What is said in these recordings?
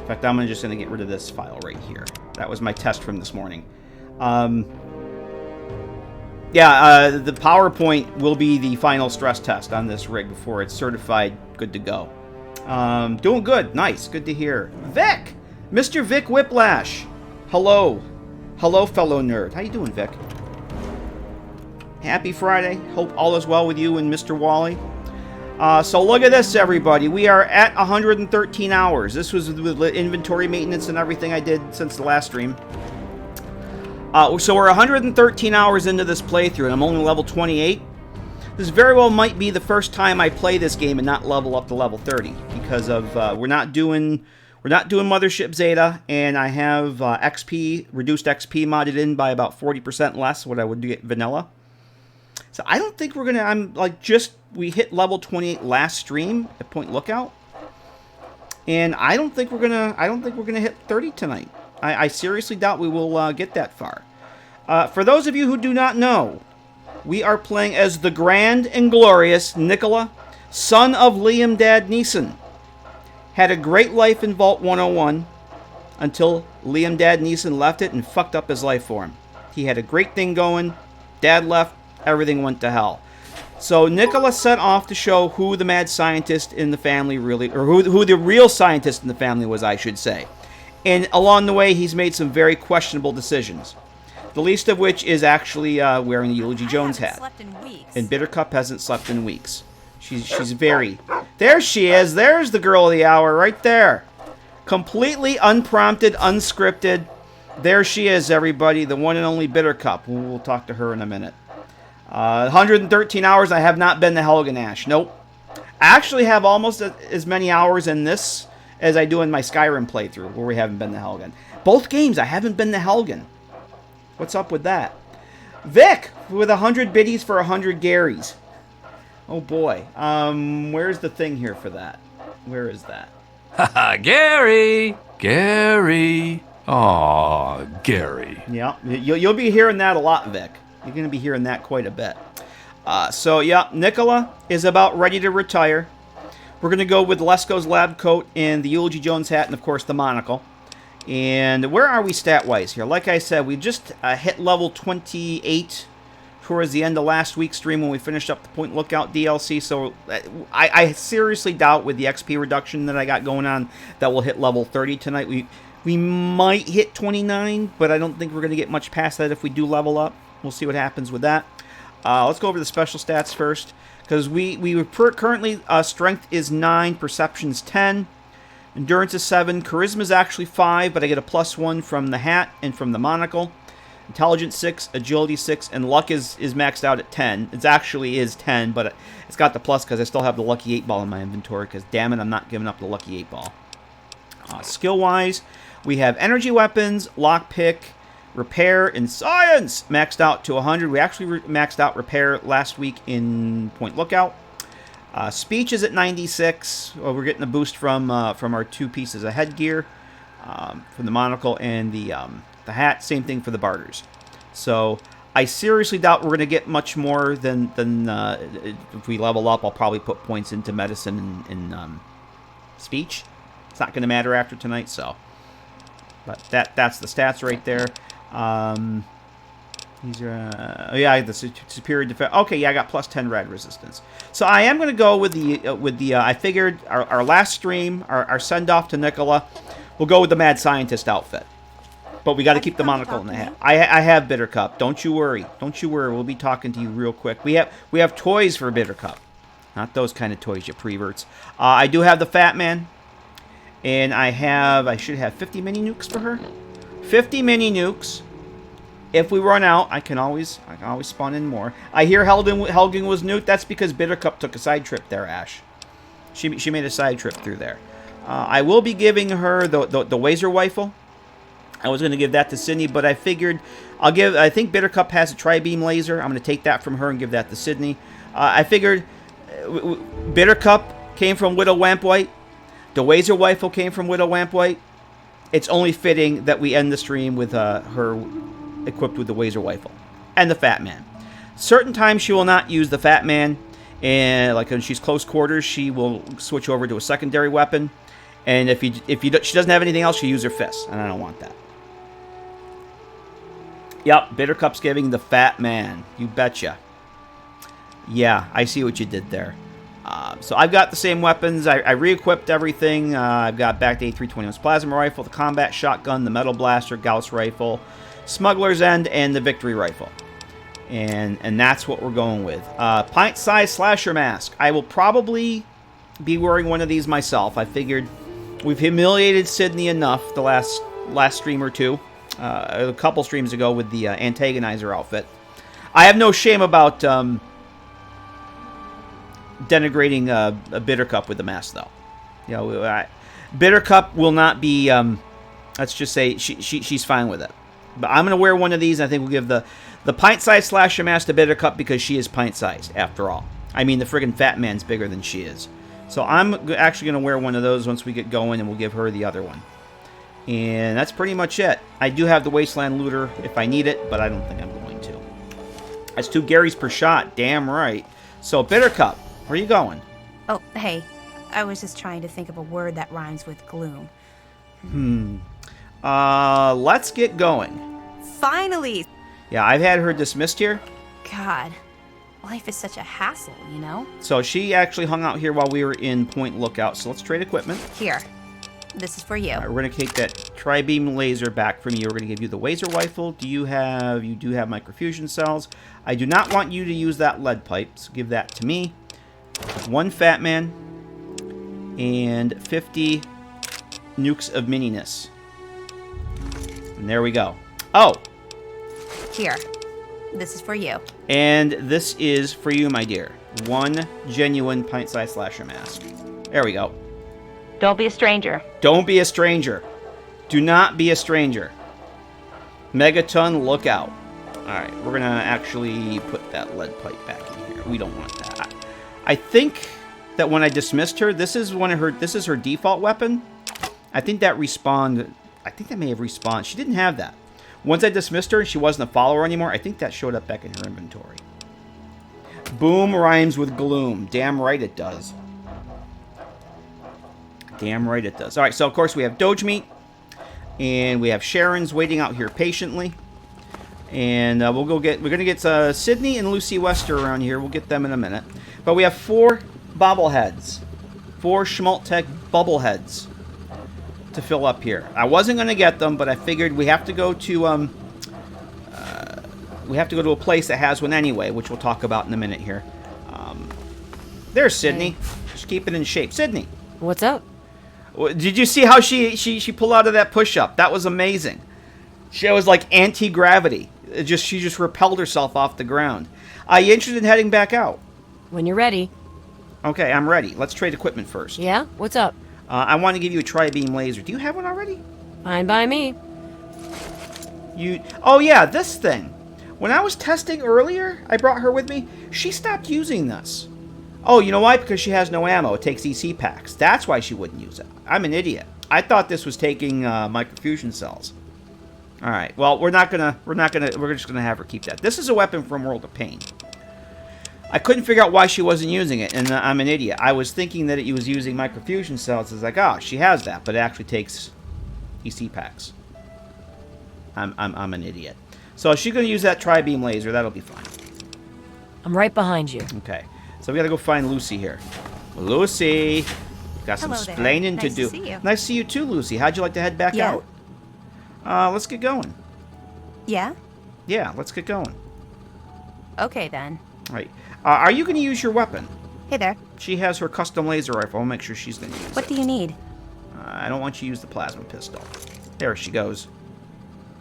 In fact, I'm just going to get rid of this file right here. That was my test from this morning. The PowerPoint will be the final stress test on this rig before it's certified good to go. Doing good. Nice. Good to hear. Vic! Mr. Vic Whiplash. Hello. Hello, fellow nerd. How you doing, Vic? Happy Friday. Hope all is well with you and Mr. Wally. So look at this, everybody. We are at 113 hours. This was with inventory maintenance and everything I did since the last stream. So we're 113 hours into this playthrough, and I'm only level 28. This very well might be the first time I play this game and not level up to level 30, because of we're not doing Mothership Zeta, and I have reduced XP modded in by about 40% less what I would get vanilla. So I don't think we're gonna. We hit level 28 last stream at Point Lookout, and I don't think we're gonna hit 30 tonight. I seriously doubt we will get that far. For those of you who do not know, we are playing as the grand and glorious Nikola, son of Liam Dad Neeson. Had a great life in Vault 101 until Liam Dad Neeson left it and fucked up his life for him. He had a great thing going. Dad left. Everything went to hell. So Nikola set off to show who the mad scientist in the family really, or who the real scientist in the family was, I should say. And along the way, he's made some very questionable decisions. The least of which is actually wearing the Eulogy Jones hat. And Bittercup hasn't slept in weeks. She's very... There she is. There's the girl of the hour right there. Completely unprompted, unscripted. There she is, everybody. The one and only Bittercup. We'll talk to her in a minute. 113 hours. I have not been to Helgen Ash. Nope. I actually have almost as many hours in this as I do in my Skyrim playthrough, where we haven't been to Helgen. Both games, I haven't been to Helgen. What's up with that? Vic, with 100 biddies for 100 Garys. Oh boy. Where's the thing here for that? Where is that? Haha, Gary! Gary! Aw, Gary. Yeah, you'll be hearing that a lot, Vic. You're going to be hearing that quite a bit. Nikola is about ready to retire. We're going to go with Lesko's lab coat and the Eulogy Jones hat and, of course, the monocle. And where are we stat-wise here? Like I said, we just hit level 28 towards the end of last week's stream when we finished up the Point Lookout DLC. So I seriously doubt with the XP reduction that I got going on that we'll hit level 30 tonight. We might hit 29, but I don't think we're going to get much past that if we do level up. We'll see what happens with that. Let's go over the special stats first, because we currently strength is 9, perception's 10, endurance is 7, charisma is actually 5, but I get a +1 from the hat and from the monocle. Intelligence 6, agility 6, and luck is maxed out at 10. It actually is 10, but it's got the plus because I still have the lucky 8 ball in my inventory. Because damn it, I'm not giving up the lucky 8 ball. Skill wise, we have energy weapons, lockpick, repair, and science maxed out to 100. We actually maxed out repair last week in Point Lookout. Speech is at 96. Well, we're getting a boost from our 2 pieces of headgear, from the monocle and the hat. Same thing for the barters. So I seriously doubt we're going to get much more than if we level up. I'll probably put points into medicine and speech. It's not going to matter after tonight. So, but that's the stats right there. These are, the superior defense. Okay, yeah, I got +10 red resistance. So I am going to go with the. I figured our last stream, our send off to Nikola, we'll go with the mad scientist outfit. But we got to keep the monocle in the hat. I have Bittercup. Don't you worry. Don't you worry. We'll be talking to you real quick. We have toys for Bittercup, not those kind of toys, you preverts. I do have the Fat Man, and I should have 50 mini nukes for her. 50 mini nukes. If we run out, I can always spawn in more. I hear Helgen was nuked. That's because Bittercup took a side trip there, Ash. She made a side trip through there. I will be giving her the Wazer rifle. I was going to give that to Sydney, but I figured I think Bittercup has a tri-beam laser. I'm going to take that from her and give that to Sydney. I figured Bittercup came from Widow Wampwhite. The Wazer rifle came from Widow Wampwhite. It's only fitting that we end the stream with her equipped with the Wazer rifle and the Fat Man. Certain times she will not use the Fat Man, and like when she's close quarters, she will switch over to a secondary weapon. And if she doesn't have anything else, she use her fists, and I don't want that. Yep, Bitter Cup's giving the fat man. You betcha. Yeah, I see what you did there. So I've got the same weapons. I re-equipped everything. I've got back to A321's plasma rifle, the combat shotgun, the metal blaster, Gauss rifle, smuggler's end, and the victory rifle. And that's what we're going with. Pint-sized slasher mask. I will probably be wearing one of these myself. I figured we've humiliated Sydney enough the last stream or two. A couple streams ago with the antagonizer outfit. I have no shame about denigrating a Bitter Cup with the mask, though. You know, Bitter Cup will not be. Let's just say she's fine with it. But I'm gonna wear one of these. And I think we'll give the pint-sized slasher mask to Bitter Cup because she is pint-sized after all. I mean, the friggin' fat man's bigger than she is. So I'm actually gonna wear one of those once we get going, and we'll give her the other one. And that's pretty much it. I do have the Wasteland Looter if I need it, but I don't think I'm going to. That's 2 Garys per shot. Damn right. So, Bitter Cup, where are you going? Oh, hey. I was just trying to think of a word that rhymes with gloom. Let's get going. Finally! Yeah, I've had her dismissed here. God, life is such a hassle, you know? So, she actually hung out here while we were in Point Lookout. So, let's trade equipment. Here. This is for you. All right, we're going to take that tri-beam laser back from you. We're going to give you the Wazer rifle. You do have microfusion cells. I do not want you to use that lead pipe, so give that to me. 1 fat man and 50 nukes of mininess. And there we go. Oh! Here. This is for you. And this is for you, my dear. 1 genuine pint-sized slasher mask. There we go. Don't be a stranger. Don't be a stranger. Do not be a stranger. Megaton, look out. Alright, we're going to actually put that lead pipe back in here. We don't want that. I think that when I dismissed her, this is her default weapon. I think that respawned. I think that may have respawned. She didn't have that. Once I dismissed her and she wasn't a follower anymore, I think that showed up back in her inventory. Boom rhymes with gloom. Damn right it does. Damn right it does. All right, so of course we have Doge Meat, and we have Sharon's waiting out here patiently, and we're gonna get Sydney and Lucy Wester around here. We'll get them in a minute, but we have 4 bobbleheads, 4 Schmaltech bubbleheads to fill up here. I wasn't gonna get them, but I figured we have to go to a place that has one anyway, which we'll talk about in a minute here. There's Sydney. Hey. Just keep it in shape, Sydney. What's up? Did you see how she pulled out of that push-up? That was amazing. She was like anti-gravity. She just repelled herself off the ground. Are you interested in heading back out? When you're ready. Okay, I'm ready. Let's trade equipment first. Yeah? What's up? I want to give you a tri-beam laser. Do you have one already? Fine by me. Oh yeah, this thing. When I was testing earlier, I brought her with me. She stopped using this. Oh, you know why? Because she has no ammo. It takes EC packs. That's why she wouldn't use it. I'm an idiot. I thought this was taking microfusion cells. All right. Well, we're just gonna have her keep that. This is a weapon from World of Pain. I couldn't figure out why she wasn't using it, and I'm an idiot. I was thinking that it was using microfusion cells. It's like, oh, she has that, but it actually takes EC packs. I'm an idiot. So she's gonna use that tri-beam laser. That'll be fine. I'm right behind you. Okay. So we gotta go find Lucy here. Lucy! Got some Hello there. explaining to Nice to do. see you. Nice to see you too, Lucy. How'd you like to head back Yeah? out? Let's get going. Yeah? Yeah, let's get going. Okay, then. All right. Are you gonna use your weapon? Hey there. She has her custom laser rifle. I'll make sure she's gonna use What it. do you need? I don't want you to use the plasma pistol. There she goes.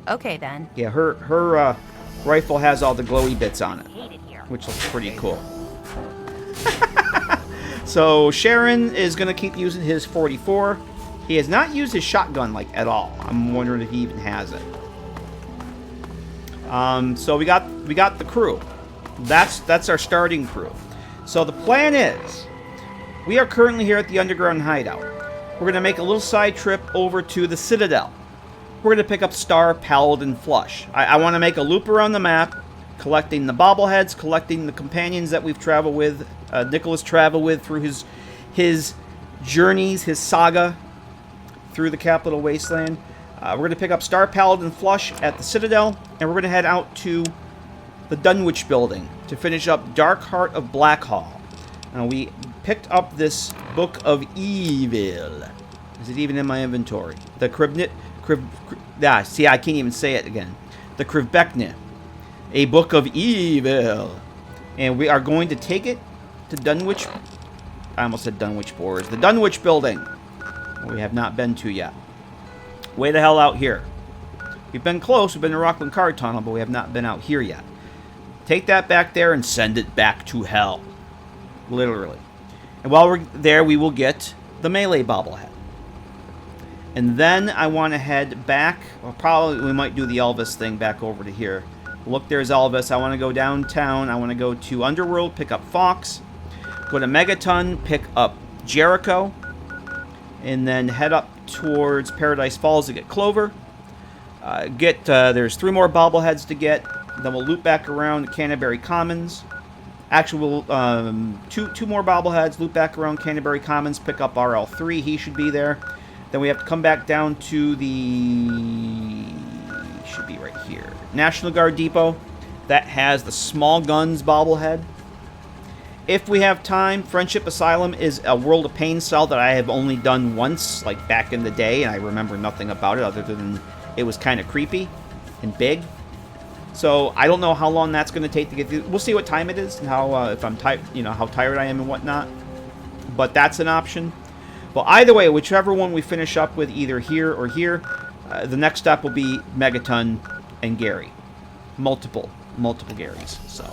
Okay, then. Yeah, her rifle has all the glowy bits on it, which looks pretty cool. So Sharon is going to keep using his 44. He has not used his shotgun like at all. I'm wondering if he even has it. So we got the crew. That's our starting crew. So the plan is, we are currently here at the underground hideout. We're going to make a little side trip over to the Citadel. We're going to pick up Star, Paladin, Flush. I want to make a loop around the map, collecting the bobbleheads, collecting the companions that we've traveled with, Nikola's traveled with through his journeys, his saga through the capital wasteland. We're going to pick up Star Paladin Flush at the Citadel, and we're going to head out to the Dunwich building to finish up Dark Heart of Blackhall. Now, we picked up this Book of Evil. Is it even in my inventory? The see, I can't even say it again. The Krivbekne, a Book of Evil. And we are going to take it to Dunwich. I almost said Dunwich Boars. The Dunwich building. We have not been to yet. Way the hell out here. We've been close. We've been to Rockland Card Tunnel, but we have not been out here yet. Take that back there and send it back to hell. Literally. And while we're there, we will get the melee bobblehead. And then I want to head back. Well, probably we might do the Elvis thing back over to here. Look, there's Elvis. I want to go downtown. I want to go to Underworld, pick up Fox. Go to Megaton, pick up Jericho. And then head up towards Paradise Falls to get Clover. There's 3 more bobbleheads to get. Then we'll loop back around Canterbury Commons. Actually, we'll two more bobbleheads, loop back around Canterbury Commons, pick up RL3. He should be there. Then we have to come back down to the... should be right here. National Guard Depot. That has the Small Guns bobblehead. If we have time, Friendship Asylum is a World of Pain cell that I have only done once, like back in the day, and I remember nothing about it other than it was kind of creepy and big. So I don't know how long that's going to take to get through. We'll see what time it is and how if I'm how tired I am and whatnot. But that's an option. Well, either way, whichever one we finish up with, either here or here, the next step will be Megaton and Gary. Multiple Garys. So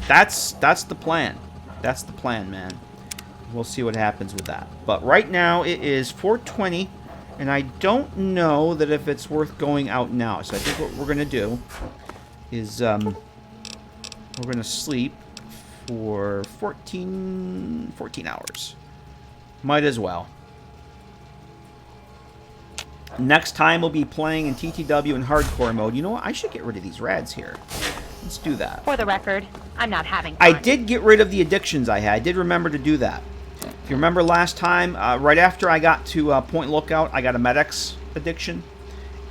that's the plan. That's the plan, man. We'll see what happens with that. But right now it is 4:20, and I don't know that if it's worth going out now. So I think what we're gonna do is we're gonna sleep for 14 hours. Might as well. Next time we'll be playing in TTW in hardcore mode. You know what? I should get rid of these rads here. Let's do that. For the record, I'm not having fun. I did get rid of the addictions I had. I did remember to do that. If you remember last time, right after I got to Point Lookout, I got a Med-X addiction.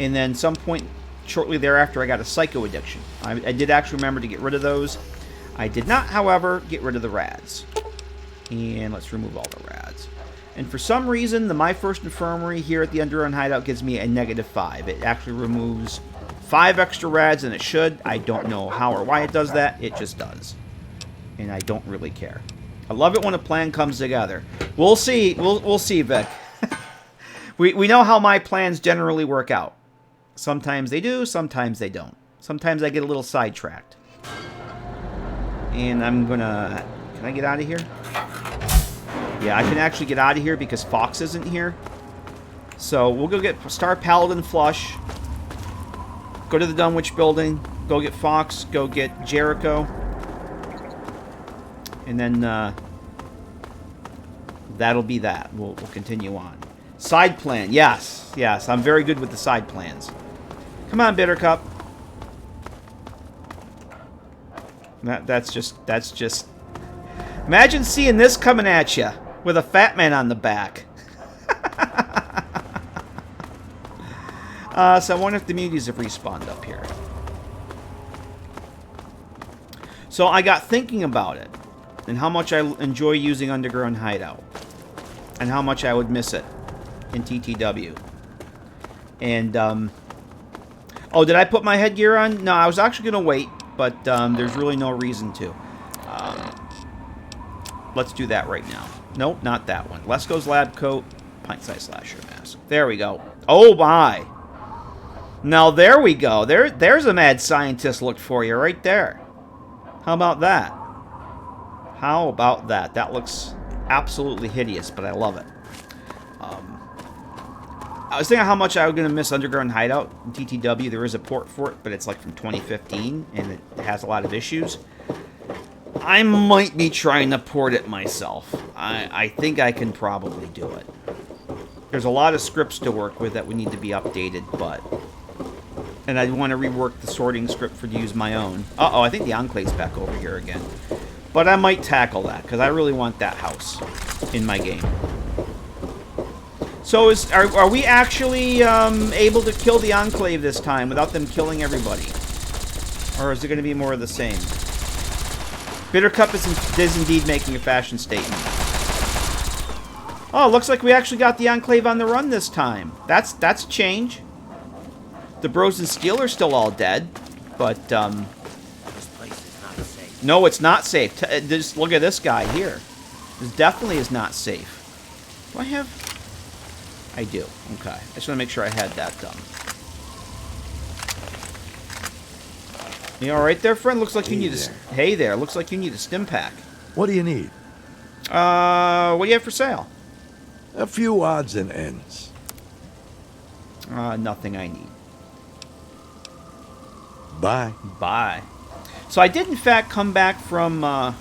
And then some point shortly thereafter, I got a Psycho addiction. I did actually remember to get rid of those. I did not, however, get rid of the rads. And let's remove all the rads. And for some reason, the My First Infirmary here at the Underground Hideout gives me a -5. It actually removes 5 extra rads than it should. I don't know how or why it does that. It just does. And I don't really care. I love it when a plan comes together. We'll see. We'll see, Vic. we know how my plans generally work out. Sometimes they do, sometimes they don't. Sometimes I get a little sidetracked. And I'm gonna... Can I get out of here? Yeah, I can actually get out of here because Fox isn't here. So we'll go get Star Paladin Flush. Go to the Dunwich building. Go get Fox. Go get Jericho. And then that'll be that. We'll continue on. Side plan. Yes. Yes. I'm very good with the side plans. Come on, Bittercup. That's just... Imagine seeing this coming at you with a fat man on the back. So I wonder if the muties have respawned up here. So I got thinking about it. And how much I enjoy using Underground Hideout. And how much I would miss it in TTW. And, oh, did I put my headgear on? No, I was actually going to wait. But there's really no reason to. Let's do that right now. Nope, not that one. Lesko's lab coat, pint-sized slasher mask. There we go. Oh my! Now there we go. There's a mad scientist look for you right there. How about that? How about that? That looks absolutely hideous, but I love it. I was thinking how much I was going to miss Underground Hideout in TTW. There is a port for it, but it's like from 2015, and it has a lot of issues. I might be trying to port it myself. I think I can probably do it. There's a lot of scripts to work with that would need to be updated, but... And I want to rework the sorting script to use my own. Uh-oh, I think the Enclave's back over here again. But I might tackle that, because I really want that house in my game. So So are we actually able to kill the Enclave this time without them killing everybody? Or is it going to be more of the same? Bittercup is indeed making a fashion statement. Oh, looks like we actually got the Enclave on the run this time. That's a change. The Bros and Steel are still all dead, but This place is not safe. no, it's not safe. Just look at this guy here. This definitely is not safe. Do I have? I do. Okay. I just want to make sure I had that done. You all right there, friend? Looks like you need a... Hey there. Looks like you need a stim pack. What do you need? What do you have for sale? A few odds and ends. Nothing I need. Bye. Bye. So I did, in fact, come back from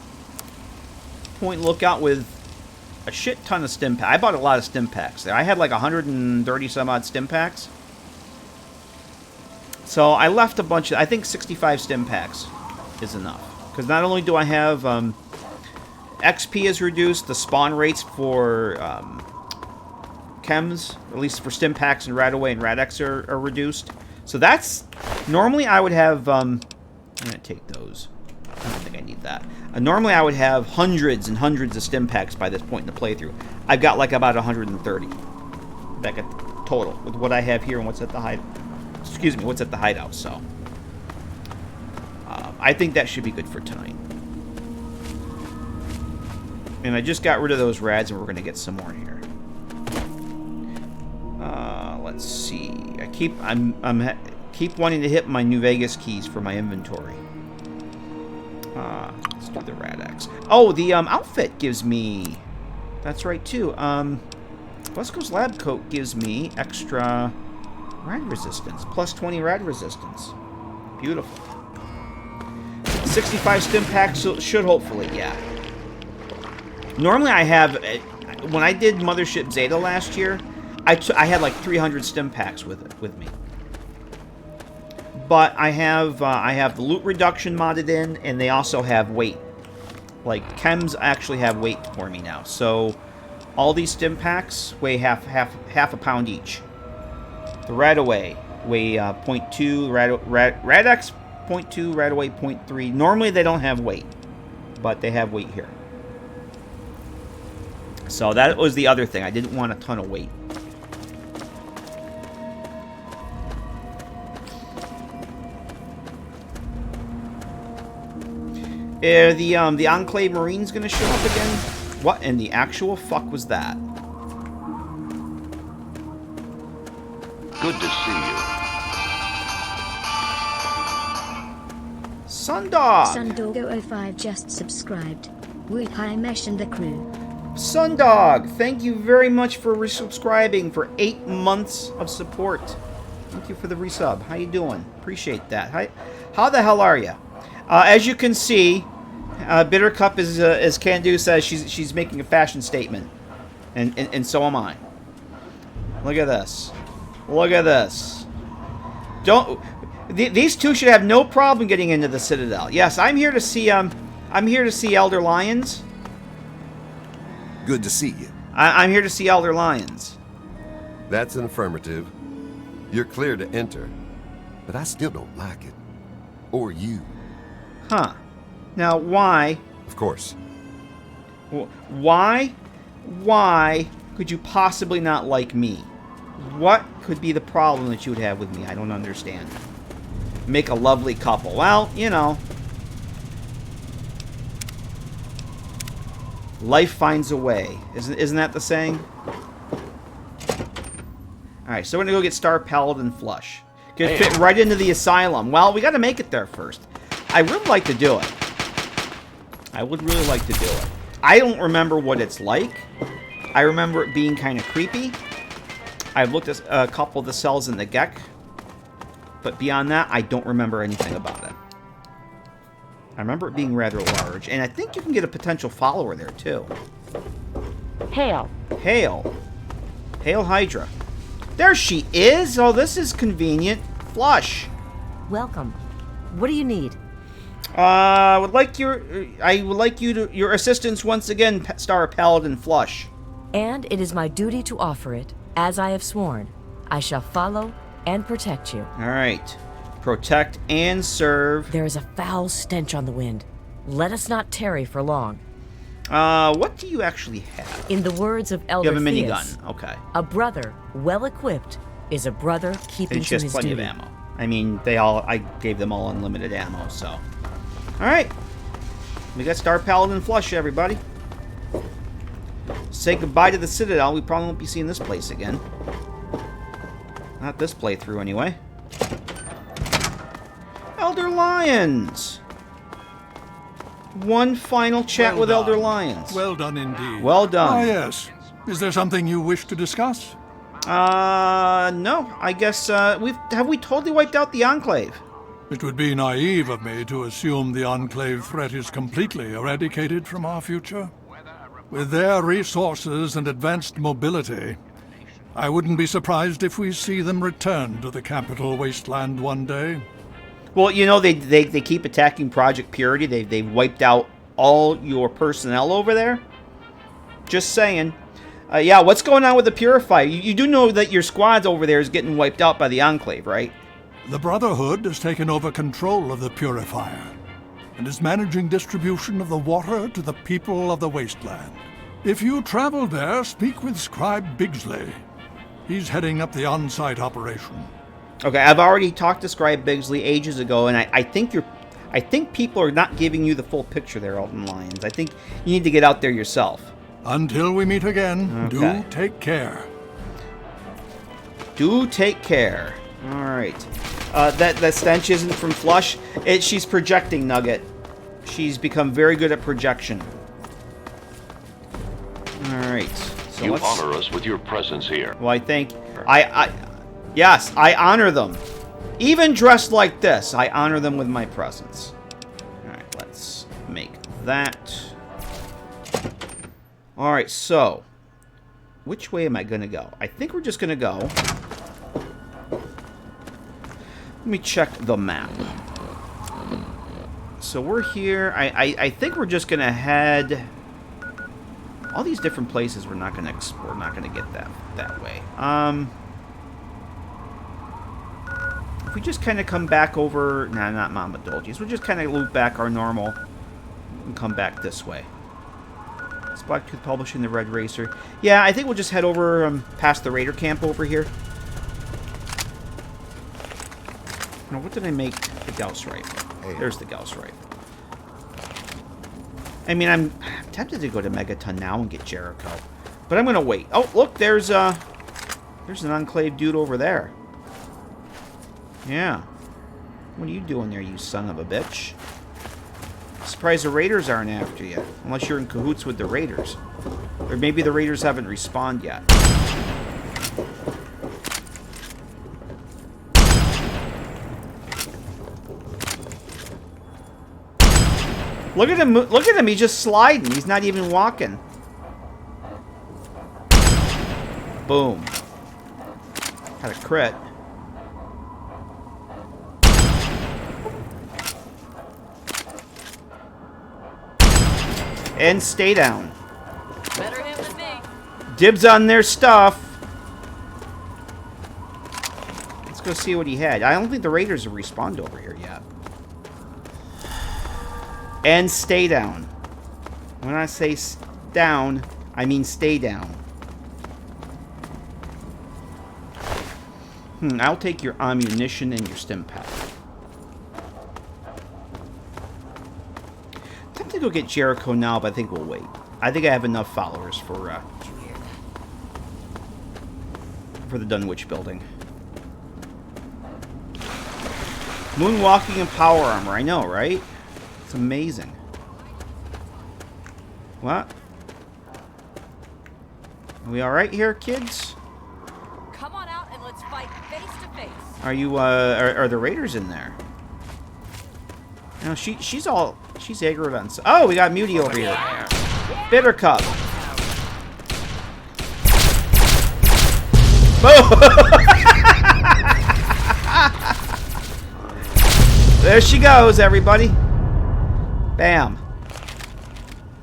Point Lookout with a shit ton of stim packs. I bought a lot of stim packs there. I had like 130 some odd stim packs. So I left a bunch of... I think 65 stim packs is enough. Because not only do I have... XP is reduced. The spawn rates for chems, at least for stim packs and Radaway and Radex are reduced. So that's... Normally I would have... I'm going to take those. I don't think I need that. Normally I would have hundreds and hundreds of stim packs by this point in the playthrough. I've got like about 130. Back at total. With what I have here and what's at the hideout. Excuse me, what's at the hideout, so... I think that should be good for tonight. And I just got rid of those rads, and we're going to get some more here. Let's see. I keep wanting to hit my New Vegas keys for my inventory. Let's do the Radex. Oh, the outfit gives me... That's right, too. Busco's Lab Coat gives me extra rad resistance. Plus 20 rad resistance. Beautiful. 65 stim packs should hopefully, yeah. Normally I have... When I did Mothership Zeta last year, I had like 300 stim packs with me. But I have the loot reduction modded in, and they also have weight. Like, chems actually have weight for me now. So, all these stim packs weigh half a pound each. The Radaway weigh 0.2, Radex 0.2, Radaway 0.3. Normally they don't have weight, but they have weight here. So that was the other thing. I didn't want a ton of weight. The Enclave Marine's gonna show up again? What in the actual fuck was that? Good to see you. Sundog! Sundog05 just subscribed. Whoop, hi Mesh and the crew. Sundog, thank you very much for resubscribing for 8 months of support. Thank you for the resub. How you doing? Appreciate that. How the hell are you? As you can see, Bittercup is, as Candu says, she's making a fashion statement, and so am I. Look at this. Look at this. These two should have no problem getting into the Citadel. Yes, I'm here to see Elder Lions. Good to see you. I'm here to see Elder Lions. That's an affirmative. You're clear to enter, but I still don't like it. Or you. Huh. Now, why? Of course. Why could you possibly not like me? What could be the problem that you would have with me? I don't understand. Make a lovely couple. Well, you know. Life finds a way. Isn't that the saying? Alright, so we're going to go get Star Paladin Flush. Could fit right into the asylum. Well, we got to make it there first. I would like to do it. I would really like to do it. I don't remember what it's like. I remember it being kind of creepy. I've looked at a couple of the cells in the Gek. But beyond that, I don't remember anything about it. I remember it being rather large. And I think you can get a potential follower there, too. Hail. Hail. Hail Hydra. There she is! Oh, this is convenient. Flush. Welcome. What do you need? I would like your assistance once again, Star Paladin Flush. And it is my duty to offer it. As I have sworn, I shall follow and protect you. All right. Protect and serve. There is a foul stench on the wind. Let us not tarry for long. What do you actually have? In the words of Elder You have a Theus, minigun. Okay. a brother well equipped is a brother keeping And to she has his plenty duty. of ammo. I mean, I gave them all unlimited ammo, so. All right. We got Star Paladin Flush, everybody. Say goodbye to the Citadel. We probably won't be seeing this place again. Not this playthrough, anyway. Elder Lions! One final chat with Elder Lions. Well done indeed. Well done. Ah, yes. Is there something you wish to discuss? No. I guess, have we totally wiped out the Enclave? It would be naive of me to assume the Enclave threat is completely eradicated from our future. With their resources and advanced mobility, I wouldn't be surprised if we see them return to the capital wasteland one day. Well, you know, they keep attacking Project Purity. They've wiped out all your personnel over there. Just saying. Yeah, what's going on with the Purifier? You do know that your squad over there is getting wiped out by the Enclave, right? The Brotherhood has taken over control of the Purifier and is managing distribution of the water to the people of the wasteland. If you travel there, speak with Scribe Bigsley. He's heading up the on-site operation. Okay, I've already talked to Scribe Bigsley ages ago, and I think people are not giving you the full picture there, Elden Lions. I think you need to get out there yourself. Until we meet again, Okay. do take care. Do take care. All right. That stench isn't from Flush. She's projecting, Nugget. She's become very good at projection. All right. So You honor us with your presence here. Well, I think yes, I honor them. Even dressed like this, I honor them with my presence. All right, let's make that. All right, so which way am I going to go? I think we're just going to go. Let me check the map. So we're here. I think we're just going to head. All these different places we're not going to get that way. If we just kind of come back over, nah, not Mama Dolgies. We'll just kind of loop back our normal and come back this way. It's Blacktooth Publishing, the Red Racer. Yeah, I think we'll just head over past the Raider camp over here. Now, what did I make the Gauss rifle? There's the Gauss rifle. I mean, I'm tempted to go to Megaton now and get Jericho, but I'm gonna wait. Oh, look, there's an Enclave dude over there. Yeah. What are you doing there, you son of a bitch? Surprised the Raiders aren't after you, unless you're in cahoots with the Raiders, or maybe the Raiders haven't respawned yet. Look at him! Look at him! He's just sliding. He's not even walking. Boom! Had a crit. And stay down. Better him than me. Dibs on their stuff. Let's go see what he had. I don't think the Raiders have respawned over here yet. And stay down. When I say down, I mean stay down. I'll take your ammunition and your stim pack. I'm tempted to go get Jericho now, but I think we'll wait. I think I have enough followers for the Dunwich building. Moonwalking and power armor. I know, right? It's amazing. What? Are we alright here, kids? Come on out and let's fight face to face. Are you, are the Raiders in there? No, she's aggroed on... Oh, we got Muty over here. Bitter Cup. There she goes, everybody. Bam.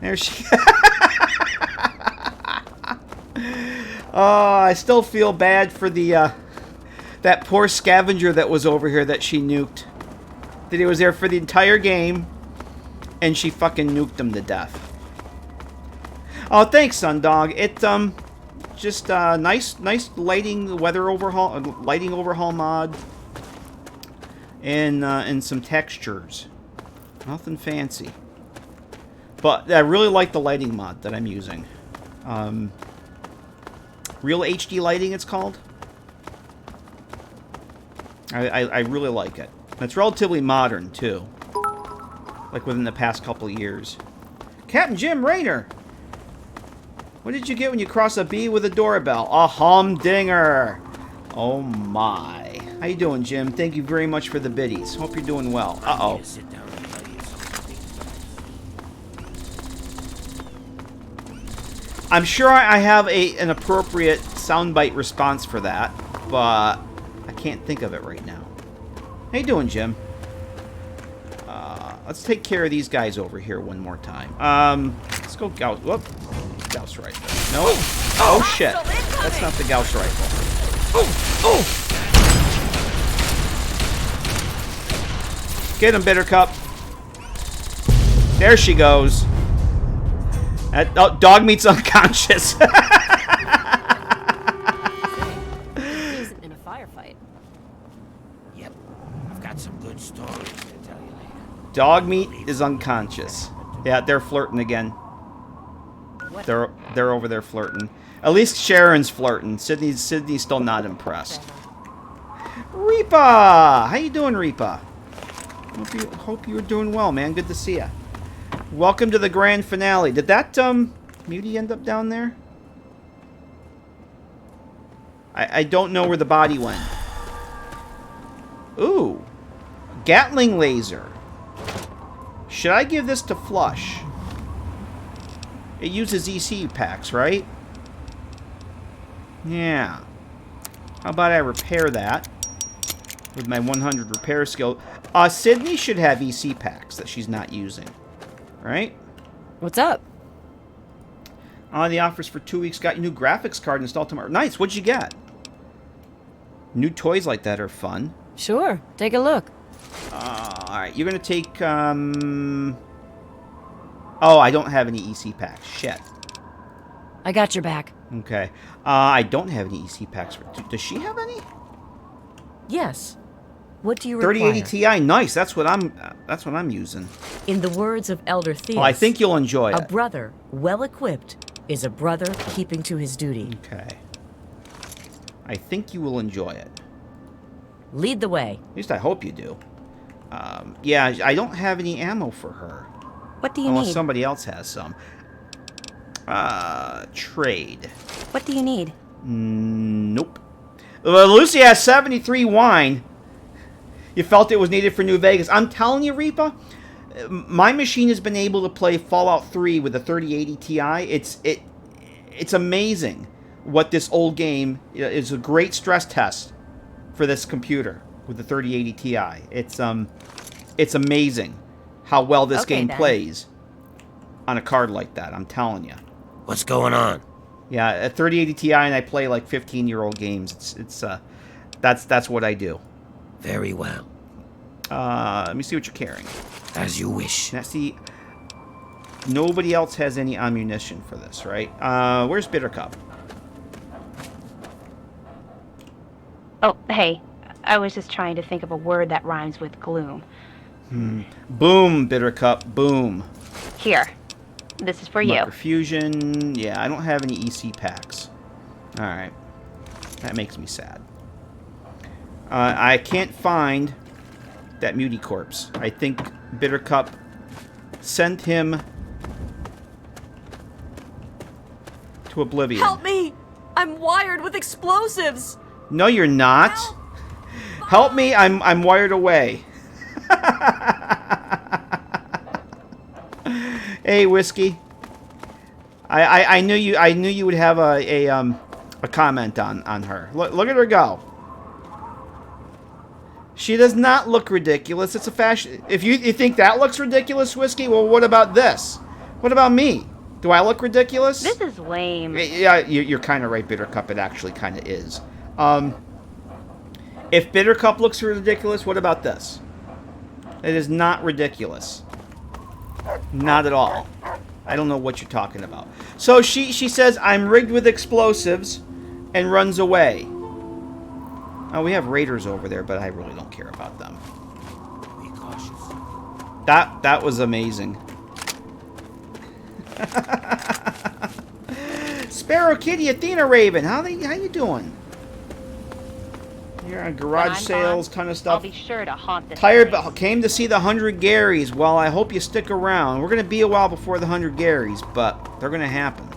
There she... I still feel bad for the that poor scavenger that was over here that she nuked. That he was there for the entire game, and she fucking nuked him to death. Oh, thanks, Sundog. It just nice lighting overhaul mod, and some textures. Nothing fancy, but I really like the lighting mod that I'm using. Real HD lighting, it's called. I really like it. It's relatively modern too, like within the past couple of years. Captain Jim Raynor. What did you get when you cross a bee with a doorbell? A humdinger! Oh my. How you doing, Jim? Thank you very much for the biddies. Hope you're doing well. Uh-oh. I'm sure I have an appropriate soundbite response for that, but I can't think of it right now. How you doing, Jim? Let's take care of these guys over here one more time. Let's go Gauss. Whoop. Gauss rifle. No. Oh shit. That's not the Gauss rifle. Get him, Bittercup. There she goes. Dog meat's unconscious. Decent in a firefight. Yep. I've got some good stories to tell you later. Dog meat is unconscious. Yeah, they're flirting again. They're over there flirting. At least Sharon's flirting. Sydney's still not impressed. Reaper! How you doing, Reaper? Hope you're doing well, man. Good to see ya. Welcome to the grand finale. Did that Mutie end up down there? I don't know where the body went. Ooh. Gatling laser. Should I give this to Flush? It uses ECU packs, right? Yeah. How about I repair that with my 100 repair skill? Sydney should have EC packs that she's not using. Right? What's up? The offers for 2 weeks. Got your new graphics card installed tomorrow. Nice. What'd you get? New toys like that are fun. Sure. Take a look. Alright. You're going to take... Oh, I don't have any EC packs. Shit. I got your back. Okay. I don't have any EC packs. Does she have any? Yes. What do you require? 3080 Ti. Nice. That's what I'm using. In the words of Elder Theus, Well, I think you'll enjoy it. a brother well equipped is a brother keeping to his duty. Okay. I think you will enjoy it. Lead the way. At least I hope you do. Yeah, I don't have any ammo for her. What do you Unless need? somebody else has some. Trade. What do you need? Nope. Lucy has 73 wine. You felt it was needed for New Vegas. I'm telling you, Reaper, my machine has been able to play Fallout 3 with a 3080 Ti. It's amazing what this old game is. A great stress test for this computer with the 3080 Ti. It's amazing how well this game plays on a card like that. I'm telling you. What's going on? Yeah, a 3080 Ti, and I play like 15-year-old games. That's what I do. Very well. Let me see what you're carrying. As you wish. Now, see, nobody else has any ammunition for this, right? Where's Bittercup? Oh, hey. I was just trying to think of a word that rhymes with gloom. Boom, Bittercup, boom. Here. This is for you. Microfusion. Yeah, I don't have any EC packs. Alright. That makes me sad. I can't find that Mutie corpse. I think Bittercup sent him to oblivion. Help me! I'm wired with explosives! No, you're not. Help me, I'm wired away. Hey, Whiskey. I knew you would have a comment on her. Look at her go. She does not look ridiculous. It's a fashion. If you think that looks ridiculous, Whiskey, well, what about this? What about me? Do I look ridiculous? This is lame. Yeah, you're kind of right, Bittercup. It actually kind of is. If Bittercup looks ridiculous, what about this? It is not ridiculous. Not at all. I don't know what you're talking about. So she says, I'm rigged with explosives, and runs away. Oh, we have raiders over there, but I really don't care about them. Be cautious. That was amazing. Sparrow Kitty, Athena Raven, how you doing? You're on garage sales, ton of stuff. I'll be sure to haunt this Tired, place. but came to see the 100 Garys. Well, I hope you stick around. We're gonna be a while before the 100 Garys, but they're gonna happen.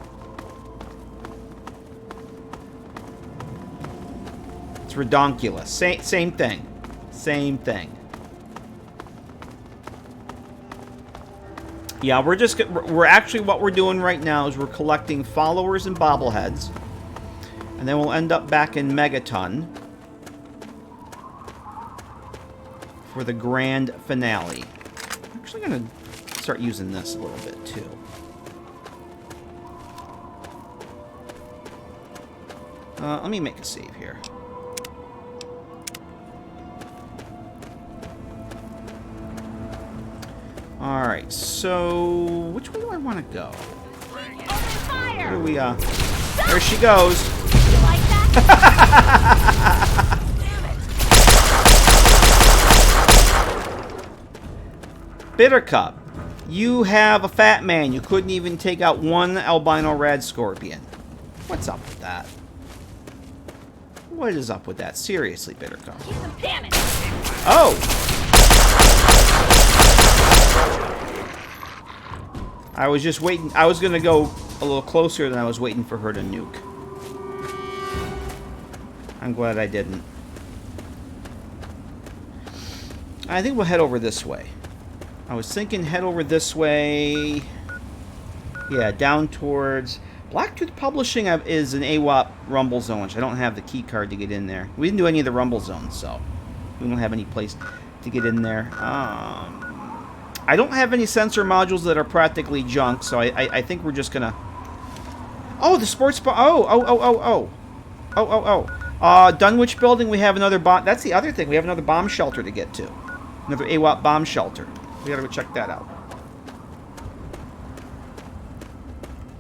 It's redonkulous. Same thing. Same thing. Yeah, we're actually, what we're doing right now is we're collecting followers and bobbleheads. And then we'll end up back in Megaton for the grand finale. I'm actually going to start using this a little bit too. Let me make a save here. Alright, so which way do I want to go? Where do we, there she goes. You like that? Bittercup, you have a fat man. You couldn't even take out one albino rad scorpion. What's up with that? What is up with that? Seriously, Bittercup. Damn it! Oh! I was just waiting. I was going to go a little closer than I was waiting for her to nuke. I'm glad I didn't. I think we'll head over this way. I was thinking head over this way. Yeah, down towards... Blacktooth Publishing is an AWOP Rumble Zone, which I don't have the key card to get in there. We didn't do any of the Rumble Zones, so we don't have any place to get in there. I don't have any sensor modules that are practically junk, so I think we're just gonna... Oh, the sports bar... Dunwich Building, we have another bomb... That's the other thing. We have another bomb shelter to get to. Another AWOP bomb shelter. We gotta go check that out.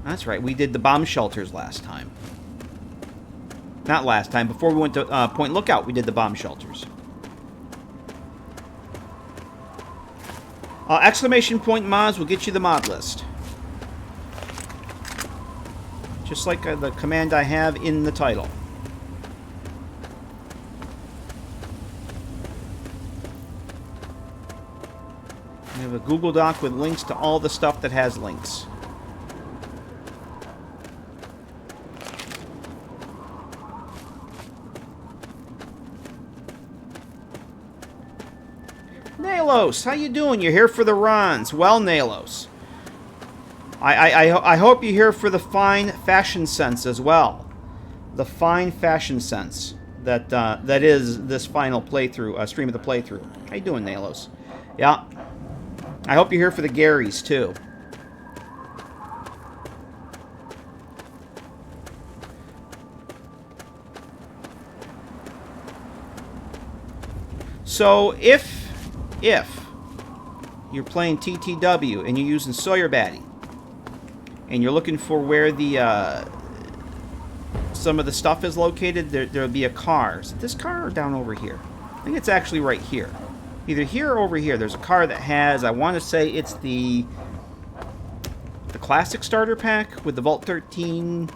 That's right. We did the bomb shelters last time. Not last time. Before we went to Point Lookout, we did the bomb shelters. Exclamation point mods will get you the mod list. Just like the command I have in the title. We have a Google Doc with links to all the stuff that has links. Nalos, how you doing? You're here for the runs. Well, Nalos, I hope you're here for the fine fashion sense as well. The fine fashion sense that that is this final playthrough, stream of the playthrough. How you doing, Nalos? Yeah. I hope you're here for the Garys too. So if you're playing TTW and you're using Sawyer Batty and you're looking for where the some of the stuff is located, there'll be a car. Is it this car or down over here? I think it's actually right here. Either here or over here. There's a car that has, I want to say it's the classic starter pack with the Vault 13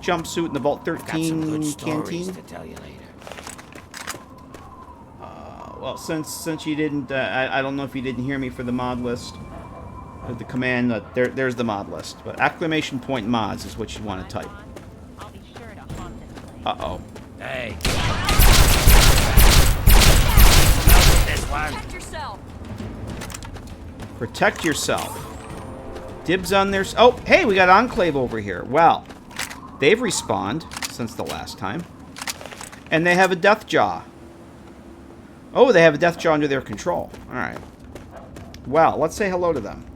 jumpsuit and the Vault 13 canteen. To tell you later. Well, since you didn't, I don't know if you didn't hear me for the mod list, or the command. There's the mod list, but exclamation point mods is what you want to type. I'll be sure to haunt this place. Uh-oh. Hey. Protect yourself. Protect yourself. Dibs on their... Oh, hey, we got Enclave over here. Well, they've respawned since the last time. And they have a Death Jaw. Oh, they have a Death Jaw under their control. Alright. Well, let's say hello to them.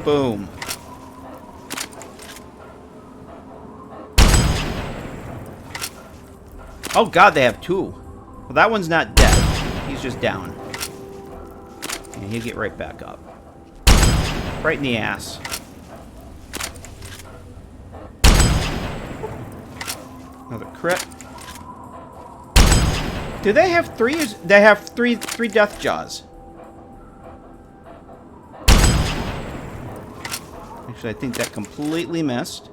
Boom. Oh god, they have two. Well, that one's not dead. He's just down. And he'll get right back up. Right in the ass. Another crit. Do they have three? They have three death jaws. Actually, I think that completely missed.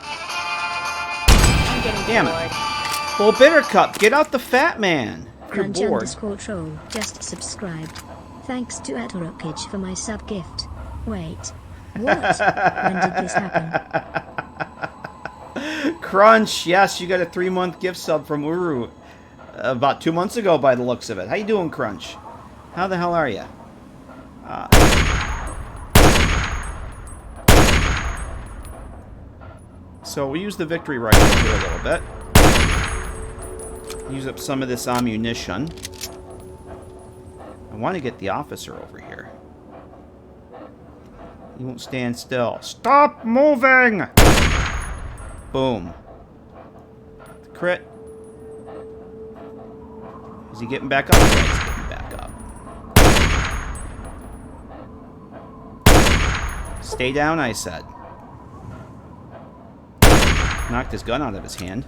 I'm getting Damn bored. it. Well, Bittercup, get out the fat man. You're Crunch bored. underscore troll just subscribed. Thanks to Atorockage for my sub gift. Wait. What? When did this happen? Crunch, yes, you got a 3-month gift sub from Uru. About 2 months ago, by the looks of it. How you doing, Crunch? How the hell are you? So we use the victory rifle here a little bit. Use up some of this ammunition. I want to get the officer over here. He won't stand still. Stop moving! Boom. Crit. Is he getting back up? Yeah, he's getting back up. Stay down, I said. Knocked his gun out of his hand.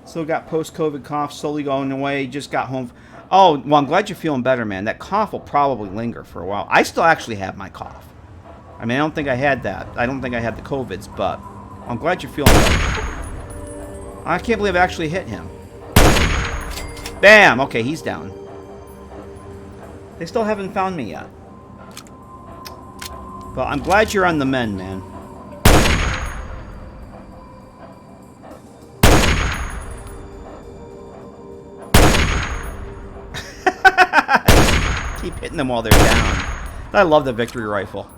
Still got post-COVID cough slowly going away. Just got home. Oh, well, I'm glad you're feeling better, man. That cough will probably linger for a while. I still actually have my cough. I mean, I don't think I had that. I don't think I had the COVIDs, but I'm glad you're feeling better. I can't believe I actually hit him. Bam! Okay, he's down. They still haven't found me yet. But I'm glad you're on the mend, man. Keep hitting them while they're down. I love the victory rifle.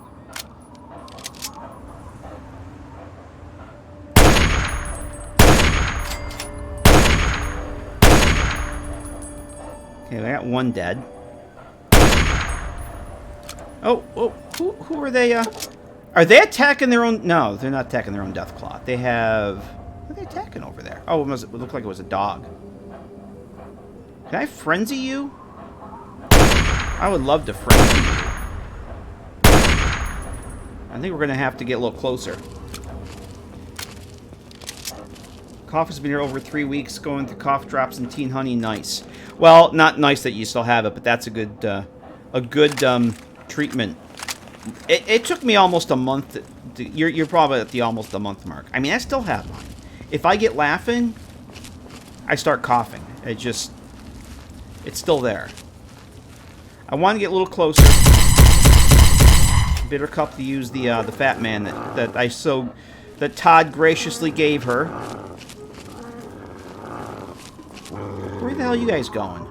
Okay, I got one dead. Oh, who are they? Are they attacking their own? No, they're not attacking their own death claw. They have. What are they attacking over there? Oh, it looked like it was a dog. Can I frenzy you? I would love to frenzy you. I think we're gonna have to get a little closer. Cough has been here over 3 weeks, going through cough drops and teen honey. Nice. Well, not nice that you still have it, but that's a good treatment. It took me almost a month. You're probably at the almost a month mark. I mean, I still have mine. If I get laughing, I start coughing. It's still there. I want to get a little closer. Bittercup to use the fat man that Todd graciously gave her. Where the hell are you guys going?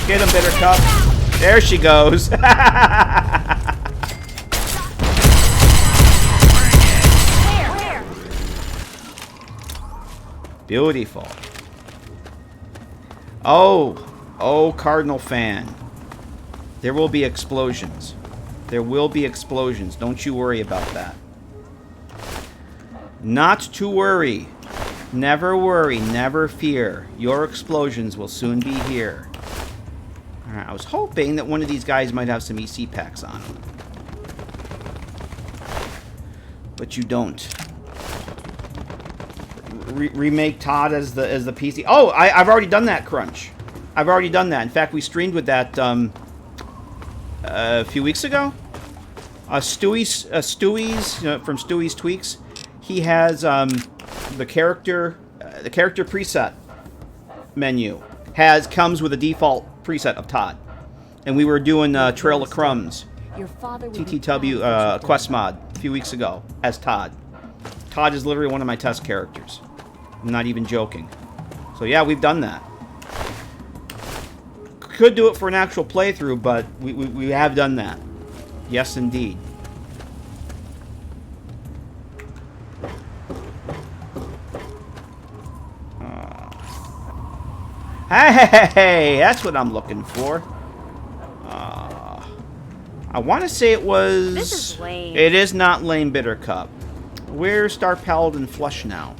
Get him, Bittercup. There she goes. Beautiful. Oh, Cardinal fan. There will be explosions. There will be explosions. Don't you worry about that. Not to worry. Never worry. Never fear. Your explosions will soon be here. Alright, I was hoping that one of these guys might have some EC packs on them. But you don't. Remake Todd as the PC. Oh, I've already done that, Crunch. I've already done that. In fact, we streamed with that a few weeks ago. Stewie's from Stewie's Tweaks. He has the character preset menu comes with a default preset of Todd, and we were doing Trail of Crumbs, TTW quest mod a few weeks ago as Todd. Todd is literally one of my test characters. I'm not even joking. So yeah, we've done that. Could do it for an actual playthrough, but we have done that. Yes, indeed. Hey, that's what I'm looking for. I want to say it was... This is lame. It is not lame, Bitter Cup. Where's Star Paladin Flush now?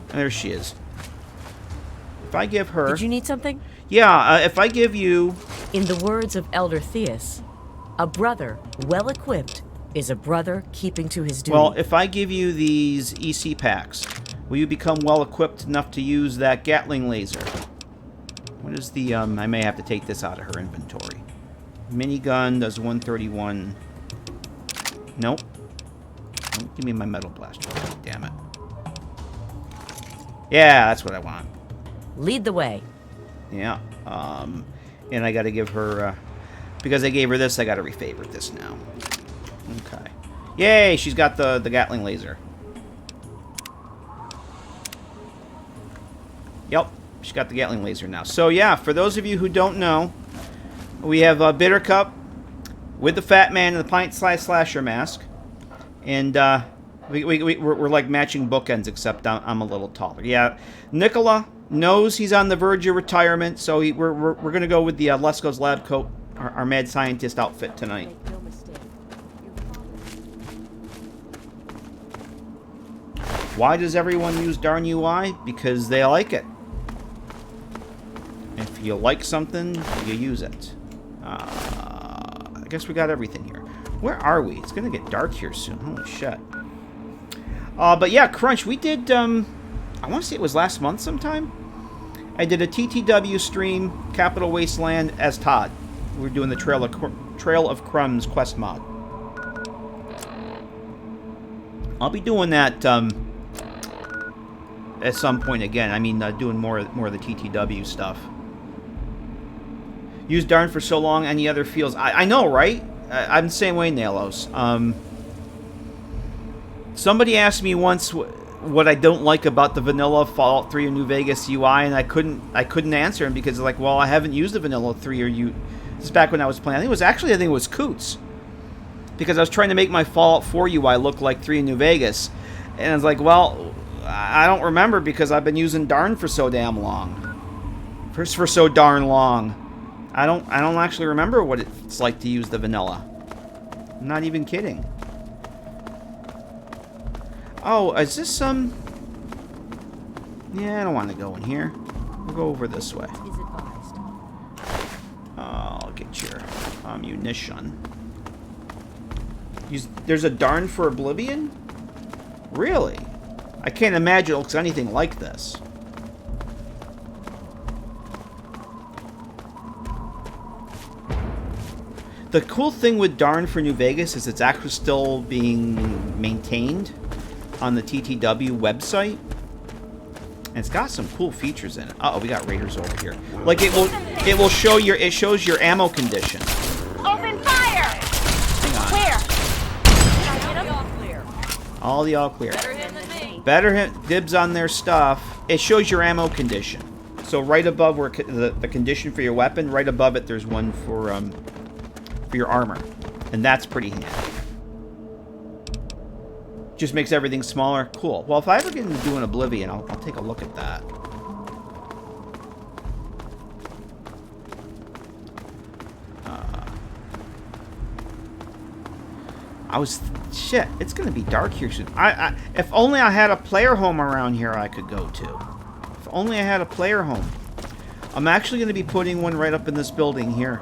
And there she is. If I give her... Did you need something? Yeah, if I give you... In the words of Elder Theus, a brother well-equipped is a brother keeping to his duty. Well, if I give you these EC packs, will you become well-equipped enough to use that Gatling laser? What is the... I may have to take this out of her inventory. Minigun does 131. Nope. Don't give me my metal blaster. Damn it. Yeah, that's what I want. Lead the way. Yeah. And I got to give her... because I gave her this, I got to refavorite this now. Okay. Yay, she's got the Gatling laser. Yep, she's got the Gatling laser now. So yeah, for those of you who don't know, we have Bitter Cup with the Fat Man and the Pint-Sized Slasher mask. And we're like matching bookends, except I'm a little taller. Yeah, Nikola knows he's on the verge of retirement, so we're going to go with the Lesko's lab coat, our mad scientist outfit tonight. Why does everyone use Darn UI? Because they like it. If you like something, you use it. I guess we got everything here. Where are we? It's going to get dark here soon. Holy shit. But yeah, Crunch, we did, I want to say it was last month sometime. I did a TTW stream, Capital Wasteland, as Todd. We were doing the Trail of Crumbs quest mod. I'll be doing that at some point again. I mean, doing more of the TTW stuff. Used Darn for so long, any other feels... I know, right? I'm the same way, Nalos. Somebody asked me once what I don't like about the vanilla Fallout 3 or New Vegas UI, and I couldn't answer him because, like, well, I haven't used the vanilla 3 or U... This is back when I was playing. I think it was Coots. Because I was trying to make my Fallout 4 UI look like 3 in New Vegas. And I was like, well, I don't remember because I've been using Darn for so damn long. For so darn long. I don't actually remember what it's like to use the vanilla. I'm not even kidding. Oh, is this some... Yeah, I don't want to go in here. We'll go over this way. I'll get your ammunition. There's a Darn for Oblivion? Really? I can't imagine it looks anything like this. The cool thing with Darn for New Vegas is it's actually still being maintained on the TTW website. And it's got some cool features in it. Uh-oh, we got raiders over here. Like it will show your shows your ammo condition. Open fire! Hang on. Clear. All clear. Better hit dibs on their stuff. It shows your ammo condition. So right above where the condition for your weapon, right above it, there's one for your armor, and that's pretty handy. Just makes everything smaller. Cool. Well, if I ever get into doing Oblivion, I'll take a look at that. Shit, it's gonna be dark here soon. If only I had a player home around here I could go to. If only I had a player home. I'm actually gonna be putting one right up in this building here.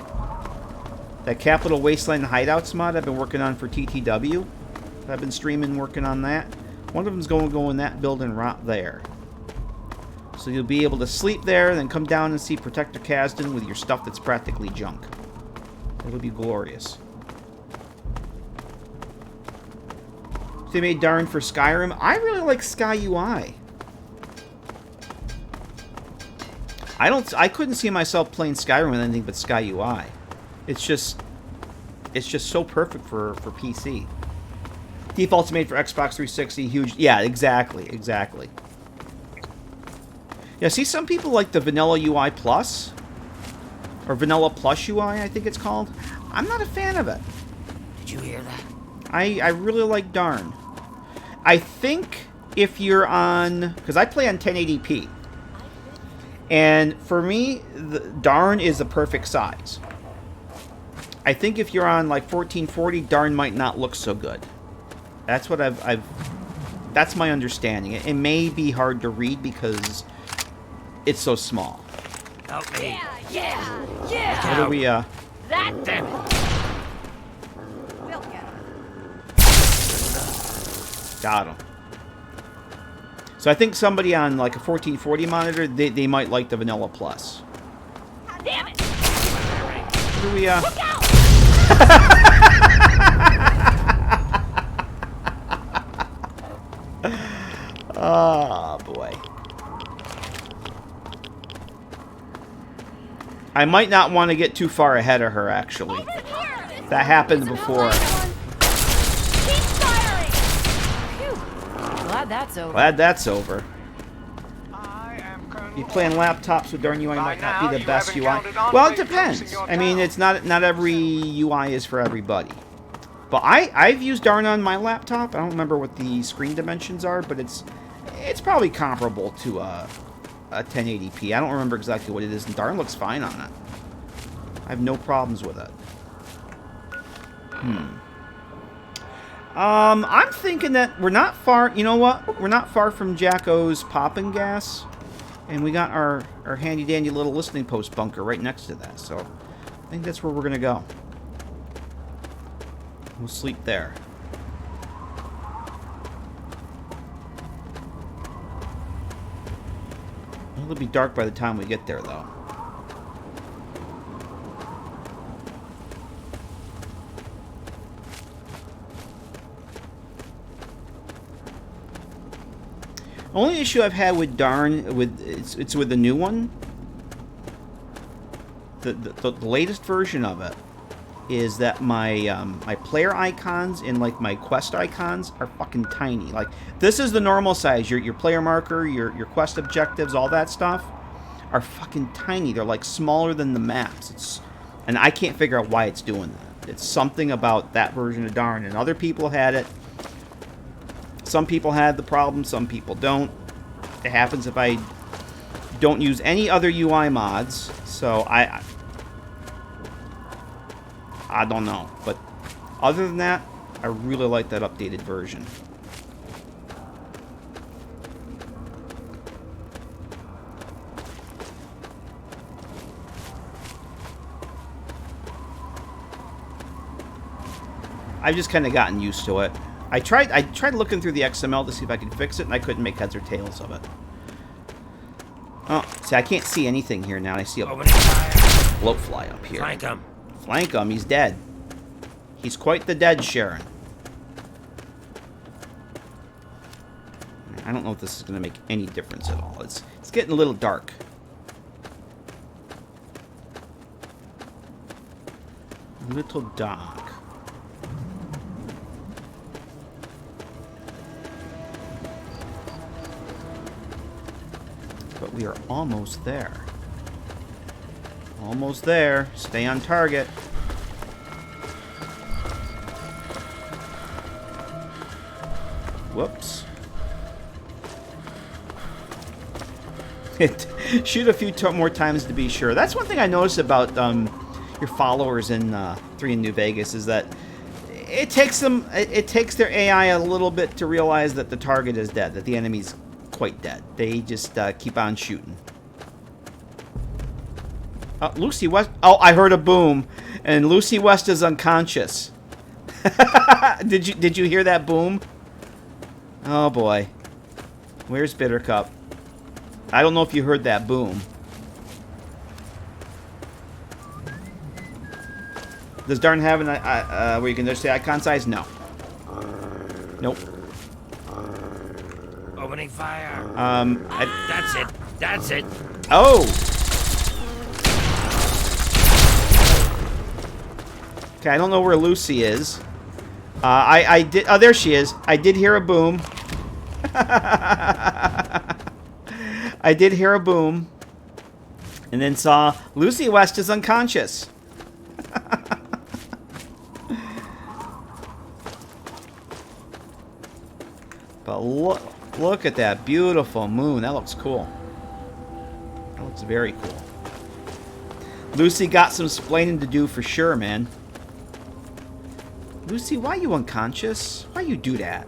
That Capital Wasteland Hideouts mod I've been working on for TTW. I've been streaming working on that. One of them's going to go in that building right there. So you'll be able to sleep there, then come down and see Protector Kasdan with your stuff that's practically junk. It'll be glorious. They made Darn for Skyrim. I really like Sky UI. I couldn't see myself playing Skyrim with anything but Sky UI. It's just so perfect for PC. Default's made for Xbox 360, huge. Yeah, exactly. Yeah, see, some people like the Vanilla UI Plus, or Vanilla Plus UI, I think it's called. I'm not a fan of it. Did you hear that? I really like Darn. I think if you're on, because I play on 1080p, And for me, darn is the perfect size. I think if you're on like 1440, darn might not look so good. That's what that's my understanding. It may be hard to read because it's so small. Help me. Yeah. What do we, That Damn it. will get him. Got him. So I think somebody on like a 1440 monitor, they might like the Vanilla Plus. Damn it! What do we, Look out! Oh, boy. I might not want to get too far ahead of her, actually. That happened before. Keep firing! Phew. Glad that's over. Glad that's over. You playing laptops with darn UI might not be the best UI. Well, it depends. I mean, it's not every UI is for everybody. But I've used darn on my laptop. I don't remember what the screen dimensions are, but it's probably comparable to a 1080p. I don't remember exactly what it is, and darn looks fine on it. I have no problems with it. I'm thinking that we're not far. You know what? We're not far from Jacko's popping gas. And we got our handy-dandy little listening post bunker right next to that. So I think that's where we're going to go. We'll sleep there. It'll be dark by the time we get there, though. Only issue I've had with darn it's with the new one. The latest version of it is that my my player icons and like my quest icons are fucking tiny. Like this is the normal size. Your player marker, your quest objectives, all that stuff are fucking tiny. They're like smaller than the maps. And I can't figure out why it's doing that. It's something about that version of darn, and other people had it. Some people had the problem, some people don't. It happens if I don't use any other UI mods, so I don't know. But other than that, I really like that updated version. I've just kind of gotten used to it. I tried looking through the XML to see if I could fix it, and I couldn't make heads or tails of it. Oh, see, I can't see anything here now. I see a bloatfly up here. Flank him. Flank him. He's dead. He's quite the dead, Sharon. I don't know if this is going to make any difference at all. It's getting a little dark. A little dark. But we are almost there. Almost there. Stay on target. Whoops. Shoot a few more times to be sure. That's one thing I noticed about your followers in 3 in New Vegas is that it takes their AI a little bit to realize that the target is dead, that the enemy's quite dead. They just keep on shooting. Lucy West. Oh, I heard a boom, and Lucy West is unconscious. Did you hear that boom? Oh boy. Where's Bittercup? I don't know if you heard that boom. Does darn have an where you can just say icon size? No. Nope. Opening fire. That's it. That's it. Oh. Okay, I don't know where Lucy is. I did. Oh, there she is. I did hear a boom. I did hear a boom, and then saw Lucy West is unconscious. But look at that beautiful moon. That looks cool. That looks It's very cool. Lucy got some splaining to do for sure, man. Lucy, why are you unconscious? Why you do that?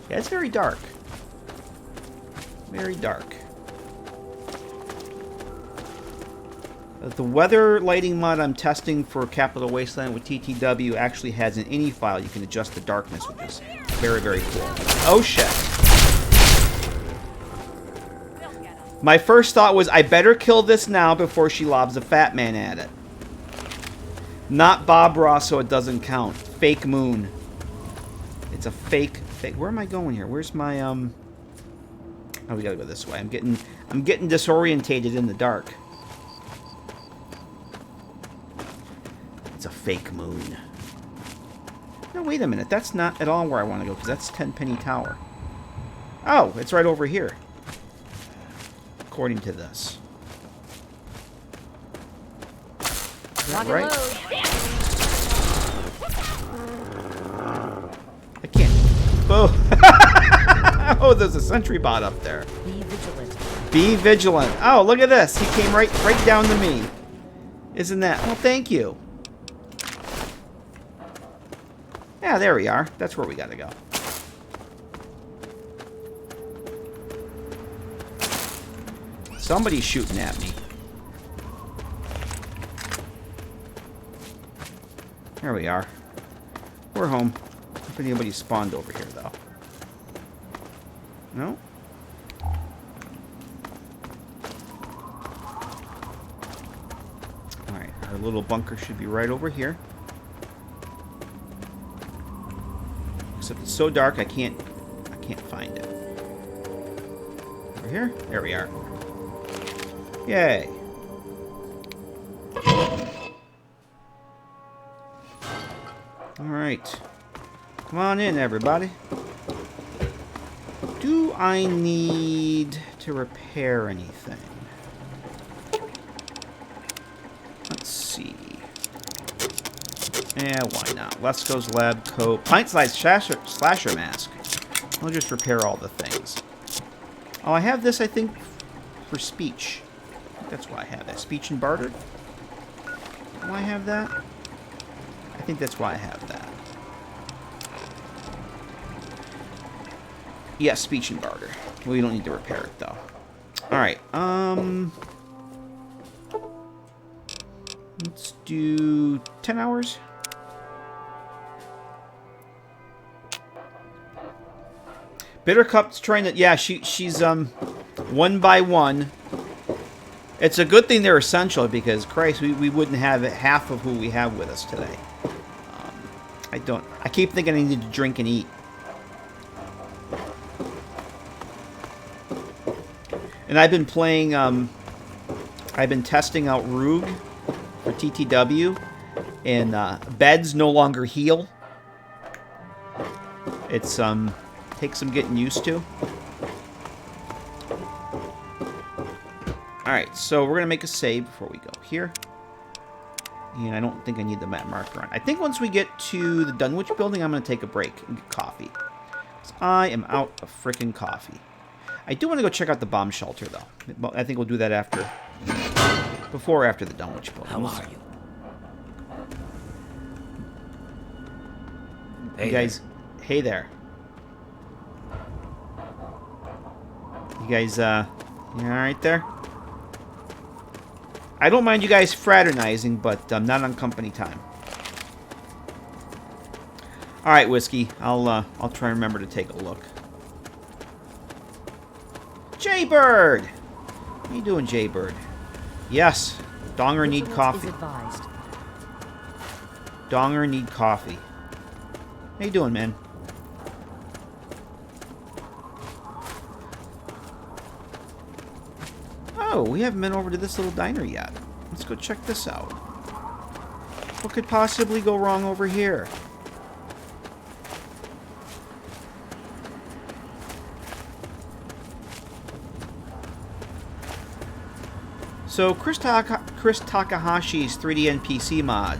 Yeah, it's very dark. Very dark. The weather lighting mod I'm testing for Capital Wasteland with TTW actually has an ini file you can adjust the darkness with this. Very, very cool. Oh shit. My first thought was I better kill this now before she lobs a fat man at it. Not Bob Ross, so it doesn't count. Fake moon. It's a fake. Where am I going here? Where's my Oh, we gotta go this way. I'm getting disorientated in the dark. It's a fake moon. No, wait a minute. That's not at all where I want to go, because that's Tenpenny Tower. Oh, it's right over here. According to this. Is that right? I can't. Oh. Oh, there's a sentry bot up there. Be vigilant. Be vigilant. Oh, look at this. He came right down to me. Isn't that? Well, thank you. Yeah, there we are. That's where we gotta go. Somebody's shooting at me. There we are. We're home. If anybody spawned over here, though. No? Alright, our little bunker should be right over here. Except it's so dark I can't find it. Over here? There we are. Yay. Alright. Come on in, everybody. Do I need to repair anything? Let's see. Yeah, why not? Lesko's lab coat. Pint-sized slasher mask. I'll just repair all the things. Oh, I have this, I think, for speech. That's why I have that. Speech and barter? Do I have that? I think that's why I have that. Yeah, speech and barter. We don't need to repair it, though. Alright, let's do 10 hours. Bittercup's trying to... Yeah, she's, one by one. It's a good thing they're essential, because, Christ, we wouldn't have half of who we have with us today. I keep thinking I need to drink and eat. And I've been playing, I've been testing out Rogue for TTW, and beds no longer heal. It's, takes some getting used to. Alright, so we're going to make a save before we go here. And I don't think I need the map marker on. I think once we get to the Dunwich building, I'm going to take a break and get coffee. So I am out of frickin' coffee. I do want to go check out the bomb shelter, though. I think we'll do that after... Before or after the Dunwich building. How are you? Hey guys, hey there. You guys, you alright there? I don't mind you guys fraternizing, but not on company time. Alright, Whiskey. I'll try and remember to take a look. Jaybird! How you doing, Jaybird? Yes. Donger need coffee. Donger need coffee. How you doing, man? Oh, we haven't been over to this little diner yet. Let's go check this out. What could possibly go wrong over here? So Chris Takahashi's 3D NPC mod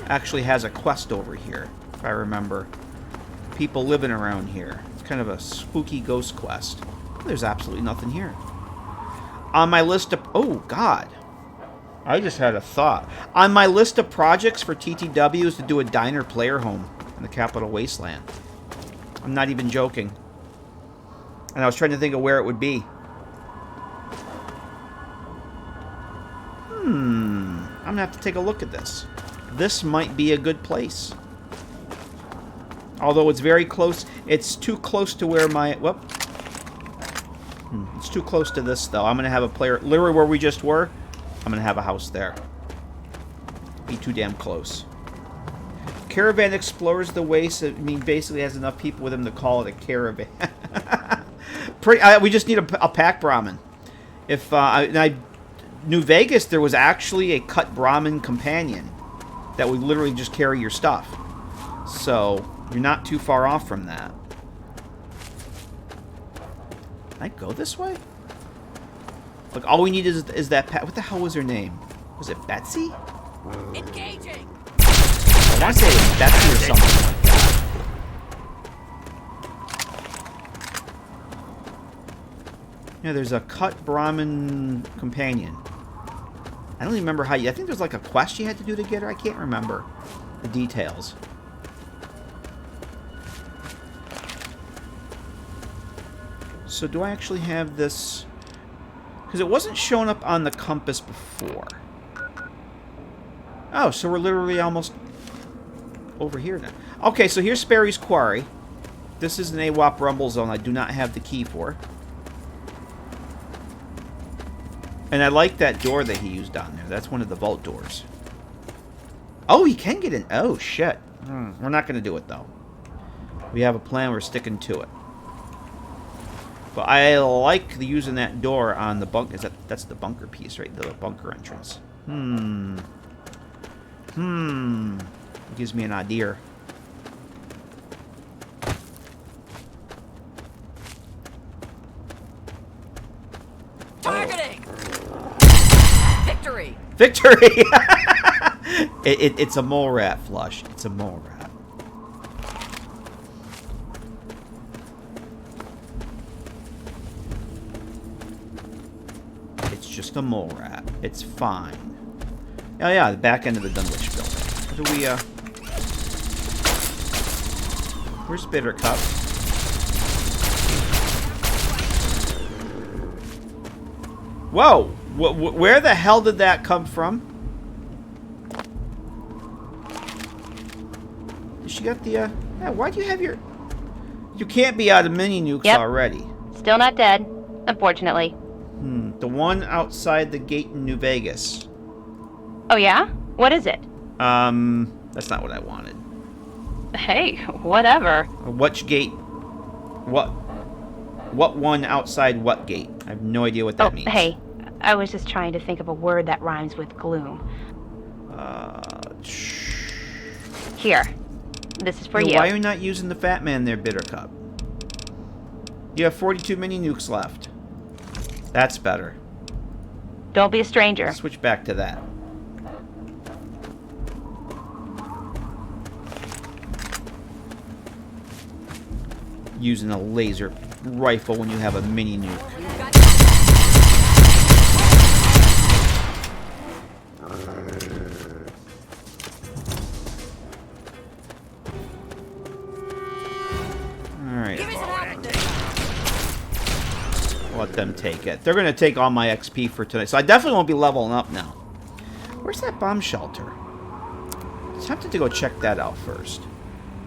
actually has a quest over here, if I remember. People living around here. It's kind of a spooky ghost quest. There's absolutely nothing here. On my list of... Oh, God. I just had a thought. On my list of projects for TTW is to do a diner player home in the Capital Wasteland. I'm not even joking. And I was trying to think of where it would be. I'm going to have to take a look at this. This might be a good place. Although it's very close. It's too close to where my... Whoop. It's too close to this, though. I'm going to have a player... Literally where we just were, I'm going to have a house there. Be too damn close. Caravan explores the waste. I mean, basically has enough people with him to call it a caravan. We just need a pack Brahmin. If New Vegas, there was actually a cut Brahmin companion that would literally just carry your stuff. So you're not too far off from that. Can I go this way? Look, all we need is that pack. What the hell was her name? Was it Betsy? Engaging. I want to say it was Betsy or something like that. Yeah, there's a cut Brahmin companion. I don't even remember how you... I think there's like a quest you had to do to get her. I can't remember the details. So do I actually have this... Because it wasn't showing up on the compass before. Oh, so we're literally almost over here now. Okay, so here's Sperry's Quarry. This is an AWOP Rumble Zone I do not have the key for. And I like that door that he used down there. That's one of the vault doors. Oh, he can get in. Oh, shit. We're not going to do it, though. We have a plan. We're sticking to it. But I like using that door on the bunker. That's the bunker piece, right? The bunker entrance. It gives me an idea. Targeting. Victory. Victory! It's a mole rat, Flush. It's a mole rat. It's just a mole rat. It's fine. Oh yeah, the back end of the Dunwich building. What do we, Where's Bitter Cup? Whoa! Where the hell did that come from? She got the, yeah, why do you have your... You can't be out of mini nukes already. Still not dead, unfortunately. The one outside the gate in New Vegas. Oh yeah? What is it? That's not what I wanted. Hey, whatever. Which gate? What one outside what gate? I have no idea what that means. Hey, I was just trying to think of a word that rhymes with gloom. Here. This is for you. Why are you not using the Fat Man there, Bittercup? You have 42 mini nukes left. That's better. Don't be a stranger. Switch back to that. Using a laser rifle when you have a mini nuke. Alright. Let them take it. They're going to take all my XP for tonight. So I definitely won't be leveling up now. Where's that bomb shelter? I'm tempted to go check that out first.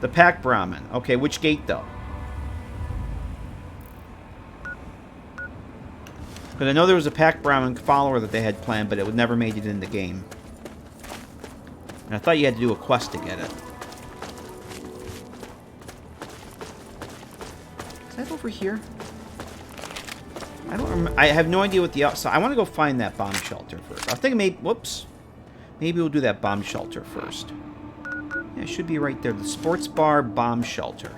The Pack Brahmin. Okay, which gate though? Because I know there was a Pack Brahmin follower that they had planned, but it never made it in the game. And I thought you had to do a quest to get it. Is that over here? I don't remember. I have no idea what the outside... I want to go find that bomb shelter first. I was thinking maybe... Whoops. Maybe we'll do that bomb shelter first. Yeah, it should be right there. The sports bar bomb shelter.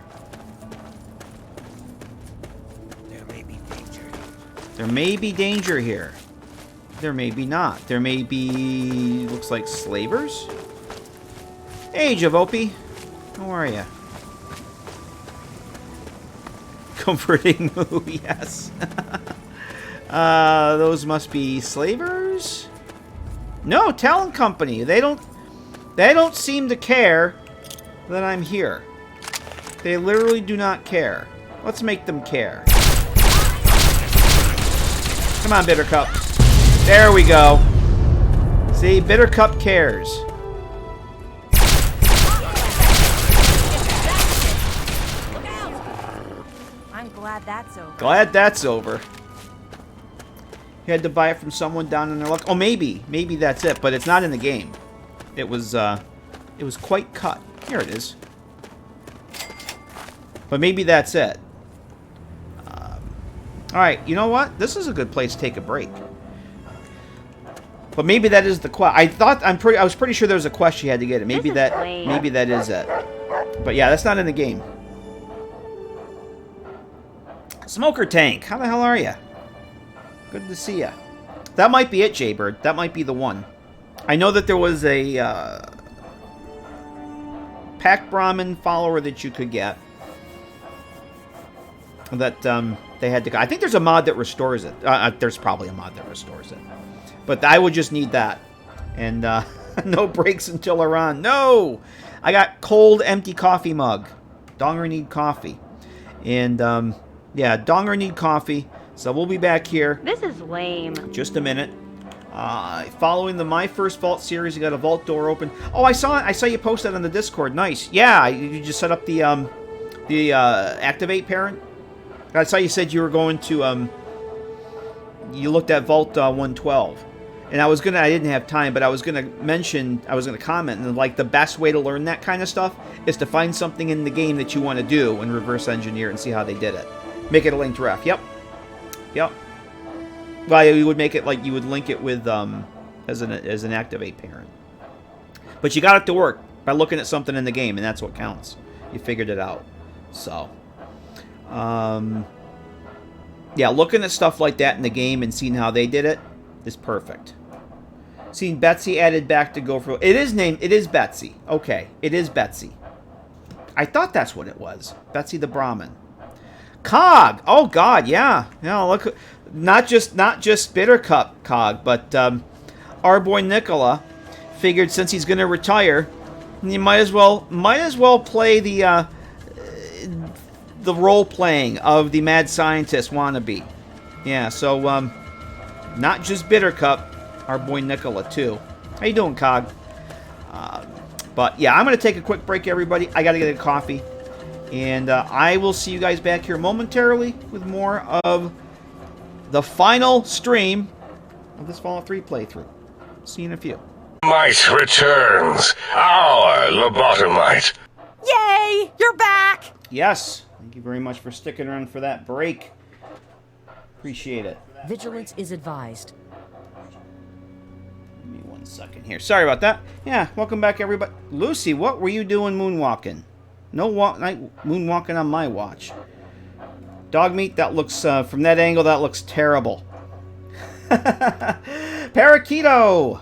There may be danger here. There may be not. There may be... Looks like slavers? Hey, Javopi. How are you? Comforting movie, yes. Those must be slavers? No, talent company. They don't seem to care that I'm here. They literally do not care. Let's make them care. Come on, Bittercup. There we go. See, Bittercup cares. I'm glad that's over. Glad that's over. You had to buy it from someone down in their luck. Oh, maybe that's it, but it's not in the game. It was quite cut. Here it is. But maybe that's it. All right, you know what? This is a good place to take a break. But maybe that is the quest. I was pretty sure there was a quest you had to get it. Maybe that is it. But yeah, that's not in the game. Smoker Tank, how the hell are you? Good to see ya. That might be it, Jaybird. That might be the one. I know that there was a Pack Brahmin follower that you could get. That they had to. I think there's a mod that restores it. There's probably a mod that restores it. But I would just need that. And no breaks until Iran. No! I got cold, empty coffee mug. Donger need coffee. And, yeah, Donger need coffee. So we'll be back here. This is lame. Just a minute. Following the My First Vault series, you got a vault door open. Oh, I saw it. I saw you post that on the Discord. Nice. Yeah, you just set up the activate parent. I saw you said you were going to, you looked at Vault 112. And I didn't have time, but I was gonna comment, and like the best way to learn that kind of stuff is to find something in the game that you want to do and reverse engineer and see how they did it. Make it a linked ref. Yep. Well, you would make it like you would link it with as an activate parent. But you got it to work by looking at something in the game, and that's what counts. You figured it out. So, yeah, looking at stuff like that in the game and seeing how they did it is perfect. Seeing Betsy added back to go for it is Betsy. Okay, it is Betsy. I thought that's what it was. Betsy the Brahmin. Cog. Oh God, yeah. Yeah, look, not just Bittercup Cog, but our boy Nikola figured since he's going to retire, he might as well play the role playing of the mad scientist wannabe. Yeah, so not just Bittercup, our boy Nikola, too. How you doing, Cog? But, yeah, I'm going to take a quick break, everybody. I got to get a coffee. And I will see you guys back here momentarily with more of the final stream of this Fallout 3 playthrough. See you in a few. Might returns. Our lobotomite. Yay! You're back! Yes. Thank you very much for sticking around for that break. Appreciate it. Vigilance is advised. Give me 1 second here. Sorry about that. Yeah, welcome back, everybody. Lucy, what were you doing moonwalking? No moonwalking on my watch. Dog meat, that looks, from that angle, that looks terrible. Parakeeto!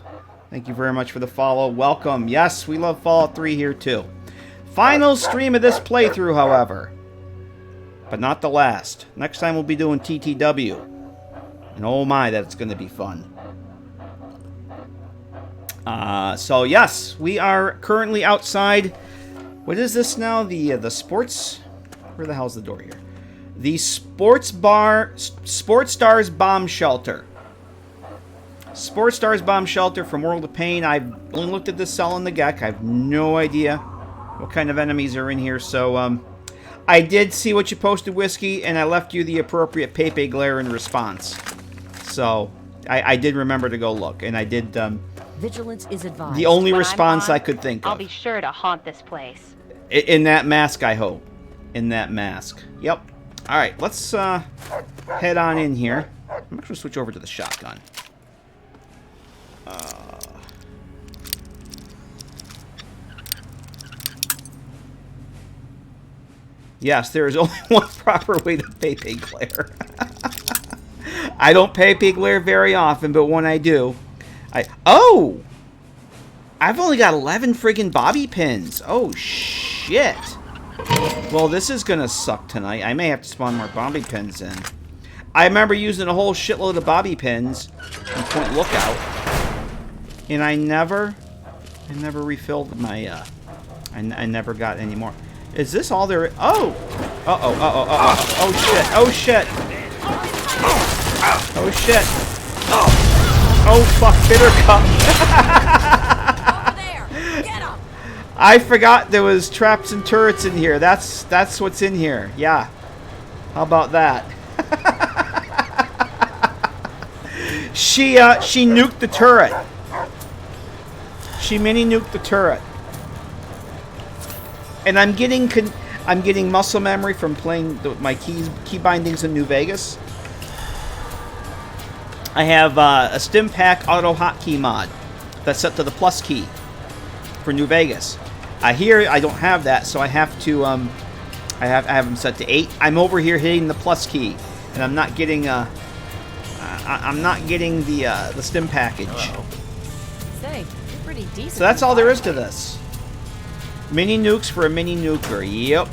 Thank you very much for the follow. Welcome. Yes, we love Fallout 3 here, too. Final stream of this playthrough, however. But not the last. Next time we'll be doing TTW. And oh my, that's going to be fun. So yes, we are currently outside. What is this now? The sports... Where the hell's the door here? The Sports Stars Bomb Shelter. Sports Stars Bomb Shelter from World of Pain. I've only looked at this cell in the GEC. I have no idea what kind of enemies are in here. So, I did see what you posted, Whiskey, and I left you the appropriate Pepe glare in response. So, I did remember to go look, and I did... Vigilance is advised. The only response I could think of. I'll be sure to haunt this place. In that mask, I hope. In that mask. Yep. All right, let's head on in here. I'm actually going to switch over to the shotgun. Yes, there is only one proper way to Pepe glare. I don't Pepe glare very often, but when I do, Oh! I've only got 11 friggin' bobby pins. Oh, shit. Well, this is gonna suck tonight. I may have to spawn more bobby pins in. I remember using a whole shitload of bobby pins in Point Lookout, and I never refilled my. I never got any more. Is this all there? Oh! Oh shit! Oh shit! Oh shit! Oh fuck! Bitter cup! Over there! Get him! I forgot there was traps and turrets in here. That's what's in here. Yeah. How about that? She nuked the turret. She mini nuked the turret. And I'm getting muscle memory from playing my key bindings in New Vegas. I have a Stim Pack auto hotkey mod that's set to the plus key for New Vegas. Here I don't have that, so I have to I have them set to 8. I'm over here hitting the plus key, and I'm not getting the Stim package. Say, you're pretty decent. So that's all there is to this. Mini nukes for a mini nuker. Yep.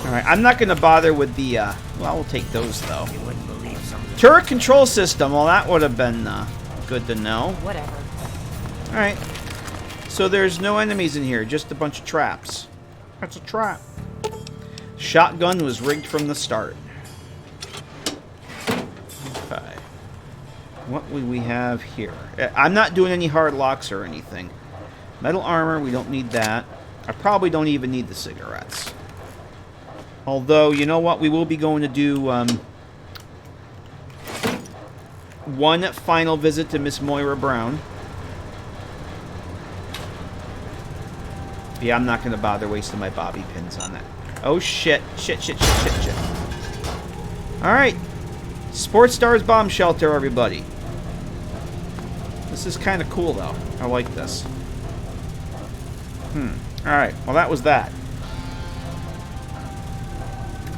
Alright, I'm not going to bother with the... well, we'll take those, though. Turret control system. Well, that would have been good to know. Whatever. Alright. So there's no enemies in here, just a bunch of traps. That's a trap. Shotgun was rigged from the start. Okay. What would we have here? I'm not doing any hard locks or anything. Metal armor, we don't need that. I probably don't even need the cigarettes. Although, you know what? We will be going to do one final visit to Miss Moira Brown. Yeah, I'm not going to bother wasting my bobby pins on that. Oh, shit. Shit. Alright. Sports Stars Bomb Shelter, everybody. This is kind of cool, though. I like this. Alright, well that was that.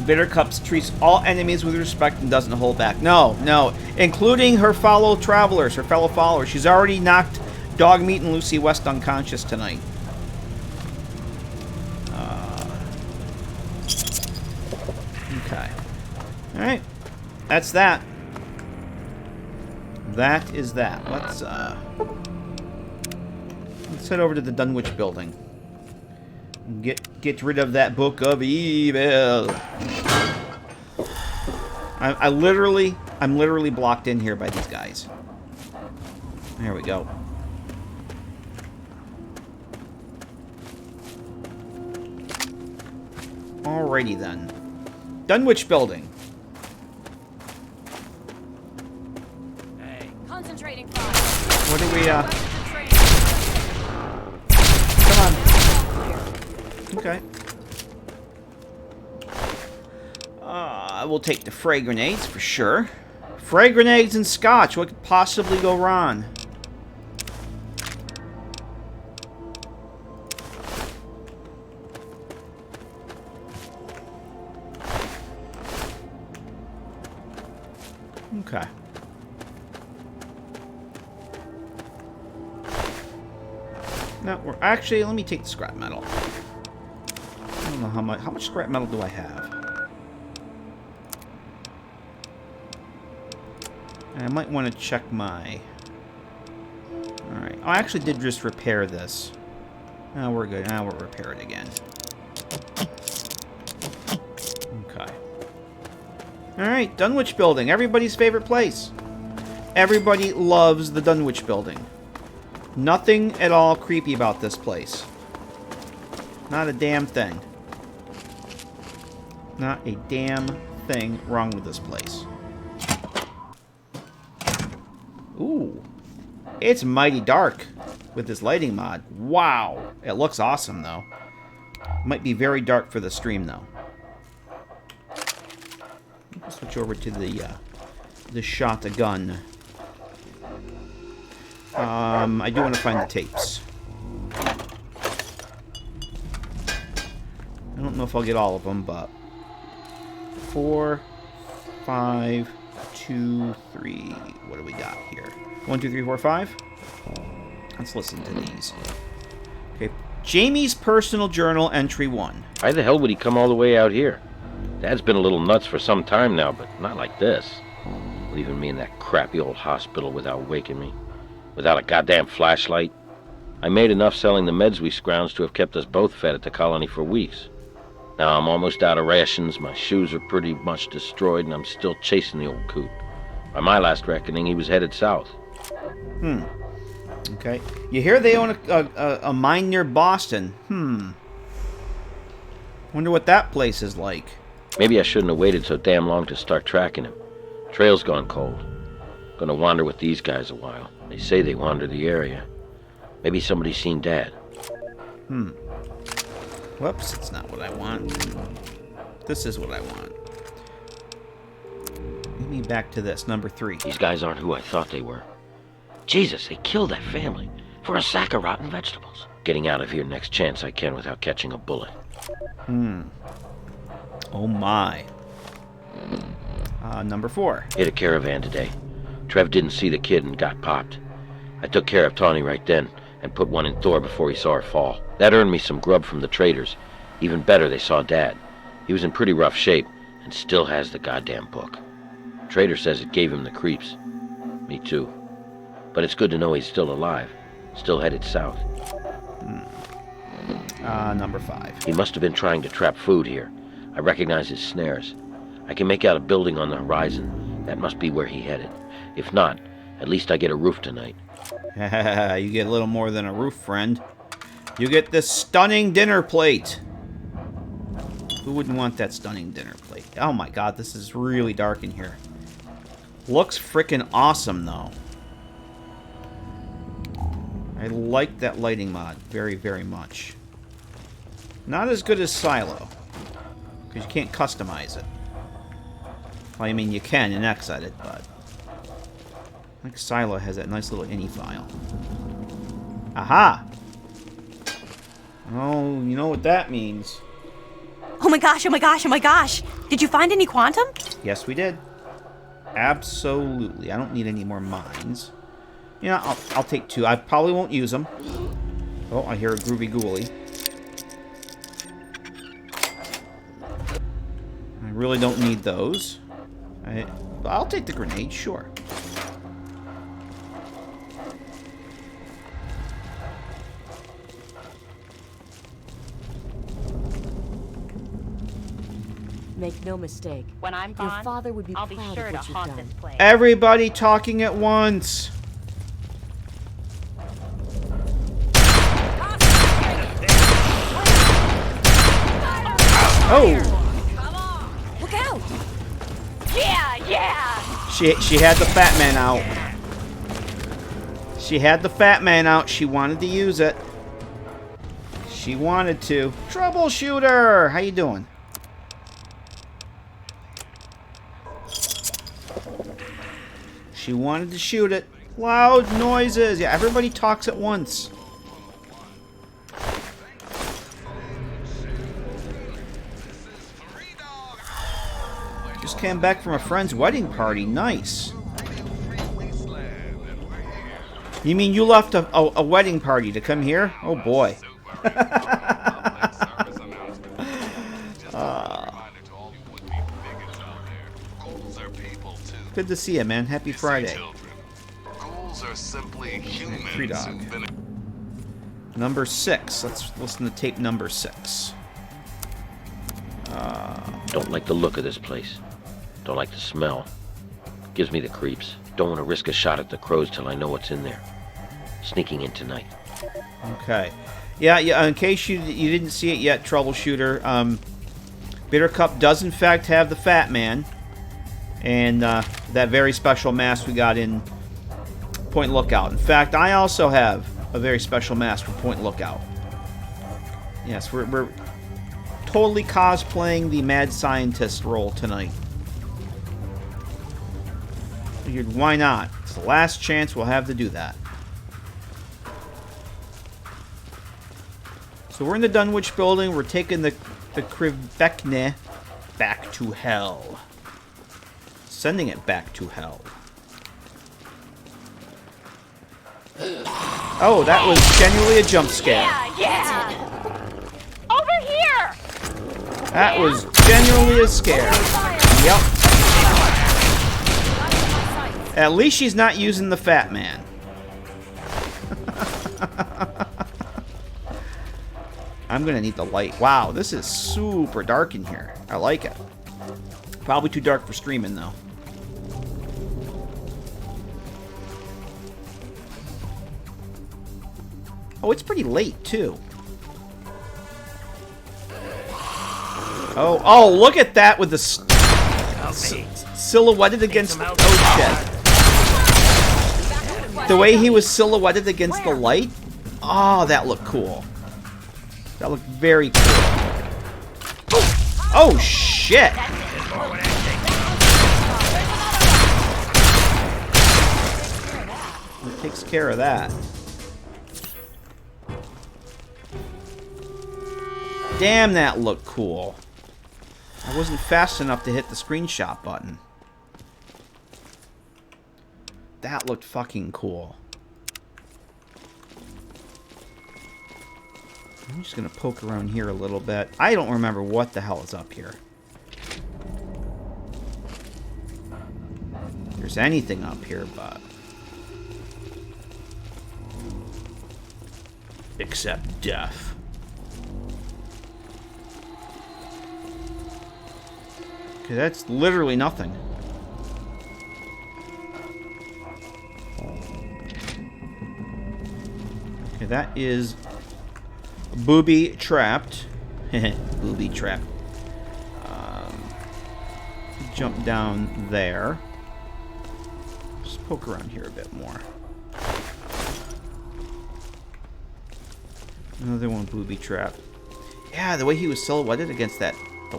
Bitter Cups treats all enemies with respect and doesn't hold back. No. Including her fellow travelers, her fellow followers. She's already knocked Dogmeat and Lucy West unconscious tonight. Okay. Alright. That's that. That is that. Let's head over to the Dunwich building. Get rid of that book of evil. I'm literally blocked in here by these guys. There we go. Alrighty then. Dunwich building. Hey. Concentrating fire. What do we Okay. We'll take the frag grenades for sure. Frag grenades and scotch. What could possibly go wrong? Okay. No, we're actually. Let me take the scrap metal. I don't know how much scrap metal do I have? I might want to check my... Alright. I actually did just repair this. Now we're good. Now we'll repair it again. Okay. Alright, Dunwich building. Everybody's favorite place. Everybody loves the Dunwich building. Nothing at all creepy about this place. Not a damn thing. Not a damn thing wrong with this place. Ooh. It's mighty dark with this lighting mod. Wow. It looks awesome, though. Might be very dark for the stream, though. Let's switch over to the shotgun. I do want to find the tapes. I don't know if I'll get all of them, but 4, 5, 2, 3. What do we got here? 1, 2, 3, 4, 5. Let's listen to these. Okay, Jamie's personal journal entry 1. Why the hell would he come all the way out here? Dad's been a little nuts for some time now, but not like this. Leaving me in that crappy old hospital without waking me. Without a goddamn flashlight. I made enough selling the meds we scrounged to have kept us both fed at the colony for weeks. Now I'm almost out of rations, my shoes are pretty much destroyed, and I'm still chasing the old coot. By my last reckoning, he was headed south. Okay. You hear they own a mine near Boston. Wonder what that place is like. Maybe I shouldn't have waited so damn long to start tracking him. Trail's gone cold. Gonna wander with these guys a while. They say they wander the area. Maybe somebody's seen Dad. Whoops, it's not what I want. This is what I want. Get me back to this, number 3. These guys aren't who I thought they were. Jesus, they killed that family for a sack of rotten vegetables. Getting out of here next chance I can without catching a bullet. Oh my. Number 4. Hit a caravan today. Trev didn't see the kid and got popped. I took care of Tawny right then and put one in Thor before he saw her fall. That earned me some grub from the traders. Even better, they saw Dad. He was in pretty rough shape and still has the goddamn book. Trader says it gave him the creeps. Me too. But it's good to know he's still alive. Still headed south. Number 5. He must have been trying to trap food here. I recognize his snares. I can make out a building on the horizon. That must be where he headed. If not, at least I get a roof tonight. You get a little more than a roof, friend. You get this stunning dinner plate. Who wouldn't want that stunning dinner plate? Oh my god, this is really dark in here. Looks freaking awesome, though. I like that lighting mod very, very much. Not as good as Silo, because you can't customize it. Well, I mean, you can in Xedit, but I think Silo has that nice little ini file. Aha! Oh, you know what that means. Oh my gosh, oh my gosh, oh my gosh! Did you find any quantum? Yes, we did. Absolutely. I don't need any more mines. You know, I'll take 2. I probably won't use them. Oh, I hear a groovy ghoulie. I really don't need those. But I'll take the grenade, sure. Make no mistake. When I'm Your gone, father would be I'll be proud sure of to what you've haunt done. this place. Everybody talking at once. Oh! Come on! Look out! Yeah! She had the fat man out. She had the fat man out. She wanted to use it. She wanted to. Troubleshooter! How you doing? She wanted to shoot it. Loud noises. Yeah, everybody talks at once. Just came back from a friend's wedding party. Nice. You mean you left a wedding party to come here? Oh boy. Good to see you, man. Happy Friday. Free dog. Number 6. Let's listen to tape number 6. Don't like the look of this place. Don't like the smell. Gives me the creeps. Don't want to risk a shot at the crows till I know what's in there. Sneaking in tonight. Okay. Yeah. In case you didn't see it yet, troubleshooter, Bitter Cup does in fact have the Fat Man, and that very special mask we got in Point Lookout. In fact, I also have a very special mask for Point Lookout. Yes, we're totally cosplaying the mad scientist role tonight. Figured, why not? It's the last chance we'll have to do that. So we're in the Dunwich building. We're taking the Krivekne back to hell. Sending it back to hell. Oh, that was genuinely a jump scare. Yeah! Over here! That was genuinely a scare. Yep. At least she's not using the fat man. I'm gonna need the light. Wow, this is super dark in here. I like it. Probably too dark for streaming, though. Oh, it's pretty late, too. Oh, look at that with the silhouetted against... Oh, shit. The way he was silhouetted against the light? Oh, that looked cool. That looked very cool. Oh, shit! It takes care of that. Damn, that looked cool. I wasn't fast enough to hit the screenshot button. That looked fucking cool. I'm just gonna poke around here a little bit. I don't remember what the hell is up here. If there's anything up here, but... except death. Okay, that's literally nothing. Okay, that is booby trapped. Booby trapped. Jump down there. Just poke around here a bit more. Another one booby trap. Yeah, the way he was silhouetted against the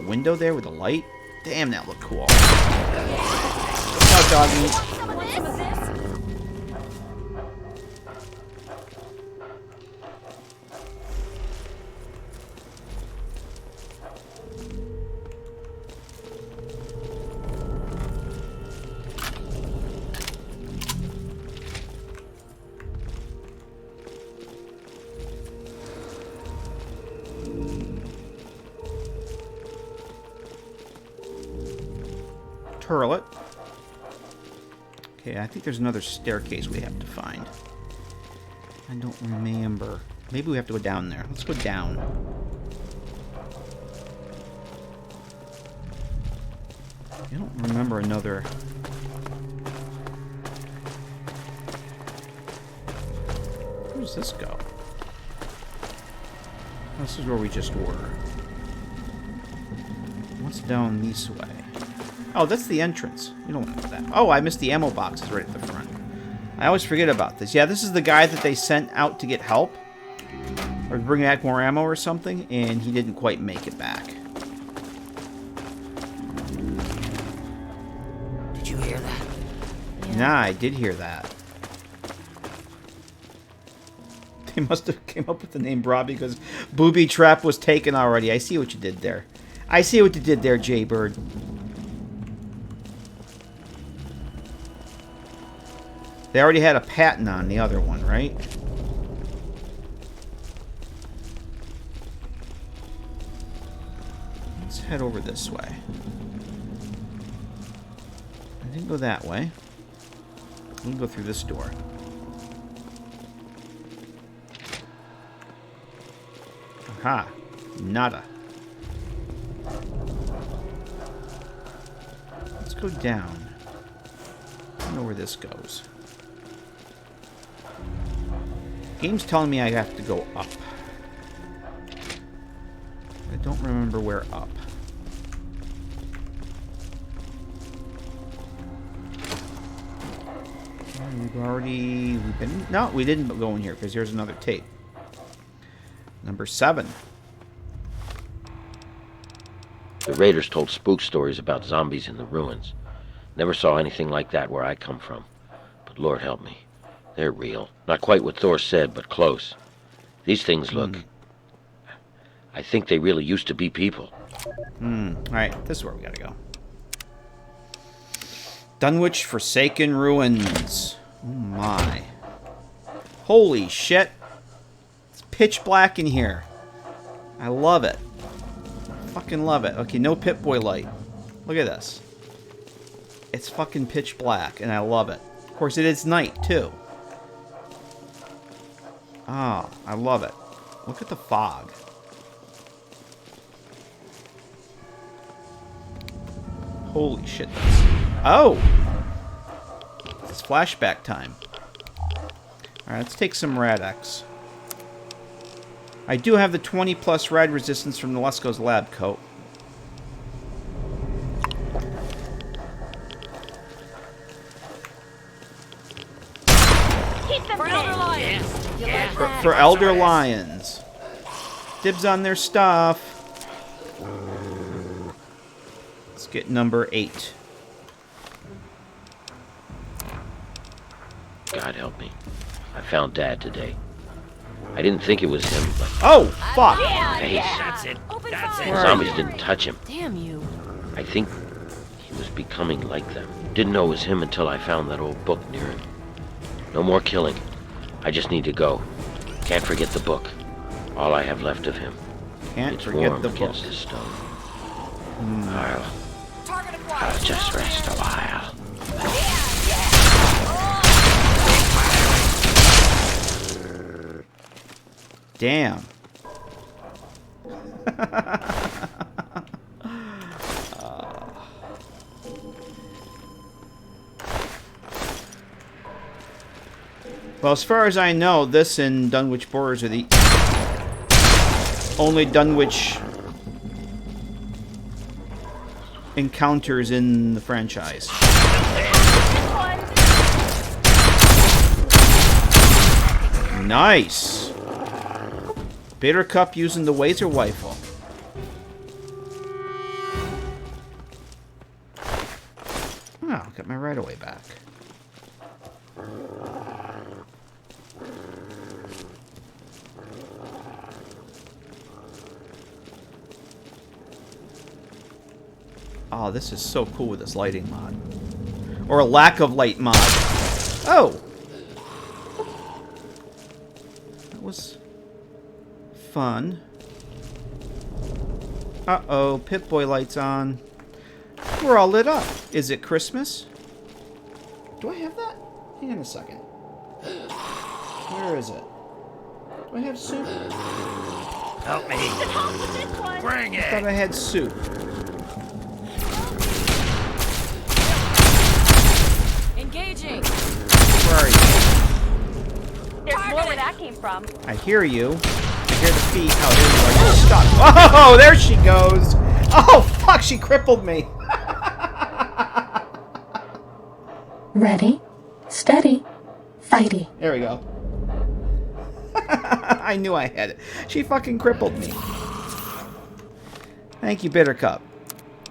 window there with the light. Damn, that looked cool. Look out, doggy. Turlet. Okay, I think there's another staircase we have to find. I don't remember. Maybe we have to go down there. Let's go down. I don't remember another... Where does this go? This is where we just were. What's down this way? Oh, that's the entrance. You don't want that. Oh, I missed the ammo boxes right at the front. I always forget about this. Yeah, this is the guy that they sent out to get help. Or bring back more ammo or something, and he didn't quite make it back. Did you hear that? Yeah. Nah, I did hear that. They must have came up with the name Broad because Booby Trap was taken already. I see what you did there. I see what you did there, Jaybird. They already had a patent on the other one, right? Let's head over this way. I didn't go that way. We can go through this door. Aha. Nada. Let's go down. I don't know where this goes. Game's telling me I have to go up. I don't remember where up. We've been... No, we didn't go in here because here's another tape. Number 7. The raiders told spook stories about zombies in the ruins. Never saw anything like that where I come from. But Lord help me. They're real. Not quite what Thor said, but close. These things look... I think they really used to be people. Alright, this is where we gotta go. Dunwich Forsaken Ruins. Oh my. Holy shit. It's pitch black in here. I love it. Fucking love it. Okay, no Pip-Boy light. Look at this. It's fucking pitch black, and I love it. Of course, it is night, too. Ah, I love it. Look at the fog. Holy shit. Oh! It's flashback time. Alright, let's take some Rad-X. I do have the 20 plus rad resistance from the Lesko's lab coat. For Elder Lions. Dibs on their stuff. Let's get number 8. God help me. I found Dad today. I didn't think it was him, but... Oh, fuck! Face. That's it. That's it. The zombies didn't touch him. Damn you. I think he was becoming like them. Didn't know it was him until I found that old book near him. No more killing. I just need to go. Can't forget the book. All I have left of him. Can't it's forget warm the book. against the stone. I'll just rest a while. Damn. Well, as far as I know, this and Dunwich Borers are the only Dunwich encounters in the franchise. Nice. Bitter Cup using the Wazer rifle. Oh, got my right away back. Oh, this is so cool with this lighting mod. Or a lack of light mod. Oh! That was fun. Uh-oh, Pip-Boy light's on. We're all lit up. Is it Christmas? Do I have that? Hang on a second. Where is it? Do I have soup? Help me. Bring it. I thought I had soup. Engaging. Where are you? There's more where that came from. I hear you. I hear the feet. Oh, there you are. You're stuck. Oh, there she goes. Oh, fuck, she crippled me. Ready, steady, fighty. There we go. I knew I had it. She fucking crippled me. Thank you, Bitter Cup.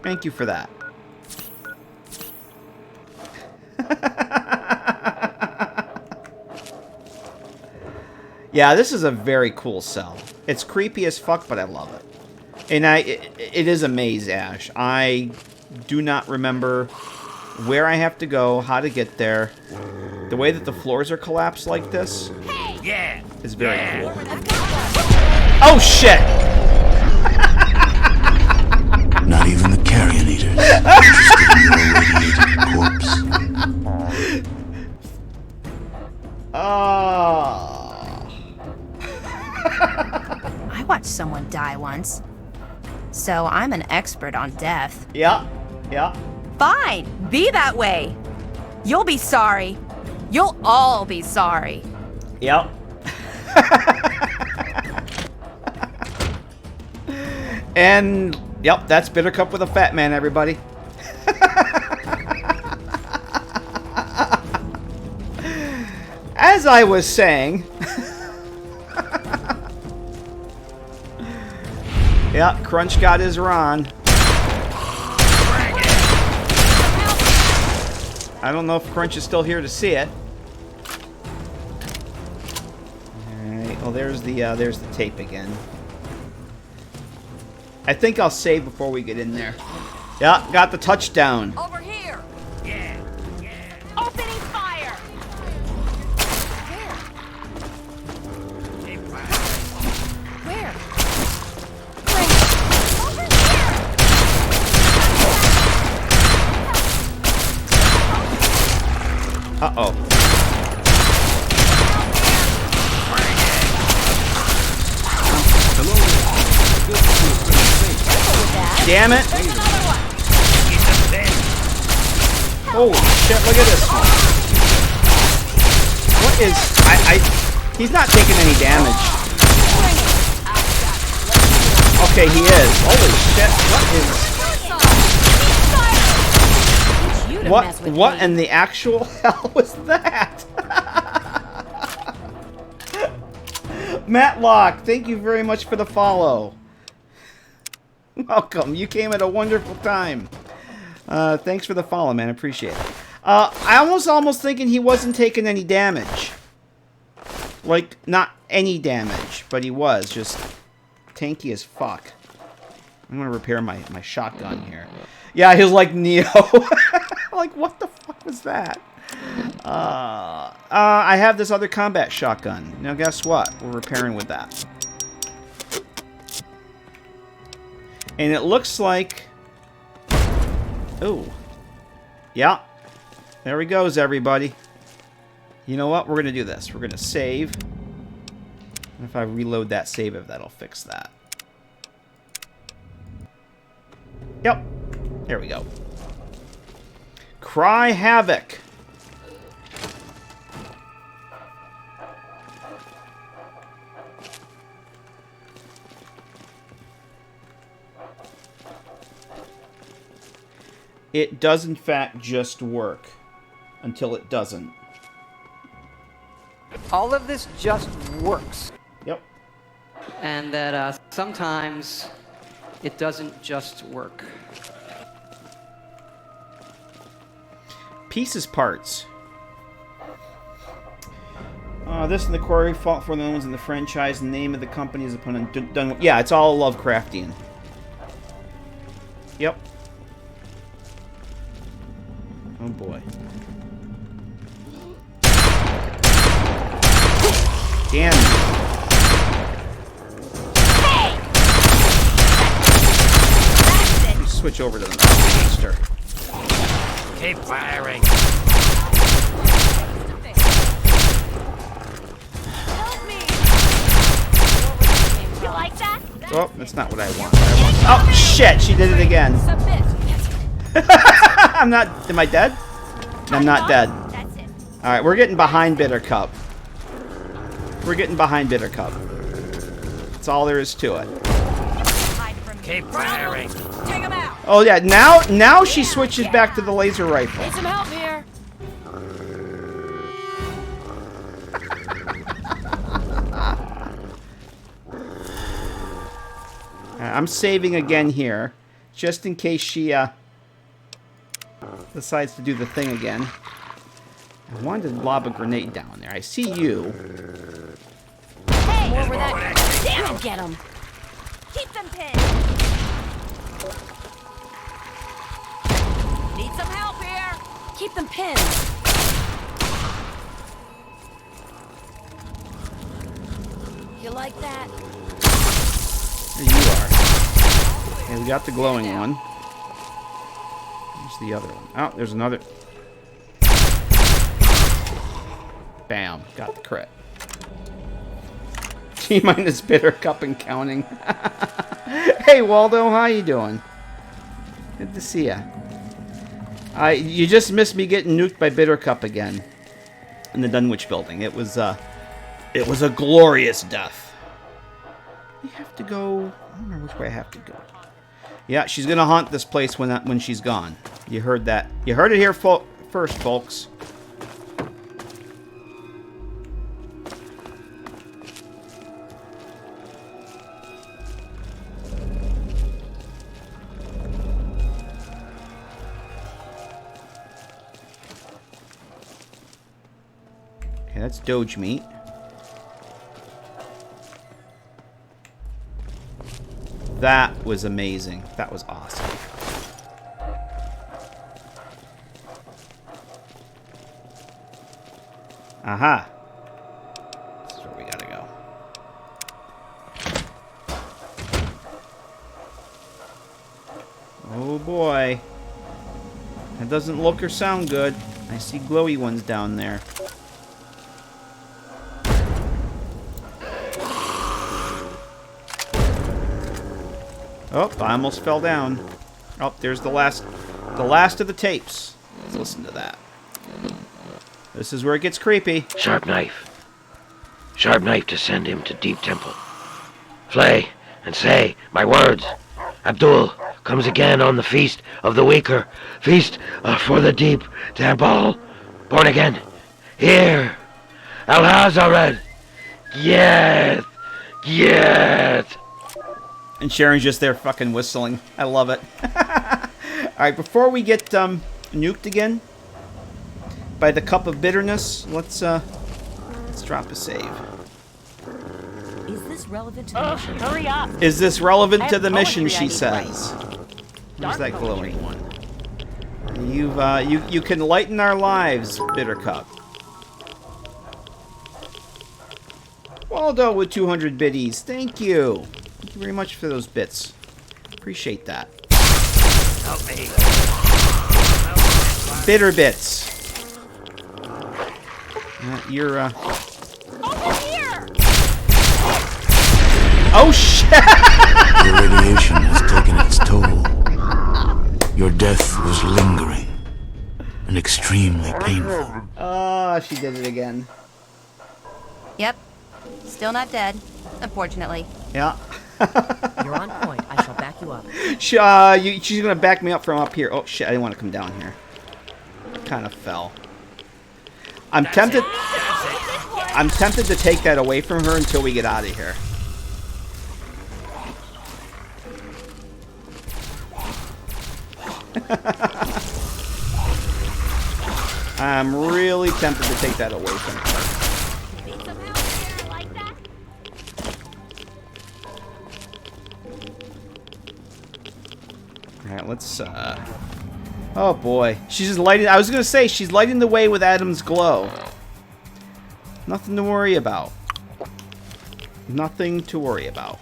Thank you for that. Yeah, this is a very cool cell. It's creepy as fuck, but I love it. And it is a maze, Ash. I do not remember where I have to go, how to get there. The way that the floors are collapsed like this is very cool. Oh, shit! Not even the carrion eaters. Interested in your radiated corpse. I watched someone die once. So I'm an expert on death. Yeah, yeah. Fine, be that way. You'll be sorry. You'll all be sorry. Yep. And, yep, that's Bitter Cup with a fat man, everybody. As I was saying... Yeah, Crunch got his Ron. I don't know if Crunch is still here to see it. Alright, well there's the tape again. I think I'll save before we get in there. Yeah, got the touchdown. Over here. Yeah. Opening fire. Where? Uh-oh. Damn it! Holy shit, look at this one. What is... He's not taking any damage. Okay, he is. Holy shit, what is... What in the actual hell was that? Matlock, thank you very much for the follow. Welcome. You came at a wonderful time. Thanks for the follow, man. I appreciate it. I was almost thinking he wasn't taking any damage. Like, not any damage, but he was. Just tanky as fuck. I'm going to repair my shotgun here. Yeah, he was like Neo. Like, what the fuck was that? I have this other combat shotgun. Now, guess what? We're repairing with that. And it looks like... Oh. Yeah. There he goes, everybody. You know what? We're going to do this. We're going to save. And if I reload that save, if that'll fix that. Yep. There we go. Cry Havoc. It does, in fact, just work. Until it doesn't. All of this just works. Yep. And that sometimes it doesn't just work. Pieces parts. This and the quarry fought for the ones in the franchise. The name of the company is upon done. Yeah, it's all Lovecraftian. Yep. Oh boy. Damn. Hey! Switch over to the master. Keep firing. Help me! You like that? Oh, that's not what I want. Oh shit! She did it again. I'm not. Am I dead? I'm not dead. All right, we're getting behind Bitter Cup. We're getting behind Bitter Cup. That's all there is to it. Keep firing. Take him out. Oh yeah, now she switches back to the laser rifle. Need some help here. I'm saving again here, just in case she decides to do the thing again. I wanted to lob a grenade down there. I see you. Hey! More where that... Damn it, get him! Keep them pinned! Need some help here! Keep them pinned! You like that? There you are. Okay, we got the glowing one. Where's the other one? Oh, there's another. Bam. Got the crit. T-minus Bitter Cup and counting. Hey, Waldo. How you doing? Good to see ya. You just missed me getting nuked by Bitter Cup again. In the Dunwich building. It was a glorious death. I have to go... I don't remember which way I have to go. Yeah, she's going to haunt this place when she's gone. You heard that. You heard it here first, folks. Okay, that's Doge meat. That was amazing. That was awesome. Aha. This is where we gotta go. Oh boy. That doesn't look or sound good. I see glowy ones down there. Oh, I almost fell down. Oh, there's the last of the tapes. Let's listen to that. This is where it gets creepy. Sharp knife. Sharp knife to send him to Deep Temple. Flay and say my words. Abdul comes again on the feast of the weaker. Feast for the Deep Temple. Born again. Here. Al-Hazared. Yes. Yes. And Sharon's just there fucking whistling. I love it. Alright, before we get nuked again by the cup of bitterness, let's drop a save. Is this relevant to the mission? Hurry up! Is this relevant to the mission, poetry I she need to says. Where's Dark that poetry. glowing one? You can lighten our lives, Bittercup. Waldo with 200 biddies. Thank you. Thank you very much for those bits. Appreciate that. Help me. Bitter bits. You're Over here! Oh shit! The radiation has taken its toll. Your death was lingering and extremely painful. Oh, she did it again. Yep. Still not dead, unfortunately. Yeah. You're on point. I shall back you up. She's gonna back me up from up here. Oh shit! I didn't want to come down here. Kind of fell. I'm tempted to take that away from her until we get out of here. I'm really tempted to take that away from her. Alright, let's, oh boy. She's just lighting... I was gonna say, she's lighting the way with Adam's glow. Nothing to worry about. Nothing to worry about.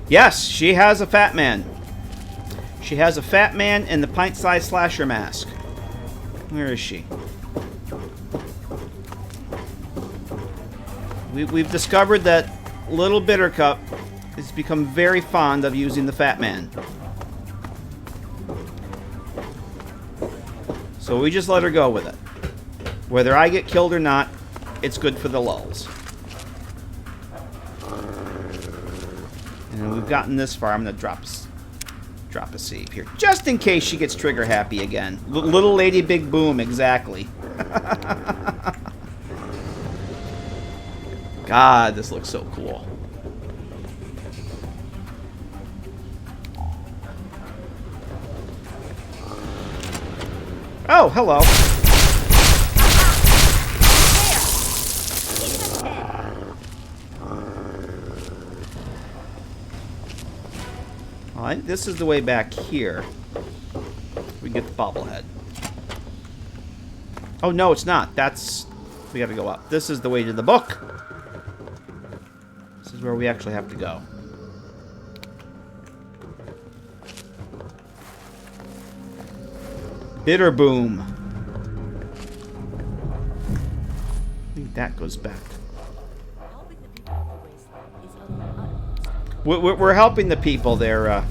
Yes, she has a fat man. She has a fat man in the pint-sized slasher mask. Where is she? We've discovered that Little Bittercup has become very fond of using the fat man. So we just let her go with it. Whether I get killed or not, it's good for the lulz. And we've gotten this far. I'm going to drop a save here. Just in case she gets trigger happy again. Little Lady Big Boom, exactly. God, this looks so cool. Oh, hello. Alright, this is the way back here. We get the bobblehead. Oh, no, it's not. We gotta go up. This is the way to the book. This is where we actually have to go. Bitter Boom. I think that goes back. We're helping the people there,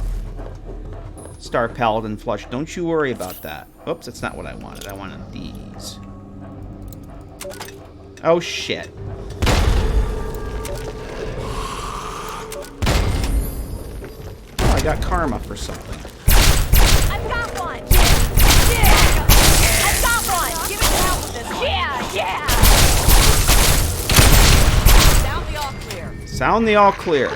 Star Paladin Flush. Don't you worry about that. Oops, that's not what I wanted. I wanted these. Oh, shit. Oh, I got karma for something. I've got one! Yeah! I've got one! Give it help with this one! Yeah! Sound the all clear. Sound the all clear.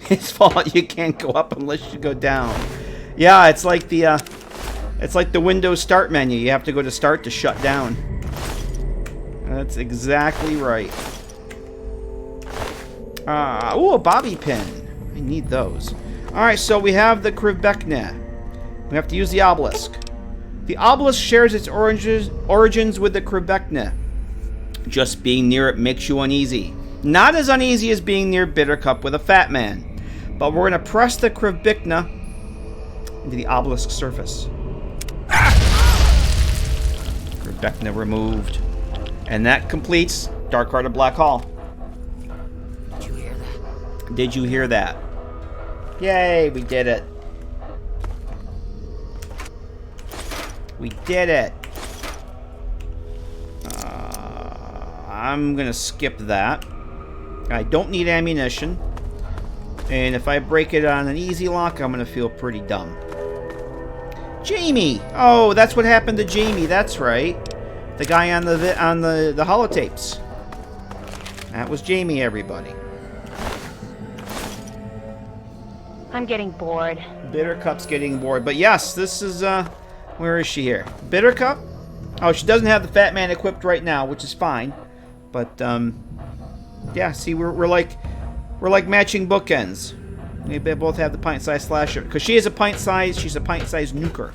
His fault. You can't go up unless you go down. Yeah, it's like the Windows Start menu. You have to go to Start to shut down. That's exactly right. Ooh, a bobby pin. I need those. Alright, so we have the Krivbekne. We have to use the obelisk. The obelisk shares its origins with the Krivbekne. Just being near it makes you uneasy. Not as uneasy as being near Bittercup with a fat man. But we're going to press the Krivbikna into the obelisk surface. Krivbikna removed. And that completes Dark Heart of Black Hall. Did you hear that? Did you hear that? Yay, we did it. We did it. I'm going to skip that. I don't need ammunition. And if I break it on an easy lock, I'm going to feel pretty dumb. Jamie! Oh, that's what happened to Jamie. That's right. The guy on the holotapes. That was Jamie, everybody. I'm getting bored. Bittercup's getting bored. But yes, this is, where is she here? Bittercup? Oh, she doesn't have the Fat Man equipped right now, which is fine. But, yeah, see, we're like matching bookends. They both have the pint-sized slasher. Because she is a pint-sized, she's a pint-sized nuker.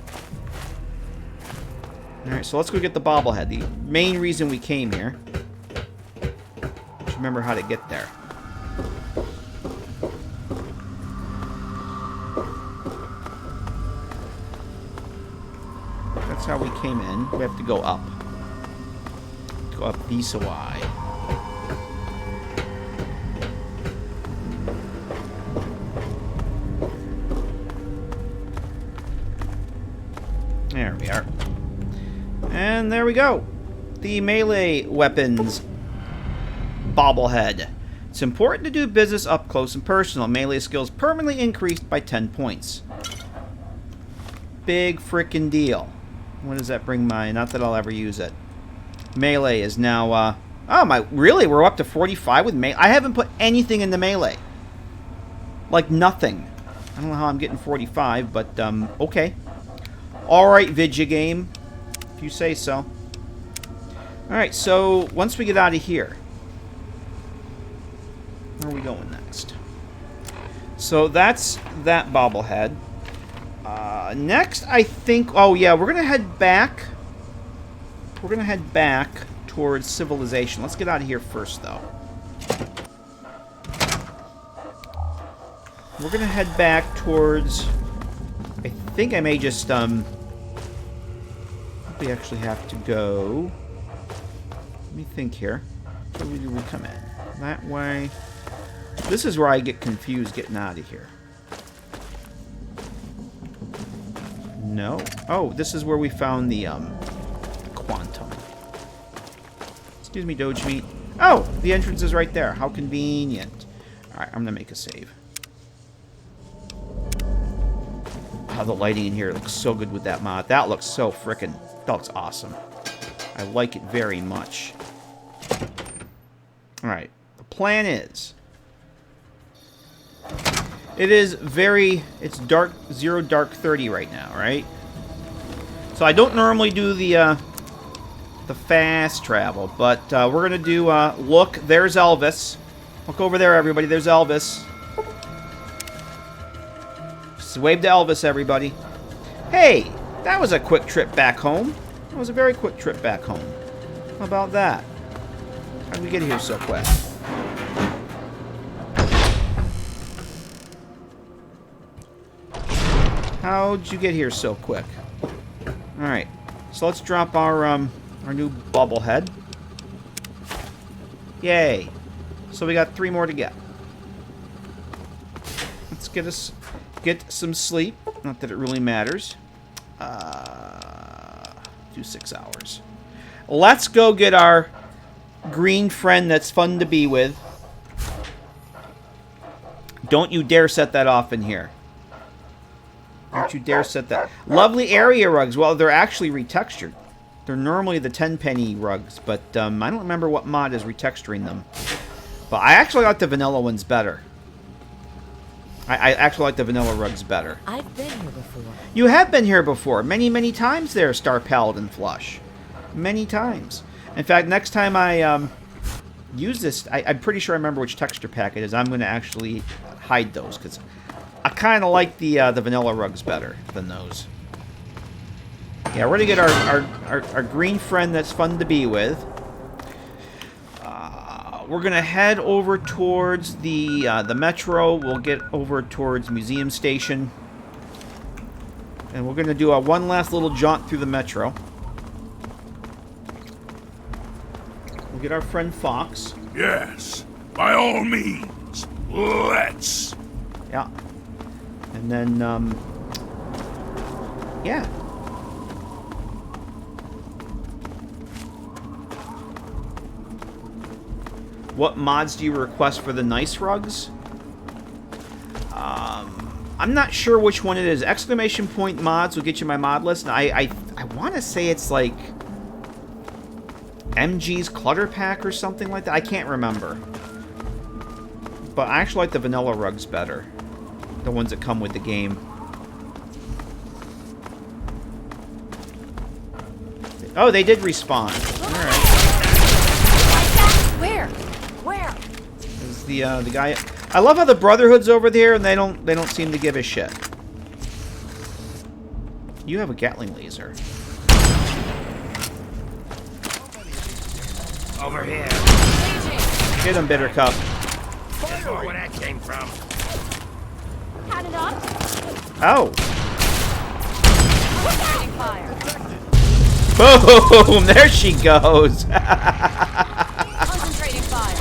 Alright, so let's go get the bobblehead. The main reason we came here. Just remember how to get there. That's how we came in. We have to go up. Go up this way. There we are. And there we go. The melee weapons bobblehead. It's important to do business up close and personal. Melee skills permanently increased by 10 points. Big frickin' deal. What does that bring my... Not that I'll ever use it. Melee is now, oh, my... Really? We're up to 45 with melee? I haven't put anything into melee. Like, nothing. I don't know how I'm getting 45, but, okay. Alright, Vidya game. If you say so. Alright, so, once we get out of here... Where are we going next? So, that's that bobblehead. Next, I think... Oh, yeah, we're going to head back. We're going to head back towards civilization. Let's get out of here first, though. We're going to head back towards... I think I may just, we actually have to go... Let me think here. Where do we come in? That way... This is where I get confused getting out of here. No. Oh, this is where we found the, quantum. Excuse me, Doge Meat. Oh, the entrance is right there. How convenient. Alright, I'm gonna make a save. Oh, the lighting in here looks so good with that mod. That looks so frickin'... That looks awesome. I like it very much. Alright. The plan is... It is very... It's dark... 0 dark 30 right now, right? So I don't normally do the fast travel, but we're going to do... look, there's Elvis. Look over there, everybody. There's Elvis. Just wave to Elvis, everybody. Hey, that was a quick trip back home. That was a very quick trip back home. How about that? How did we get here so quick? How'd you get here so quick? Alright, so let's drop our new bubblehead. Yay. So we got 3 more to get. Let's get some sleep. Not that it really matters. Do 6 hours. Let's go get our green friend that's fun to be with. Don't you dare set that off in here. Don't you dare set that. Lovely area rugs. Well, they're actually retextured. They're normally the 10-penny rugs, but I don't remember what mod is retexturing them. But I actually like the vanilla ones better. I actually like the vanilla rugs better. I've been here before. You have been here before. Many, many times there, Star Paladin Flush. Many times. In fact, next time I use this, I'm pretty sure I remember which texture pack it is. I'm going to actually hide those, because I kind of like the vanilla rugs better than those. Yeah, we're going to get our green friend that's fun to be with. We're gonna head over towards the metro. We'll get over towards Museum Station, and we're gonna do one last little jaunt through the metro. We'll get our friend Fox. Yes, by all means, let's. Yeah. And then, yeah. What mods do you request for the nice rugs? I'm not sure which one it is. Exclamation point mods will get you my mod list. And I want to say it's like MG's Clutter Pack or something like that. I can't remember. But I actually like the vanilla rugs better. The ones that come with the game. Oh, they did respawn. Alright. Where? This is the guy. I love how the Brotherhood's over there and they don't seem to give a shit. You have a Gatling laser. Over here. Get him, Bittercup. There's more where that came from. Count it up. Oh. Concentrating fire. Boom! There she goes. Concentrating fire.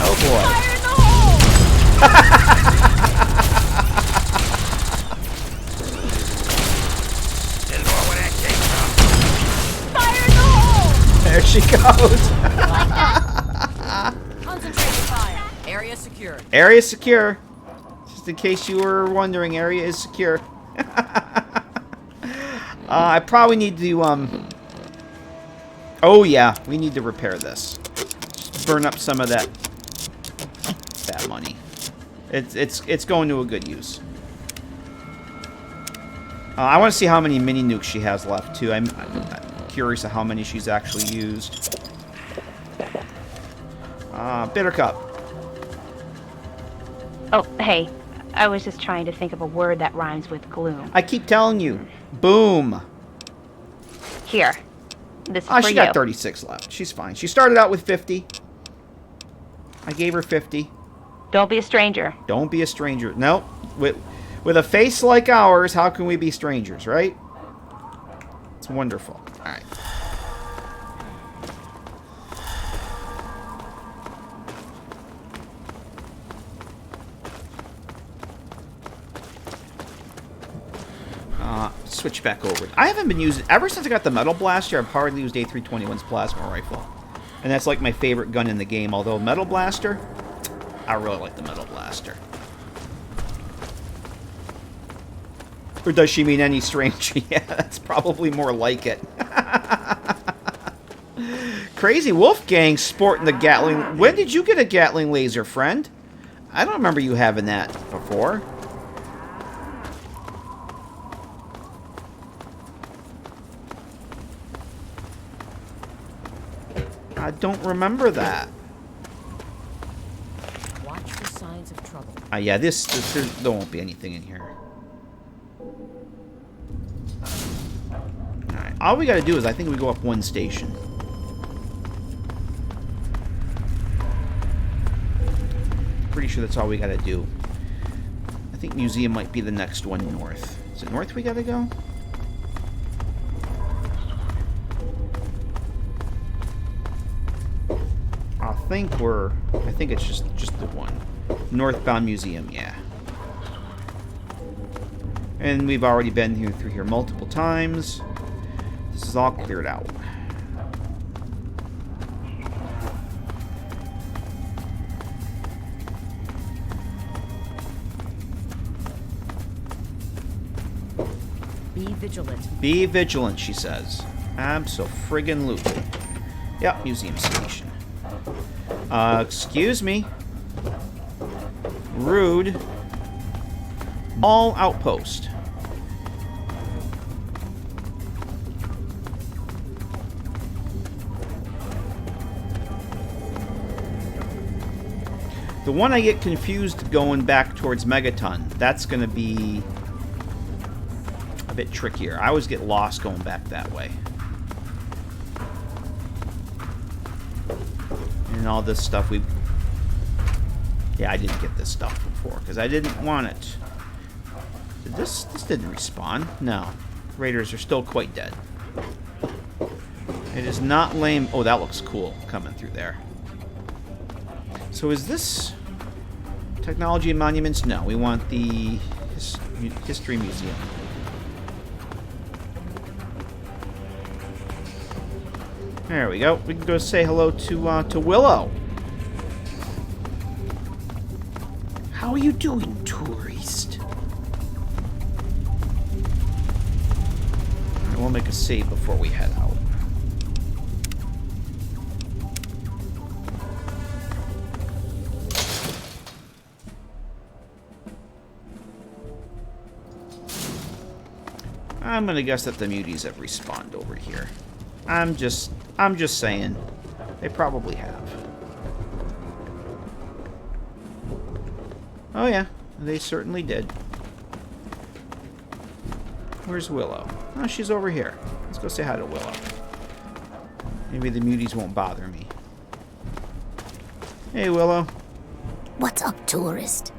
Oh boy. Fire in the hole. There's more where that came from. Fire in the hole. There she goes. Concentrating fire. Area secure. Area secure. Just in case you were wondering, area is secure. I probably need to, oh yeah, we need to repair this. Just burn up some of that money. It's going to a good use. I want to see how many mini nukes she has left, too. I'm curious of how many she's actually used. Bittercup. Oh, hey. I was just trying to think of a word that rhymes with gloom. I keep telling you. Boom. Here. This is Oh, for she you. got 36 left. She's fine. She started out with 50. I gave her 50. Don't be a stranger. Don't be a stranger. No. With a face like ours, how can we be strangers, right? It's wonderful. All right. Switch back over. I haven't been using... Ever since I got the Metal Blaster, I've hardly used A321's plasma rifle. And that's like my favorite gun in the game. Although Metal Blaster, I really like the Metal Blaster. Or does she mean any stranger? Yeah, that's probably more like it. Crazy Wolfgang sporting the Gatling... When did you get a Gatling laser, friend? I don't remember you having that before. I don't remember that. Watch for signs of trouble. Yeah, there won't be anything in here. Alright, all we gotta do is I think we go up one station. Pretty sure that's all we gotta do. I think Museum might be the next one north. Is it north we gotta go? I think it's just the one. Northbound Museum, yeah. And we've already been through here multiple times. This is all cleared out. Be vigilant. Be vigilant, she says. Abso-friggin-lutely. Yep, Museum Station. Excuse me. Rude. All outpost. The one I get confused going back towards Megaton, that's going to be a bit trickier. I always get lost going back that way. And all this stuff we... Yeah, I didn't get this stuff before because I didn't want it. Did this didn't respawn. No. Raiders are still quite dead. It is not lame. Oh, that looks cool coming through there. So is this technology and monuments? No, we want the history museum. There we go. We can go say hello to Willow. How are you doing, tourist? Alright, we'll make a save before we head out. I'm gonna guess that the muties have respawned over here. I'm just saying. They probably have. Oh yeah, they certainly did. Where's Willow? Oh, she's over here. Let's go say hi to Willow. Maybe the muties won't bother me. Hey, Willow. What's up, tourist?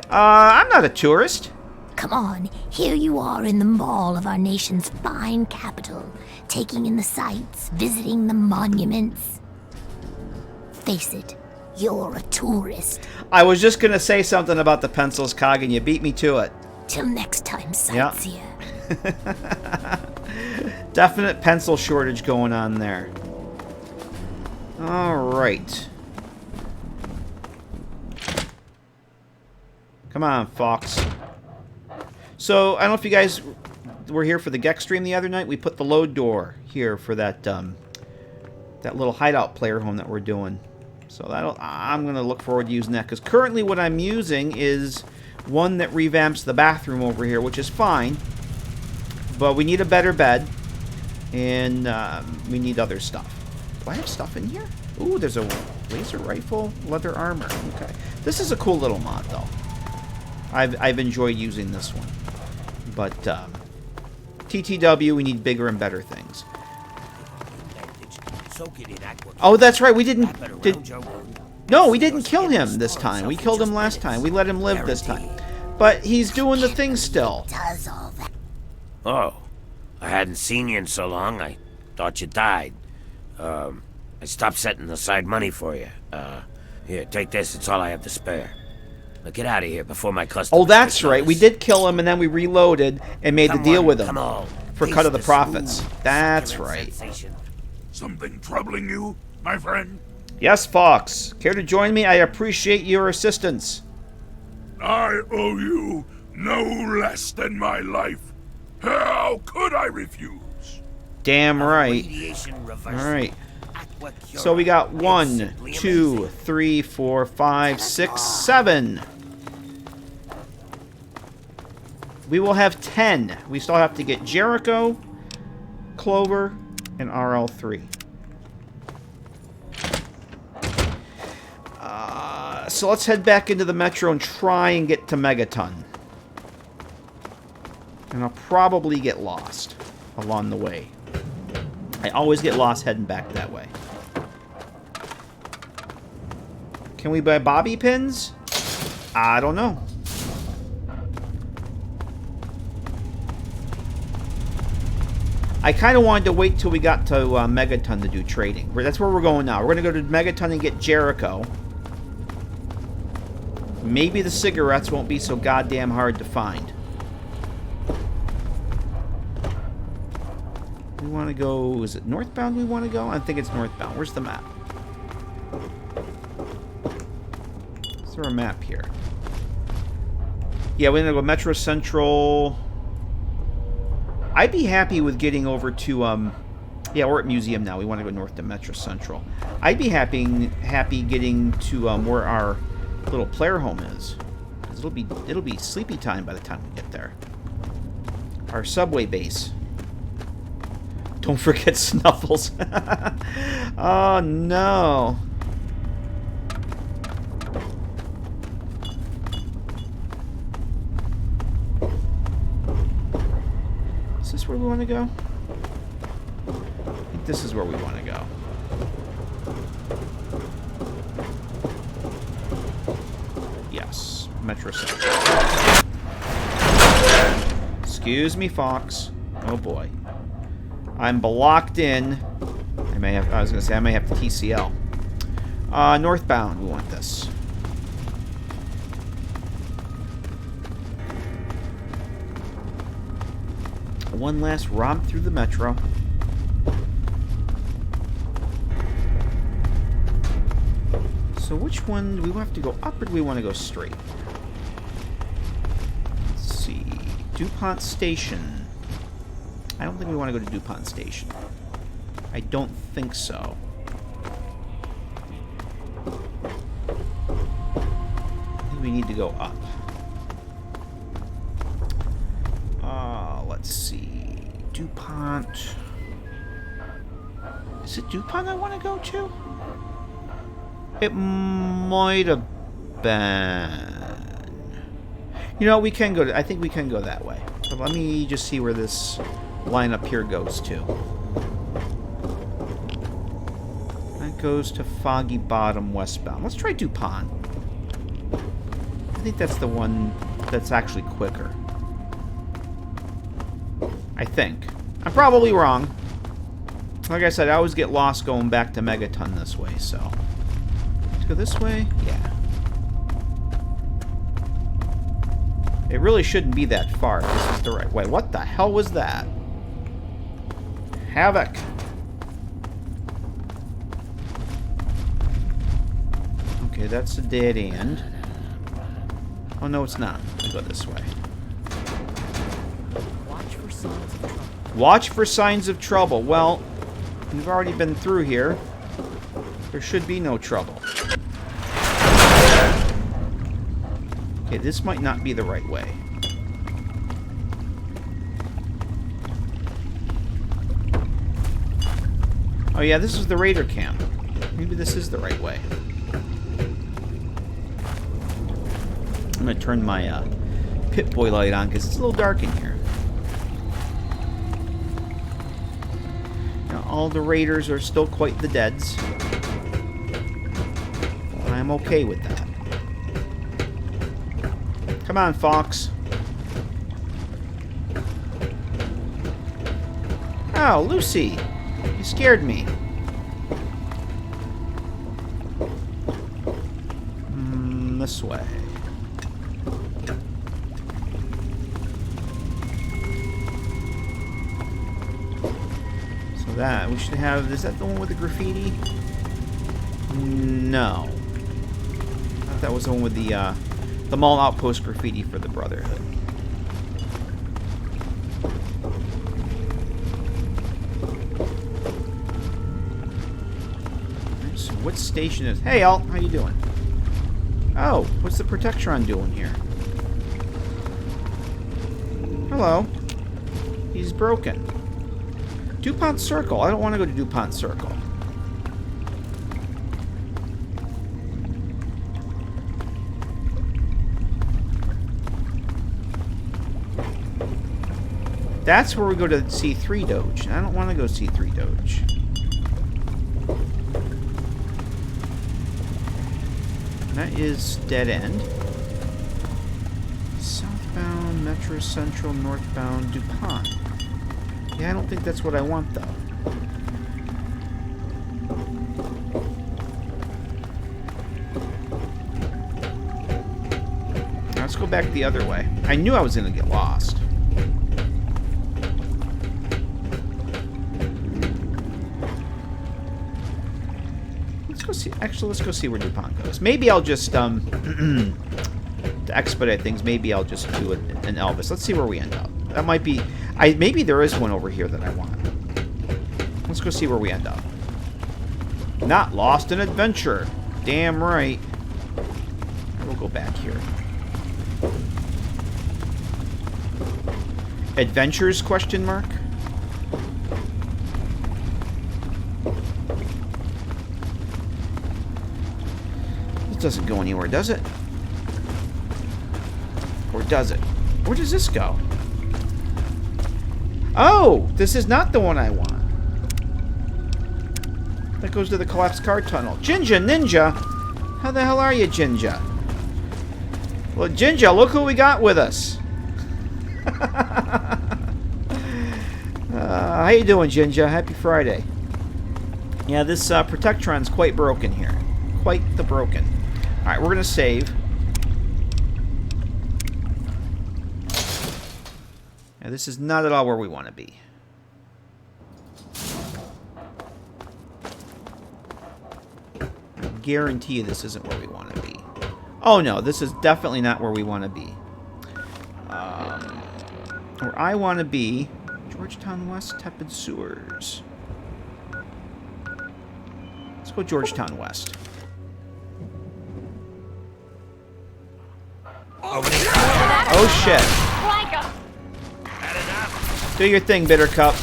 I'm not a tourist. Come on, here you are in the mall of our nation's fine capital, taking in the sights, visiting the monuments. Face it, you're a tourist. I was just gonna say something about the pencils, Cog, and you beat me to it. Till next time, sightseer. Definite pencil shortage going on there. Alright. Come on, Fox. So, I don't know if you guys were here for the Gex stream the other night. We put the load door here for that that little hideout player home that we're doing. So I'm going to look forward to using that. Because currently what I'm using is one that revamps the bathroom over here, which is fine. But we need a better bed. And we need other stuff. Do I have stuff in here? Ooh, there's a laser rifle, leather armor. Okay. This is a cool little mod, though. I've enjoyed using this one. But TTW, we need bigger and better things. Oh, that's right. We didn't... No, we didn't kill him this time. We killed him last time. We let him live this time. But he's doing the thing still. Oh, I hadn't seen you in so long. I thought you died. I stopped setting aside money for you. Here, take this. It's all I have to spare. Now get out of here before my customers... Oh, that's right. We did kill him, and then we reloaded and made the deal with him for cut of the profits. That's right. Something troubling you, my friend? Yes, Fox. Care to join me? I appreciate your assistance. I owe you no less than my life. How could I refuse? Damn right. All right. So we got 1, 2, 3, 4, 5, 6, 7. We will have 10. We still have to get Jericho, Clover, and RL3. So let's head back into the metro and try and get to Megaton. And I'll probably get lost along the way. I always get lost heading back that way. Can we buy bobby pins? I don't know. I kind of wanted to wait till we got to Megaton to do trading. That's where we're going now. We're going to go to Megaton and get Jericho. Maybe the cigarettes won't be so goddamn hard to find. We want to go... Is it northbound we want to go? I think it's northbound. Where's the map? Is there a map here? Yeah, we're going to go Metro Central... I'd be happy with getting over to, yeah, we're at Museum now. We want to go north to Metro Central. I'd be happy getting to where our little player home is. 'Cause it'll be sleepy time by the time we get there. Our subway base. Don't forget Snuffles. Oh no. Is this where we want to go? I think this is where we want to go. Yes, Metro Central. Excuse me, Fox. Oh boy. I'm blocked in. I was gonna say I may have to TCL. Northbound, we want this. One last romp through the metro. So which one do we have to go up or do we want to go straight? Let's see. DuPont Station. I don't think we want to go to DuPont Station. I don't think so. I think we need to go up. Let's see. DuPont. Is it DuPont I want to go to? It might have been. You know, we can go to... I think we can go that way. But let me just see where this line up here goes to. That goes to Foggy Bottom westbound. Let's try DuPont. I think that's the one that's actually quicker. I think. I'm probably wrong. Like I said, I always get lost going back to Megaton this way, so... Let's go this way? Yeah. It really shouldn't be that far if this is the right way. What the hell was that? Havoc. Okay, that's a dead end. Oh, no, it's not. We'll go this way. Watch for signs of trouble. Well, we've already been through here. There should be no trouble. Okay, this might not be the right way. Oh yeah, this is the Raider camp. Maybe this is the right way. I'm gonna turn my Pip-Boy light on because it's a little dark in here. Now, all the Raiders are still quite the deads. I'm okay with that. Come on, Fox. Oh, Lucy. You scared me. This way. So that, we should have, is that the one with the graffiti? No. I thought that was the one with the mall outpost graffiti for the Brotherhood. So what station is... Hey, Alt, how you doing? Oh, what's the Protectron doing here? Hello. He's broken. DuPont Circle. I don't want to go to DuPont Circle. That's where we go to C3 Doge. I don't want to go C3 Doge. That is dead end. Southbound, Metro Central, northbound, DuPont. Yeah, I don't think that's what I want, though. Now, let's go back the other way. I knew I was going to get lost. Actually, let's go see where DuPont goes. Maybe I'll just, to expedite things, maybe I'll just do an Elvis. Let's see where we end up. That might be... maybe there is one over here that I want. Let's go see where we end up. Not lost in adventure. Damn right. We'll go back here. Adventures, question mark? Doesn't go anywhere, does it? Or does it? Where does this go? Oh! This is not the one I want. That goes to the collapsed car tunnel. Jinja, Ninja! How the hell are you, Jinja? Well, Jinja, look who we got with us. How you doing, Jinja? Happy Friday. Yeah, this Protectron's quite broken here. Quite the broken. Alright, we're going to save. Now, this is not at all where we want to be. I guarantee you this isn't where we want to be. Oh, no, this is definitely not where we want to be. Where I want to be... Georgetown West, Tepid Sewers. Let's go Georgetown West. Oh shit. Do your thing, Bittercup.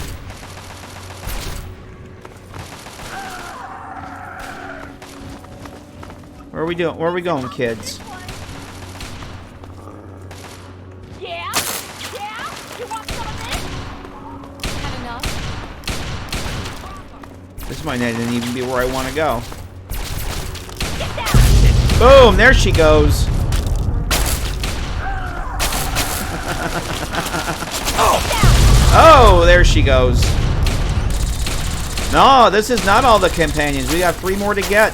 Where are we doing? Where are we going, kids? Yeah? Yeah? You want some of this? Had enough? This might not even be where I want to go. Boom! There she goes. Oh, there she goes. No, this is not all the companions. We got 3 more to get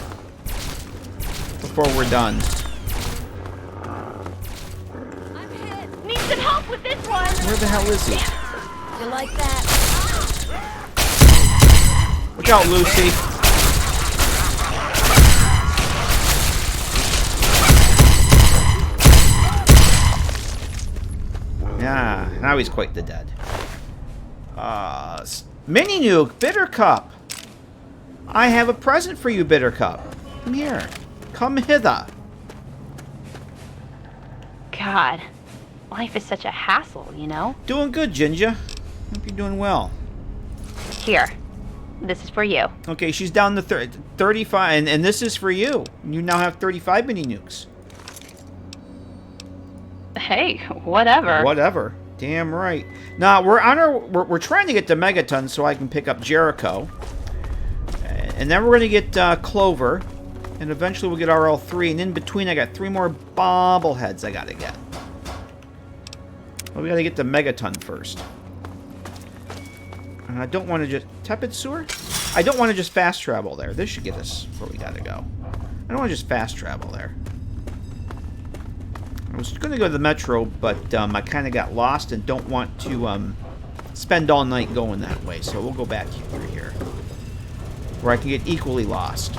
before we're done. I'm hit. Need some help with this one. Where the hell is he? You like that? Look out, Lucy. Yeah, now he's quite the dead. Mini Nuke, Bittercup. I have a present for you, Bittercup. Come here. Come hither. God, life is such a hassle, you know? Doing good, Jinja. Hope you're doing well. Here, this is for you. Okay, she's down to 35, and this is for you. You now have 35 mini nukes. Hey, whatever. Whatever. Damn right. Now we're on our. We're trying to get to Megaton so I can pick up Jericho, and then we're gonna get Clover, and eventually we'll get RL3. And in between, I got 3 more bobbleheads I gotta get. Well, we gotta get to Megaton first. And I don't want to just Tepid Sewer. I don't want to just fast travel there. This should get us where we gotta go. I don't want to just fast travel there. I was going to go to the metro, but I kind of got lost and don't want to spend all night going that way. So we'll go back through here, where I can get equally lost.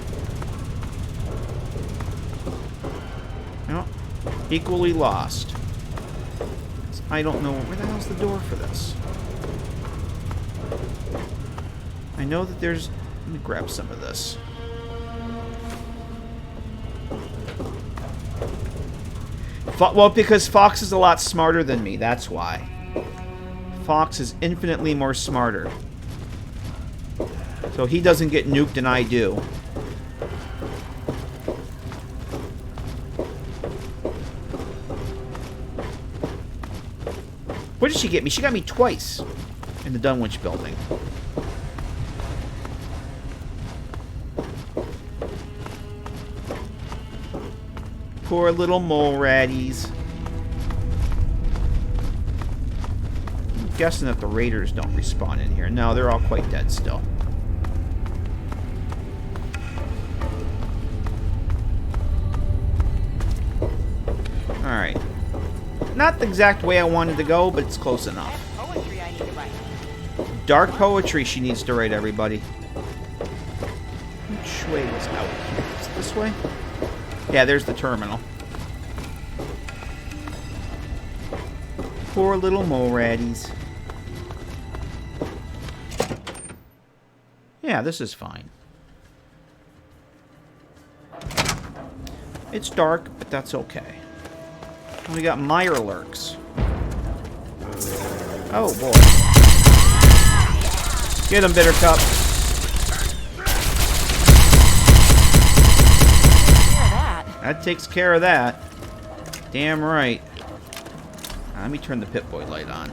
No, equally lost. I don't know where the hell's the door for this. I know that there's. Let me grab some of this. Well, because Fox is a lot smarter than me, that's why. Fox is infinitely more smarter. So he doesn't get nuked and I do. What did she get me? She got me twice in the Dunwich building. Poor little mole ratties. I'm guessing that the raiders don't respawn in here. No, they're all quite dead still. Alright. Not the exact way I wanted to go, but it's close enough. Poetry I need to write. Dark poetry she needs to write, everybody. Which way was out here? Is it this way? Yeah, there's the terminal. Poor little mole ratties. Yeah, this is fine. It's dark, but that's okay. We got Meyer lurks. Oh boy. Get him, Bittercup. That takes care of that. Damn right. Let me turn the Pip-Boy light on.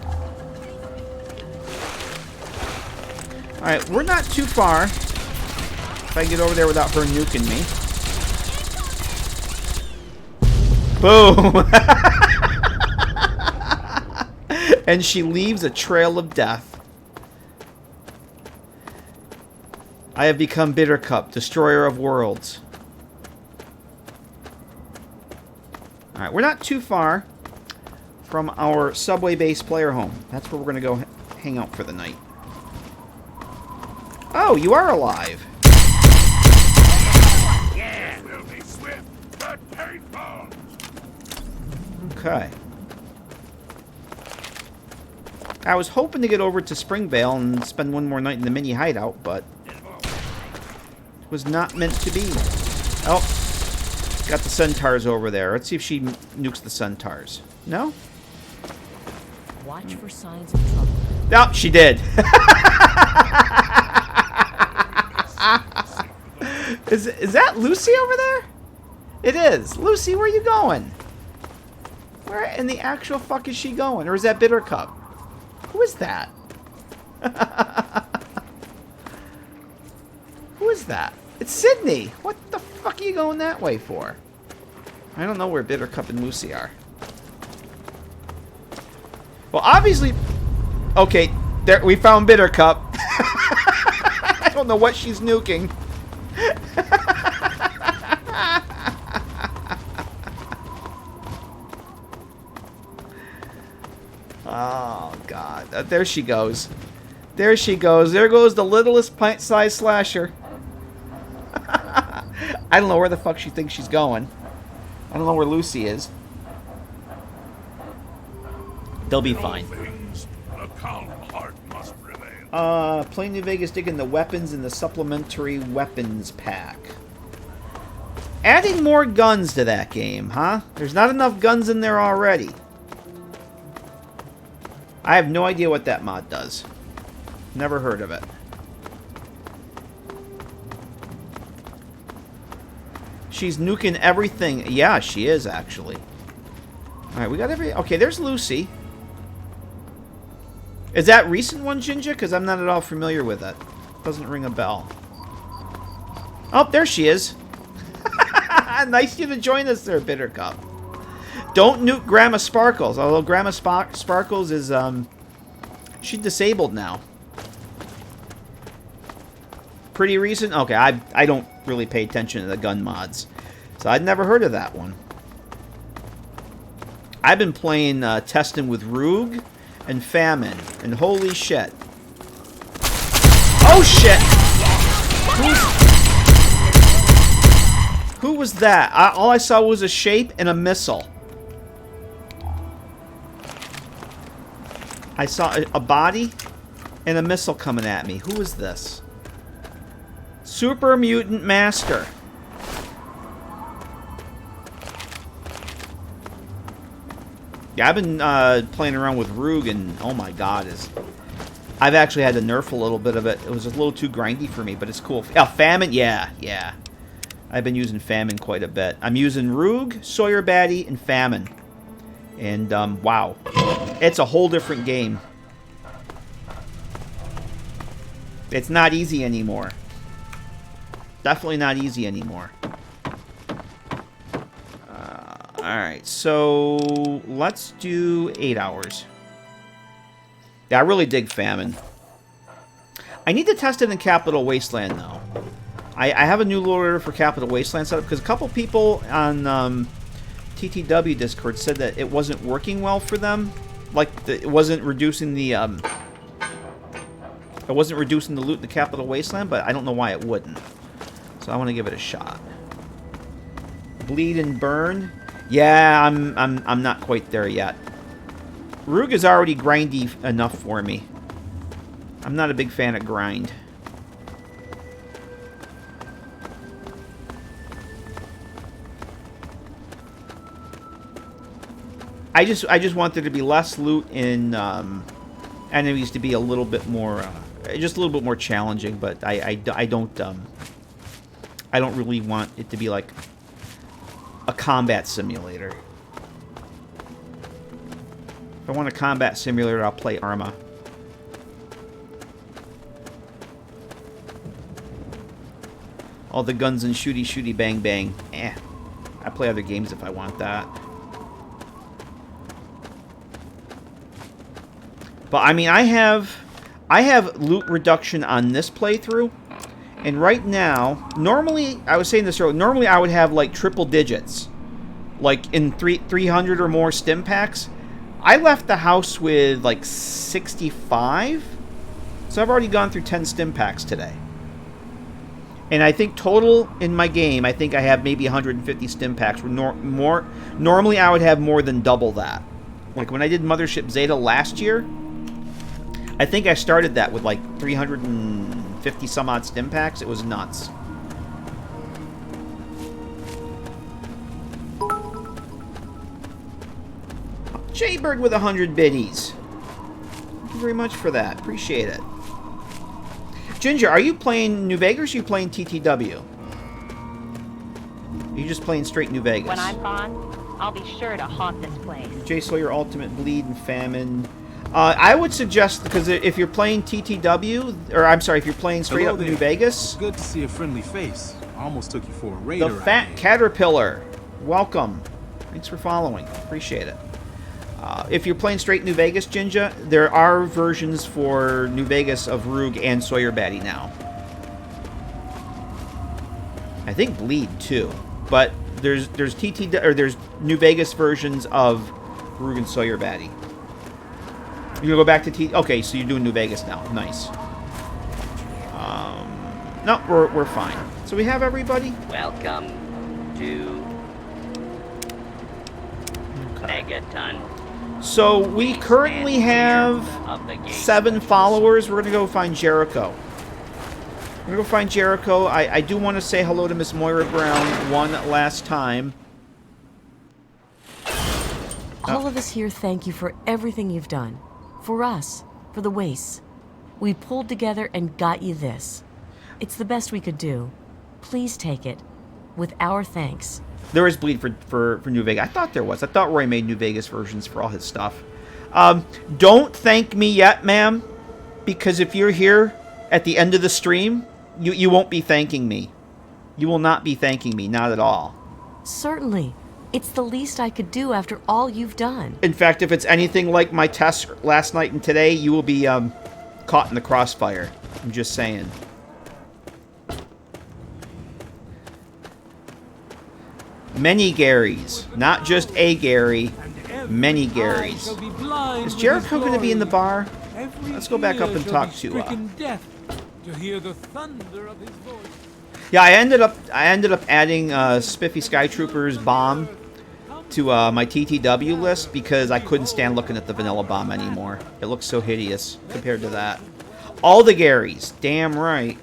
Alright, we're not too far. If I can get over there without her nuking me. Boom! And she leaves a trail of death. I have become Bittercup, destroyer of worlds. Alright, we're not too far from our subway base player home. That's where we're going to go hang out for the night. Oh, you are alive. Yeah, will be swift but painful. Okay. I was hoping to get over to Springvale and spend one more night in the mini hideout, but it was not meant to be. Oh, got the centaurs over there. Let's see if she nukes the centaurs. No? Watch for signs of trouble. No, she did. Is that Lucy over there? It is. Lucy, where are you going? Where in the actual fuck is she going? Or is that Bittercup? Who is that? Who is that? It's Sydney. What the fuck are you going that way for? I don't know where Bittercup and Lucy are. Well, obviously... Okay, there we found Bittercup. I don't know what she's nuking. Oh, God. There she goes. There she goes. There goes the littlest pint-sized slasher. I don't know where the fuck she thinks she's going. I don't know where Lucy is. They'll be fine. Playing New Vegas, digging the weapons in the supplementary weapons pack. Adding more guns to that game, huh? There's not enough guns in there already. I have no idea what that mod does. Never heard of it. She's nuking everything. Yeah, she is, actually. Alright, we got every... Okay, there's Lucy. Is that recent one, Jinja? Because I'm not at all familiar with it. Doesn't ring a bell. Oh, there she is. Nice of you to join us there, Bittercup. Don't nuke Grandma Sparkles. Although Grandma Sparkles is, she's disabled now. Pretty recent? Okay, I don't really pay attention to the gun mods. So I'd never heard of that one. I've been playing testing with Roog and Famine. And holy shit. Oh shit! Who was that? All I saw was a shape and a missile. I saw a body and a missile coming at me. Who is this? Super Mutant Master. Yeah, I've been playing around with Roog, and oh my god, I've actually had to nerf a little bit of it. It was a little too grindy for me, but it's cool. Oh, Famine, yeah. I've been using Famine quite a bit. I'm using Roog, Sawyer Batty, and Famine. And, wow. It's a whole different game. It's not easy anymore. Definitely not easy anymore. Alright, so let's do 8 hours. Yeah, I really dig Famine. I need to test it in Capital Wasteland, though. I have a new load order for Capital Wasteland set up because a couple people on TTW Discord said that it wasn't working well for them. Like, it wasn't reducing the loot in the Capital Wasteland, but I don't know why it wouldn't. So I want to give it a shot. Bleed and Burn. Yeah, I'm not quite there yet. Roog is already grindy enough for me. I'm not a big fan of grind. I just want there to be less loot in enemies to be a little bit more, just a little bit more challenging. But I don't really want it to be like a combat simulator. If I want a combat simulator, I'll play Arma. All the guns and shooty shooty bang bang. I play other games if I want that. But I mean, I have loot reduction on this playthrough, and right now, normally I was saying this earlier. Normally I would have like triple digits, like in 300 or more stim packs. I left the house with like 65, so I've already gone through 10 stim packs today. And I think total in my game, I think I have maybe 150 stim packs. Normally I would have more than double that. Like when I did Mothership Zeta last year, I think I started that with like 350 some odd stim packs. It was nuts. Jaybird with 100 biddies. Thank you very much for that. Appreciate it. Ginger, are you playing New Vegas or are you playing TTW? Are you just playing straight New Vegas? When I'm gone, I'll be sure to haunt this place. J Sawyer Ultimate Bleed and Famine. I would suggest, because if you're playing TTW, or I'm sorry, if you're playing straight up New Vegas. Good to see a friendly face. I almost took you for a raider. The Fat Caterpillar. Welcome. Thanks for following. Appreciate it. If you're playing straight New Vegas, Jinja, there are versions for New Vegas of Roog and Sawyer Batty now. I think Bleed too, but there's New Vegas versions of Roog and Sawyer Batty. You gonna go back to Okay, so you're doing New Vegas now. Nice. No, we're fine. So we have everybody. Welcome to Megaton. So we currently have 7 followers. We're going to go find Jericho. We're going to go find Jericho. I do want to say hello to Miss Moira Brown one last time. All of us here thank you for everything you've done. For us. For the wastes. We pulled together and got you this. It's the best we could do. Please take it. With our thanks. There is Bleed for New Vegas. I thought there was. I thought Roy made New Vegas versions for all his stuff. Don't thank me yet, ma'am, because if you're here at the end of the stream, you won't be thanking me. You will not be thanking me, not at all. Certainly. It's the least I could do after all you've done. In fact, if it's anything like my test last night and today, you will be caught in the crossfire. I'm just saying. Many Garys. Not just a Gary. Many Garys. Is Jericho going to be in the bar? Let's go back up and talk to hear the thunder of his voice. Yeah, I ended up adding Spiffy Skytrooper's bomb to my TTW list because I couldn't stand looking at the vanilla bomb anymore. It looks so hideous compared to that. All the Garys. Damn right.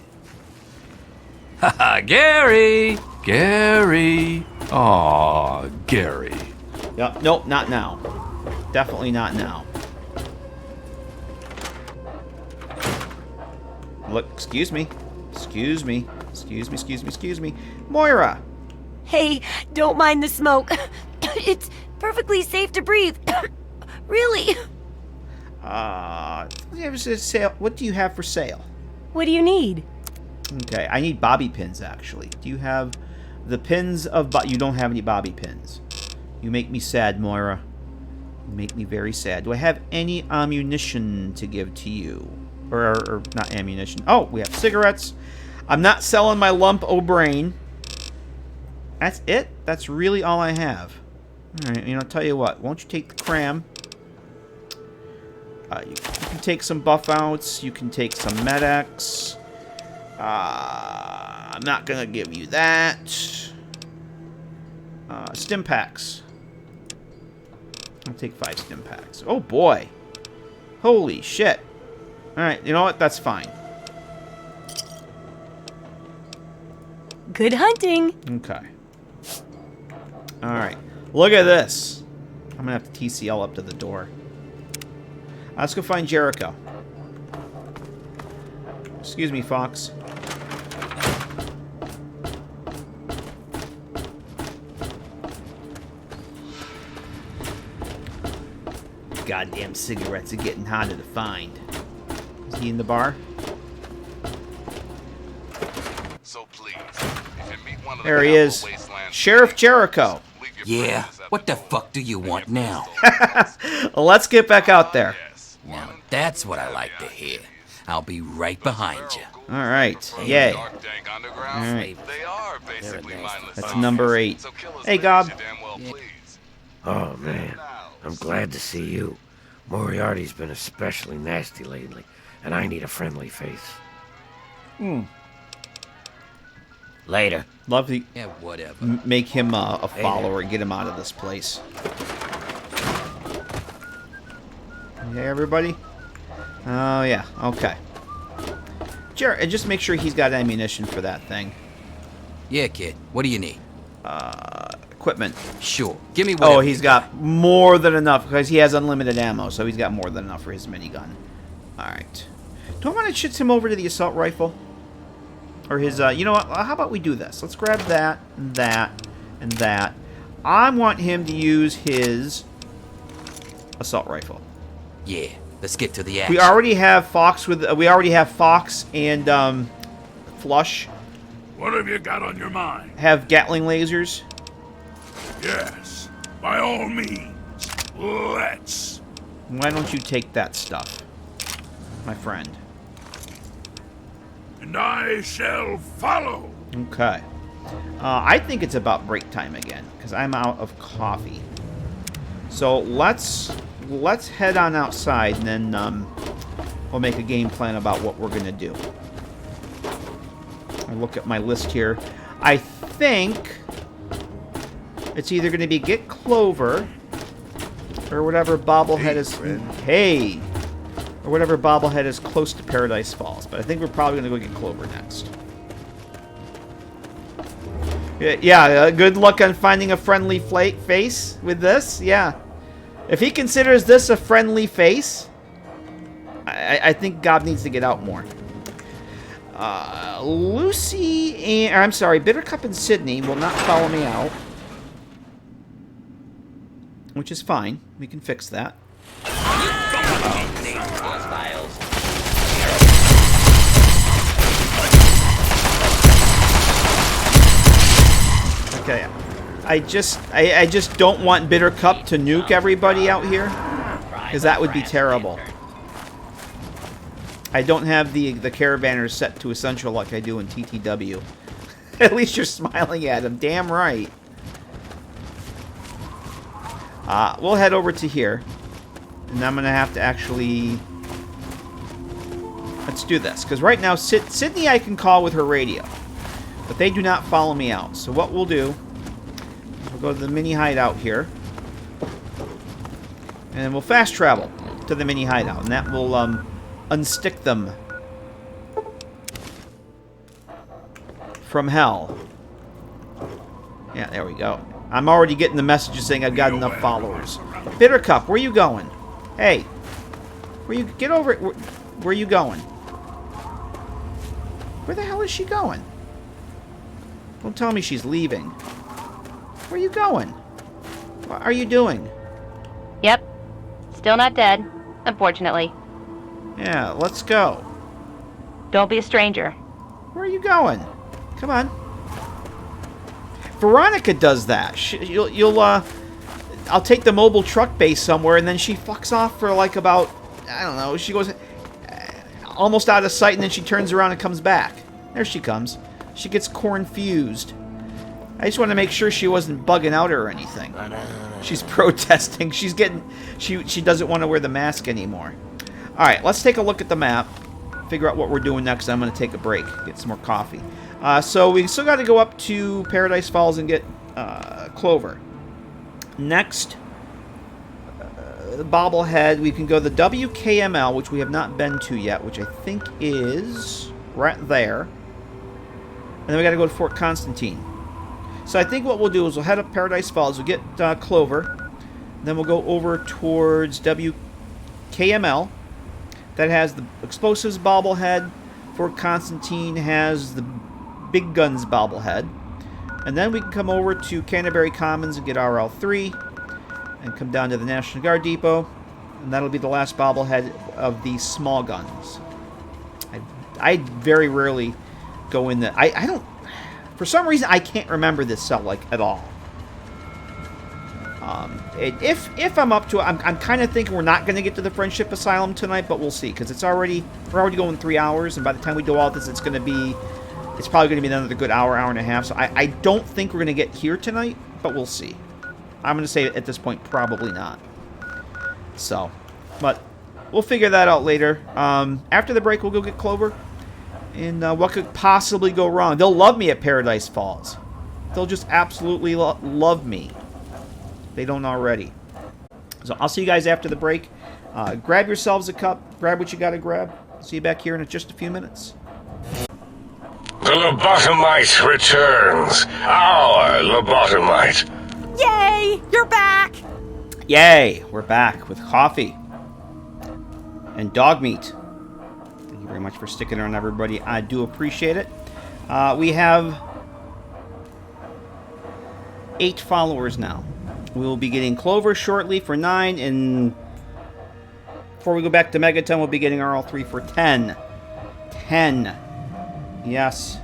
Haha, Gary! Gary! Aw, Gary. Yep, nope, not now. Definitely not now. Look, excuse me. Excuse me. Excuse me, excuse me, excuse me. Moira! Hey, don't mind the smoke. It's perfectly safe to breathe. Really? What do you have for sale? What do you need? Okay, I need bobby pins, actually. Do you have the pins of... You don't have any bobby pins. You make me sad, Moira. You make me very sad. Do I have any ammunition to give to you? Or not ammunition. Oh, we have cigarettes. I'm not selling my lump o' brain. That's it? That's really all I have. Alright, I'll tell you what. Won't you take the cram? You can take some buff outs. You can take some Med-X. I'm not gonna give you that. Stim packs. I'll take 5 stim packs. Oh boy. Holy shit. Alright, you know what? That's fine. Good hunting. Okay. Alright. Look at this. I'm gonna have to TCL up to the door. Let's go find Jericho. Excuse me, Fox. Goddamn cigarettes are getting harder to find. Is he in the bar? So please, There he is. Sheriff Jericho. Yeah, what the fuck do you want now? Well, let's get back out there. Now that's what I like to hear. I'll be right behind you. All right. Yay. All right. That's number 8. Hey, Gob. Oh, man. I'm glad to see you. Moriarty's been especially nasty lately, and I need a friendly face. Later. Love to Yeah, whatever. make him a follower and get him out of this place. Hey, everybody. Oh, yeah. Okay. And just make sure he's got ammunition for that thing. Yeah, kid. What do you need? Equipment. Sure. Give me whatever. Oh, he's got more than enough because he has unlimited ammo, so he's got more than enough for his minigun. All right. Do I want to shift him over to the assault rifle? Or his, you know what? How about we do this? Let's grab that, and that, and that. I want him to use his assault rifle. Yeah. Let's get to the action. We already have Fox and Flush. What have you got on your mind? Have Gatling lasers. Yes, by all means. Let's. Why don't you take that stuff, my friend? And I shall follow. Okay. I think it's about break time again because I'm out of coffee. So let's head on outside, and then we'll make a game plan about what we're gonna do. I look at my list here. I think it's either gonna be get Clover or whatever bobblehead is. Hey, or whatever bobblehead is close to Paradise Falls. But I think we're probably gonna go get Clover next. Yeah. Good luck on finding a friendly face with this. Yeah. If he considers this a friendly face, I think Gob needs to get out more. Lucy and... I'm sorry, Bittercup and Sydney will not follow me out. Which is fine. We can fix that. Okay. I just don't want Bittercup to nuke everybody out here, because that would be terrible. I don't have the caravanners set to essential like I do in TTW. At least you're smiling at him. Damn right. We'll head over to here, and I'm gonna have to actually. Let's do this, because right now Sydney I can call with her radio, but they do not follow me out. So what we'll do. We'll go to the mini hideout here. And we'll fast travel to the mini hideout. And that will unstick them from hell. Yeah, there we go. I'm already getting the messages saying I've got enough followers. Bittercup, where are you going? Hey. Get over it. Where are you going? Where the hell is she going? Don't tell me she's leaving. Where are you going? What are you doing? Yep. Still not dead, unfortunately. Yeah, let's go. Don't be a stranger. Where are you going? Come on. Veronica does that. I'll take the mobile truck base somewhere, and then she fucks off for like about, I don't know, she goes almost out of sight, and then she turns around and comes back. There she comes. She gets confused. I just want to make sure she wasn't bugging out or anything. She's protesting. She's getting... She doesn't want to wear the mask anymore. Alright, let's take a look at the map. Figure out what we're doing next. I'm going to take a break. Get some more coffee. So we still got to go up to Paradise Falls and get Clover. Next, the bobblehead. We can go to the WKML, which we have not been to yet, which I think is right there. And then we got to go to Fort Constantine. So I think what we'll do is we'll head up Paradise Falls, we'll get Clover, then we'll go over towards WKML. That has the explosives bobblehead. Fort Constantine has the big guns bobblehead. And then we can come over to Canterbury Commons and get RL3, and come down to the National Guard Depot, and that'll be the last bobblehead of the small guns. I very rarely go in the... I don't... For some reason, I can't remember this cell, like, at all. If I'm up to it, I'm kind of thinking we're not going to get to the Friendship Asylum tonight, but we'll see, because we're already going 3 hours, and by the time we do all this, it's probably going to be another good hour and a half, so I don't think we're going to get here tonight, but we'll see. I'm going to say at this point, probably not. So, but we'll figure that out later. After the break, we'll go get Clover, and what could possibly go wrong? They'll love me at Paradise Falls. They'll just absolutely love me. They don't already. So I'll see you guys after the break. Grab yourselves a cup. Grab what you got to grab. See you back here in just a few minutes. The lobotomite returns. Our lobotomite. Yay! You're back! Yay! We're back with coffee and dog meat. Thank you very much for sticking around, everybody. I do appreciate it. We have 8 followers now. We will be getting Clover shortly for 9, and before we go back to Megaton, we'll be getting RL3 for 10. 10. Yes.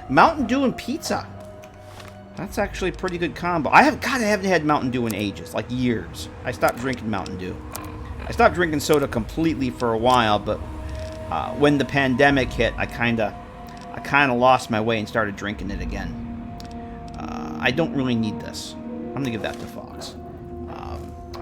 Mountain Dew and pizza. That's actually a pretty good combo. I haven't had Mountain Dew in ages, like years. I stopped drinking Mountain Dew. I stopped drinking soda completely for a while, but when the pandemic hit, I kind of lost my way and started drinking it again. I don't really need this. I'm going to give that to Fox.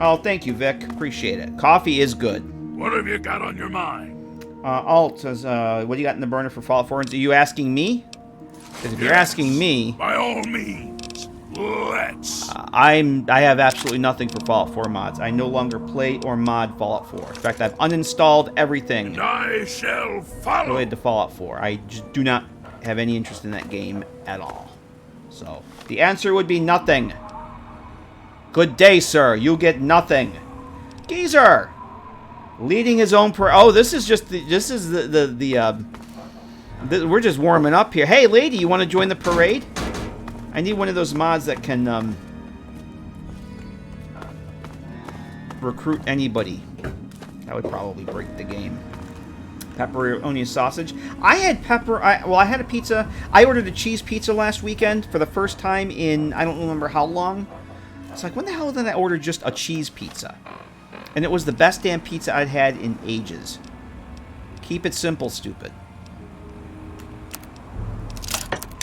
Oh, thank you, Vic. Appreciate it. Coffee is good. What have you got on your mind? Alt says, what do you got in the burner for Fallout 4? Are you asking me? Because if you're asking me... By all means, let's... I have absolutely nothing for Fallout 4 mods. I no longer play or mod Fallout 4. In fact, I've uninstalled everything. And I shall follow. Related to Fallout 4. I just do not have any interest in that game at all. So, the answer would be nothing. Good day, sir. You get nothing. Geezer! Leading his own oh, this is just we're just warming up here. Hey, lady, you want to join the parade? I need one of those mods that can recruit anybody. That would probably break the game. Pepperoni sausage. I had I had a pizza. I ordered a cheese pizza last weekend for the first time in I don't remember how long. It's like, when the hell did I order just a cheese pizza? And it was the best damn pizza I'd had in ages. Keep it simple, stupid.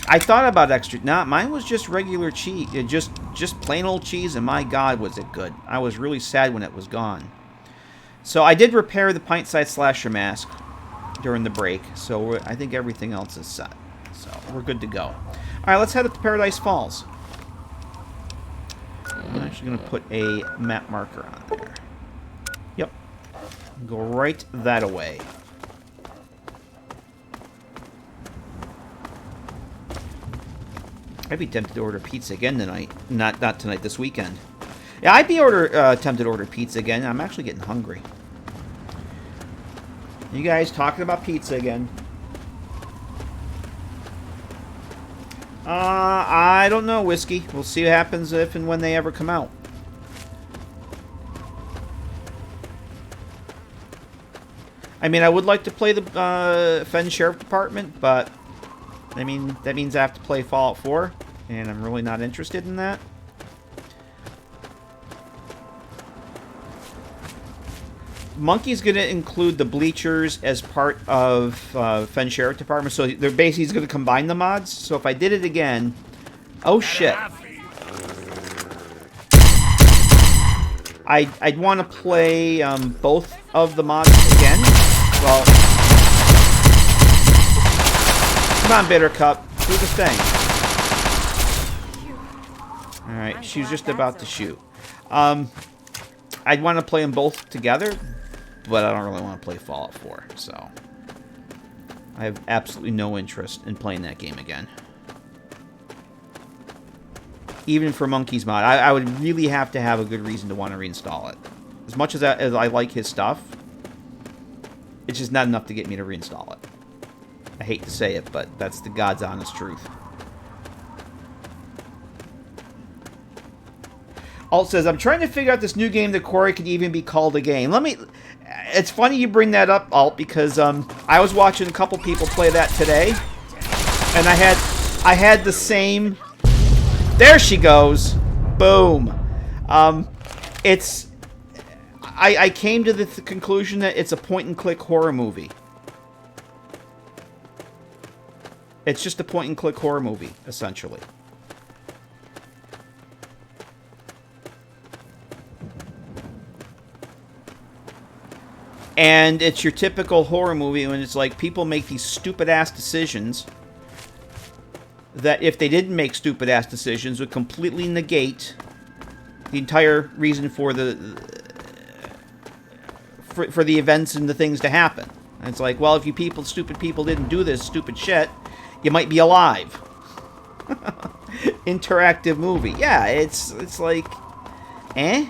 I thought about extra. Nah, mine was just regular cheese. Just plain old cheese, and my God, was it good. I was really sad when it was gone. So I did repair the pint-sized slasher mask during the break, so I think everything else is set. So we're good to go. All right, let's head up to Paradise Falls. I'm actually going to put a map marker on there. Yep. Go right that away. I'd be tempted to order pizza again tonight. Not tonight, this weekend. Yeah, I'd be tempted to order pizza again. I'm actually getting hungry. You guys talking about pizza again. I don't know, Whiskey. We'll see what happens if and when they ever come out. I mean, I would like to play the Fen Sheriff Department, but I mean, that means I have to play Fallout 4, and I'm really not interested in that. Monkey's going to include the bleachers as part of Fen Sheriff Department, so they're basically going to combine the mods. So if I did it again... Oh, shit. I'd want to play both of the mods again. Well... Come on, Bittercup. Do the thing. Alright, she's just about to shoot. I'd want to play them both together, but I don't really want to play Fallout 4, so... I have absolutely no interest in playing that game again. Even for Monkey's mod, I would really have to have a good reason to want to reinstall it. As much as I like his stuff, it's just not enough to get me to reinstall it. I hate to say it, but that's the God's honest truth. Alt says, I'm trying to figure out this new game that Corey could even be called a game. It's funny you bring that up, Alt, because I was watching a couple people play that today, and I I had the same... There she goes. Boom. It's... I came to the conclusion that it's a point-and-click horror movie. It's just a point-and-click horror movie, essentially. And it's your typical horror movie when it's like people make these stupid-ass decisions that if they didn't make stupid-ass decisions would completely negate the entire reason for the events and the things to happen. And it's like, well, if you stupid people didn't do this stupid shit, you might be alive. Interactive movie. Yeah, it's like, eh?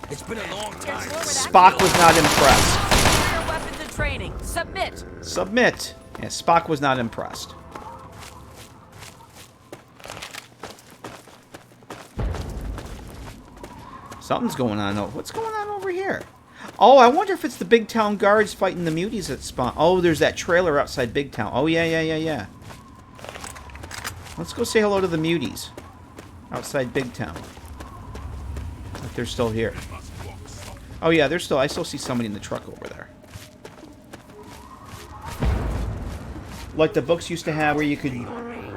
It's been a long time. Spock was not impressed. Fire weapons and training. Submit. Submit. Yeah, Spock was not impressed. Something's going on. What's going on over here? Oh, I wonder if it's the Big Town guards fighting the muties that spawn. Oh, there's that trailer outside Big Town. Oh, yeah. Let's go say hello to the muties outside Big Town. If they're still here. Oh, yeah, they're still... I still see somebody in the truck over there. Like the books used to have where you could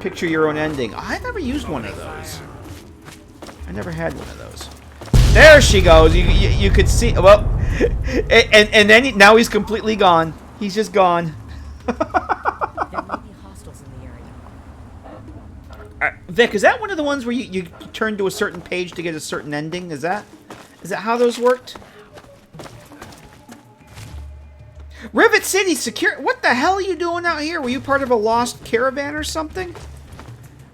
picture your own ending. I never used one of those. I never had one of those. There she goes. You could see... Well, and then now he's completely gone. He's just gone. There may be hostiles in the area. Vic, is that one of the ones where you turn to a certain page to get a certain ending? Is that how those worked? Rivet City Secure... What the hell are you doing out here? Were you part of a lost caravan or something?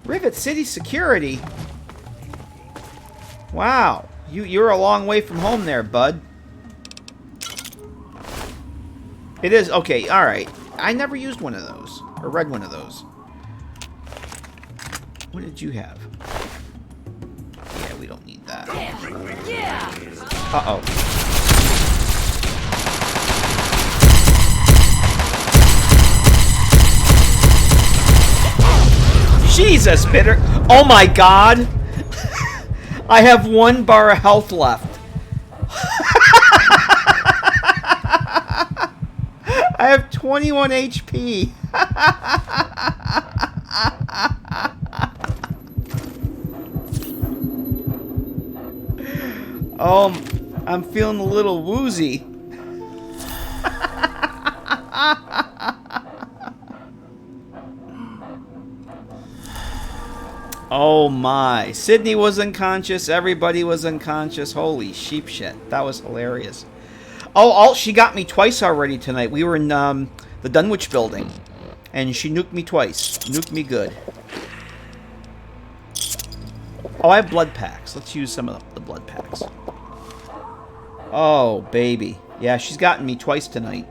Rivet City Security. Wow. You're a long way from home there, bud. It is... Okay, alright. I never used one of those. Or read one of those. What did you have? Yeah, we don't need that. Yeah. Uh-oh. Jesus, bitter. Oh my god. I have 1 bar of health left. I have 21 HP. Oh, I'm feeling a little woozy. Oh my. Sydney was unconscious. Everybody was unconscious. Holy sheep shit. That was hilarious. Oh, she got me twice already tonight. We were in the Dunwich building. And she nuked me twice. Nuked me good. Oh, I have blood packs. Let's use some of the blood packs. Oh, baby. Yeah, she's gotten me twice tonight.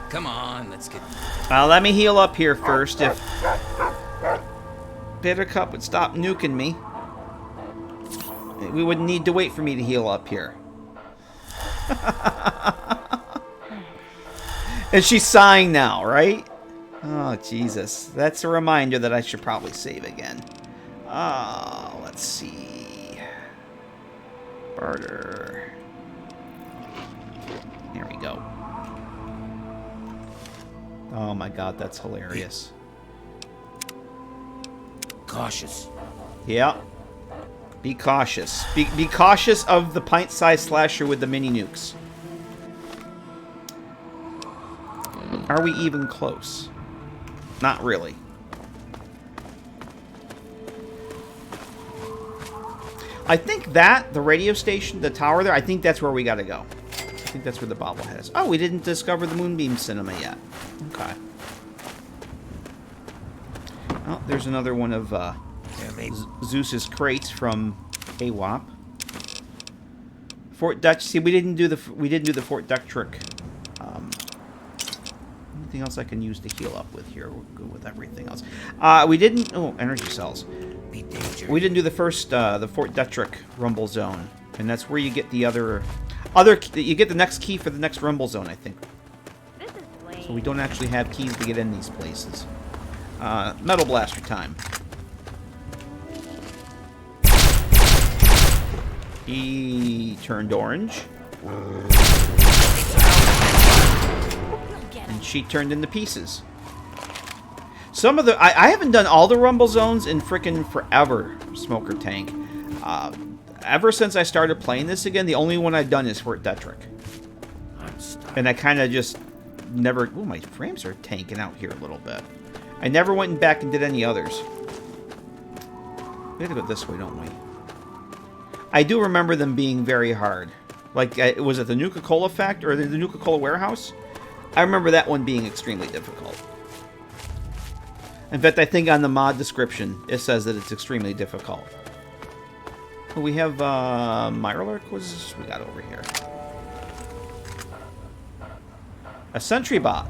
Come on, let's get... Let me heal up here first. If Bittercup would stop nuking me, we wouldn't need to wait for me to heal up here. And she's sighing now, right? Oh, Jesus. That's a reminder that I should probably save again. Oh, let's see. Barter. Here we go. Oh my god, that's hilarious. Cautious. Yeah. Be cautious. Be cautious of the pint-sized slasher with the mini nukes. Are we even close? Not really. I think that, the radio station, the tower there, I think that's where we gotta go. I think that's where the bobblehead is. Oh, we didn't discover the Moonbeam Cinema yet. Okay. Oh, there's another one of Zeus's crates from AWAP. Fort Dutch. See, we didn't do the Fort Dutch trick. Anything else I can use to heal up with here? We're good with everything else. We didn't. Oh, energy cells. We didn't do the first the Fort Detrick Rumble Zone, and that's where you get the other. You get the next key for the next rumble zone, I think. So we don't actually have keys to get in these places. Metal blaster time. He turned orange. And she turned into pieces. Some of the... I haven't done all the rumble zones in frickin' forever, Smoker Tank. Ever since I started playing this again, the only one I've done is Fort Detrick. And I kind of just never... Ooh, my frames are tanking out here a little bit. I never went back and did any others. We have to go this way, don't we? I do remember them being very hard. Like, was it the Nuka-Cola Factory or the Nuka-Cola Warehouse? I remember that one being extremely difficult. In fact, I think on the mod description, it says that it's extremely difficult. We have, Mirelurk, what's we got over here? A sentry bot.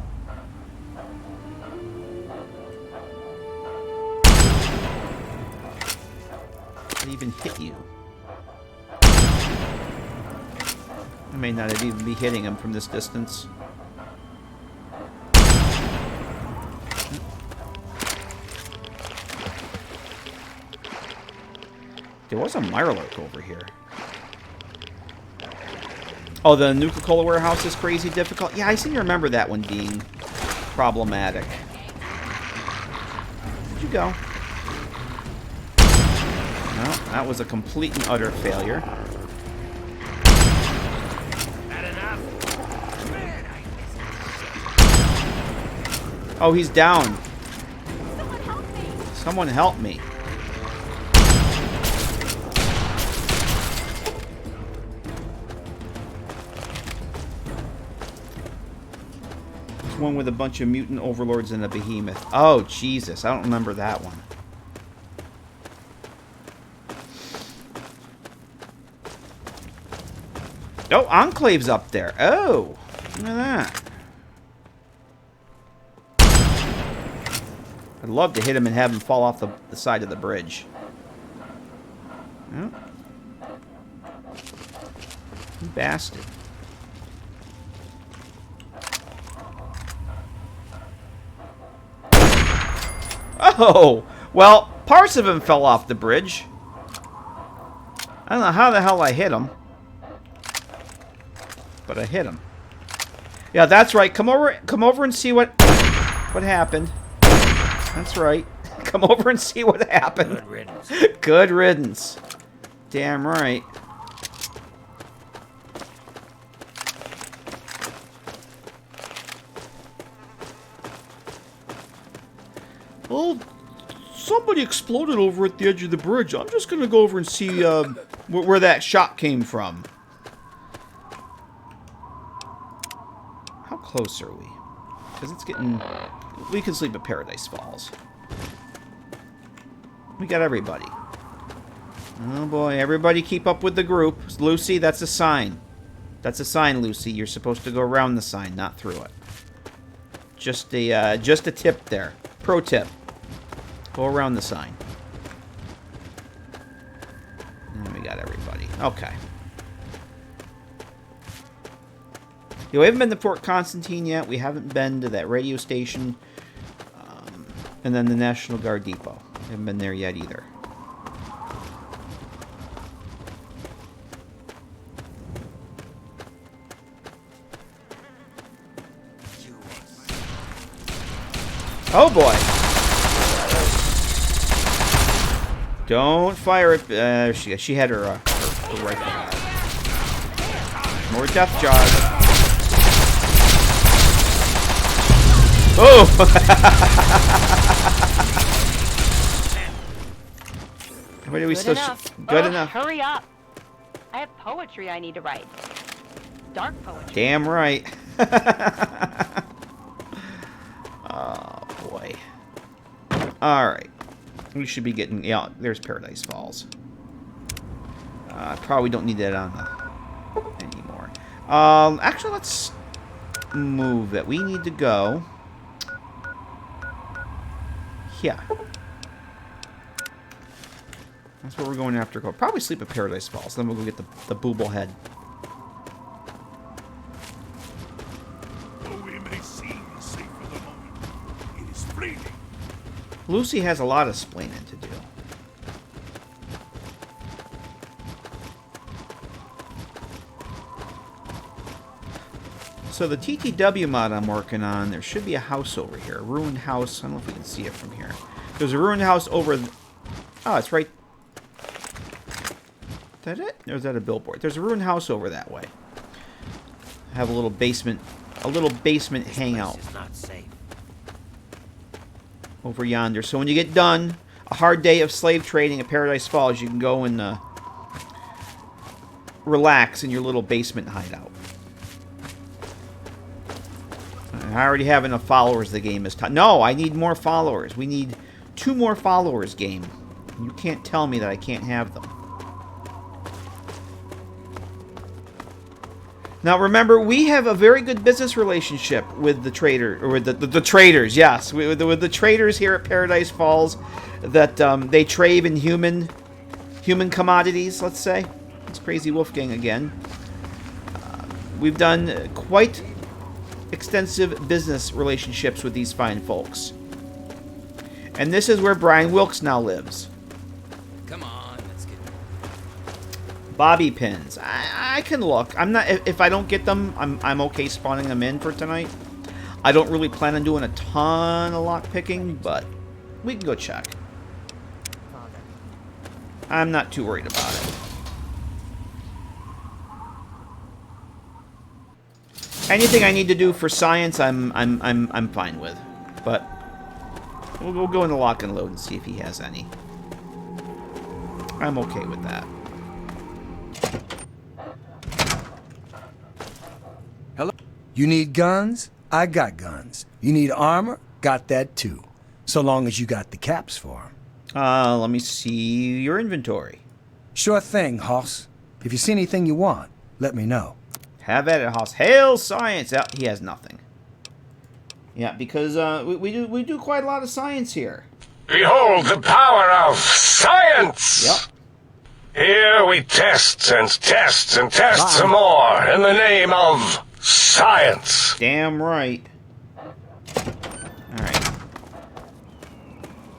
It even hit you. I may not even be hitting him from this distance. There was a Mirelurk over here. Oh, the Nuka-Cola Warehouse is crazy difficult? Yeah, I seem to remember that one being problematic. Where'd you go? No, that was a complete and utter failure. Oh, he's down. Someone help me. One with a bunch of mutant overlords and a behemoth. Oh, Jesus. I don't remember that one. Oh, Enclave's up there. Oh, look at that. I'd love to hit him and have him fall off the side of the bridge. Oh. You bastard. Oh, well, parts of him fell off the bridge. I don't know how the hell I hit him. But I hit him. Yeah, that's right. Come over and see what happened. That's right. Come over and see what happened. Good riddance. Good riddance. Damn right. Well, somebody exploded over at the edge of the bridge. I'm just going to go over and see where that shot came from. How close are we? Because it's getting... We can sleep at Paradise Falls. We got everybody. Oh boy, everybody keep up with the group. Lucy, that's a sign. That's a sign, Lucy. You're supposed to go around the sign, not through it. Just a tip there. Pro tip. Go around the sign. And we got everybody. Okay. Yeah, we haven't been to Fort Constantine yet. We haven't been to that radio station. And then the National Guard Depot. We haven't been there yet either. Oh boy! Don't fire it. She had her rifle. More death jaws. Oh! What are we still? Good enough. Hurry up! I have poetry I need to write. Dark poetry. Damn right. Oh boy. All right. We should be getting... Yeah, there's Paradise Falls. Probably don't need that on anymore. Actually, let's move that. We need to go... Yeah. That's what we're going after. Probably sleep at Paradise Falls. Then we'll go get the Booble head. may seem safe for the moment, it is fleeting. Lucy has a lot of splaining to do. So the TTW mod I'm working on, there should be a house over here. A ruined house. I don't know if we can see it from here. There's a ruined house over... Oh, it's right... Is that it? Or is that a billboard? There's a ruined house over that way. I have a little basement... A little basement hangout. Not safe. Over yonder. So when you get done, a hard day of slave trading at Paradise Falls, you can go and relax in your little basement hideout. I already have enough followers the game is time. No, I need more followers. We need 2 more followers, game. You can't tell me that I can't have them. Now remember, we have a very good business relationship with the trader, or with the traders. Yes, with the traders here at Paradise Falls, that they trade in human commodities. Let's say it's Crazy Wolfgang again. We've done quite extensive business relationships with these fine folks, and this is where Brian Wilkes now lives. Come on, let's get Bobby pins. I can look. I'm not. If I don't get them, I'm okay spawning them in for tonight. I don't really plan on doing a ton of lock picking, but we can go check. I'm not too worried about it. Anything I need to do for science, I'm fine with. But we'll go into lock and load and see if he has any. I'm okay with that. Hello? You need guns? I got guns. You need armor? Got that too. So long as you got the caps for 'em. Let me see your inventory. Sure thing, Hoss. If you see anything you want, let me know. Have at it, Hoss. Hail science! He has nothing. Yeah, because we do quite a lot of science here. Behold the power of science! Yep. Here we test and test and test some more in the name of science. Damn right. Alright.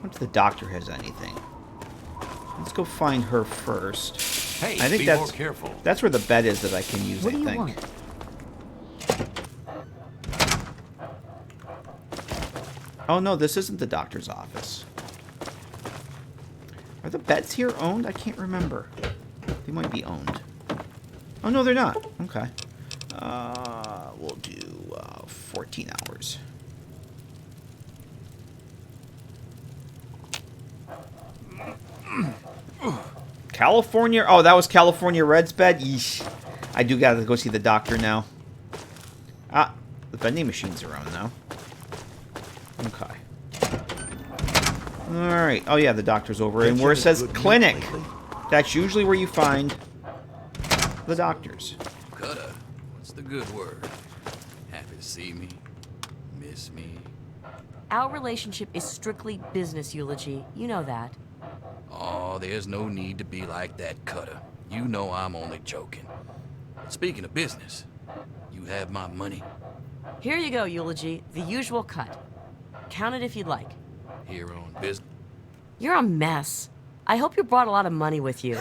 What if the doctor has anything? Let's go find her first. Hey, I think be that's more careful. That's where the bed is that I can use, What do you I think. want? Oh no, this isn't the doctor's office. Are the beds here owned? I can't remember. They might be owned. Oh no, they're not. Okay. We'll do 14 hours. California. Oh, that was California Red's bed. Yeesh. I do gotta go see the doctor now. Ah, the vending machines are on now. Okay. Alright. Oh yeah, the doctor's over. And where it says clinic. That's usually where you find the doctors. Cutter, what's the good word? Happy to see me? Miss me? Our relationship is strictly business, Eulogy. You know that. Oh, there's no need to be like that, Cutter. You know I'm only joking. Speaking of business, you have my money? Here you go, Eulogy. The usual cut. Count it if you'd like. Here on business? You're a mess. I hope you brought a lot of money with you.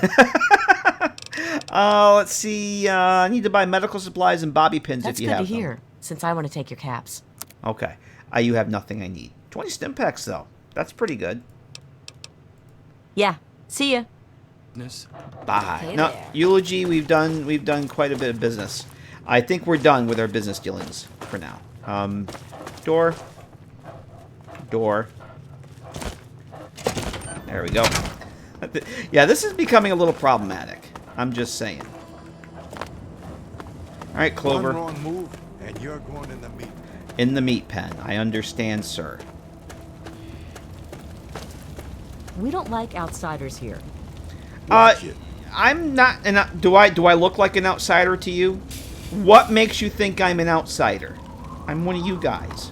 Let's see. I need to buy medical supplies and bobby pins That's if you have them. good to hear, since I want to take your caps. Okay. You have nothing I need. 20 stim packs, though. That's pretty good. Yeah. See ya. Bye. Hey No, there. Eulogy, we've done quite a bit of business. I think we're done with our business dealings for now. Door. There we go. Yeah, this is becoming a little problematic. I'm just saying. All right, Clover. One wrong move, and you're going in the meat. In the meat pen. I understand, sir. We don't like outsiders here. I'm not do I look like an outsider to you? What makes you think I'm an outsider? I'm one of you guys.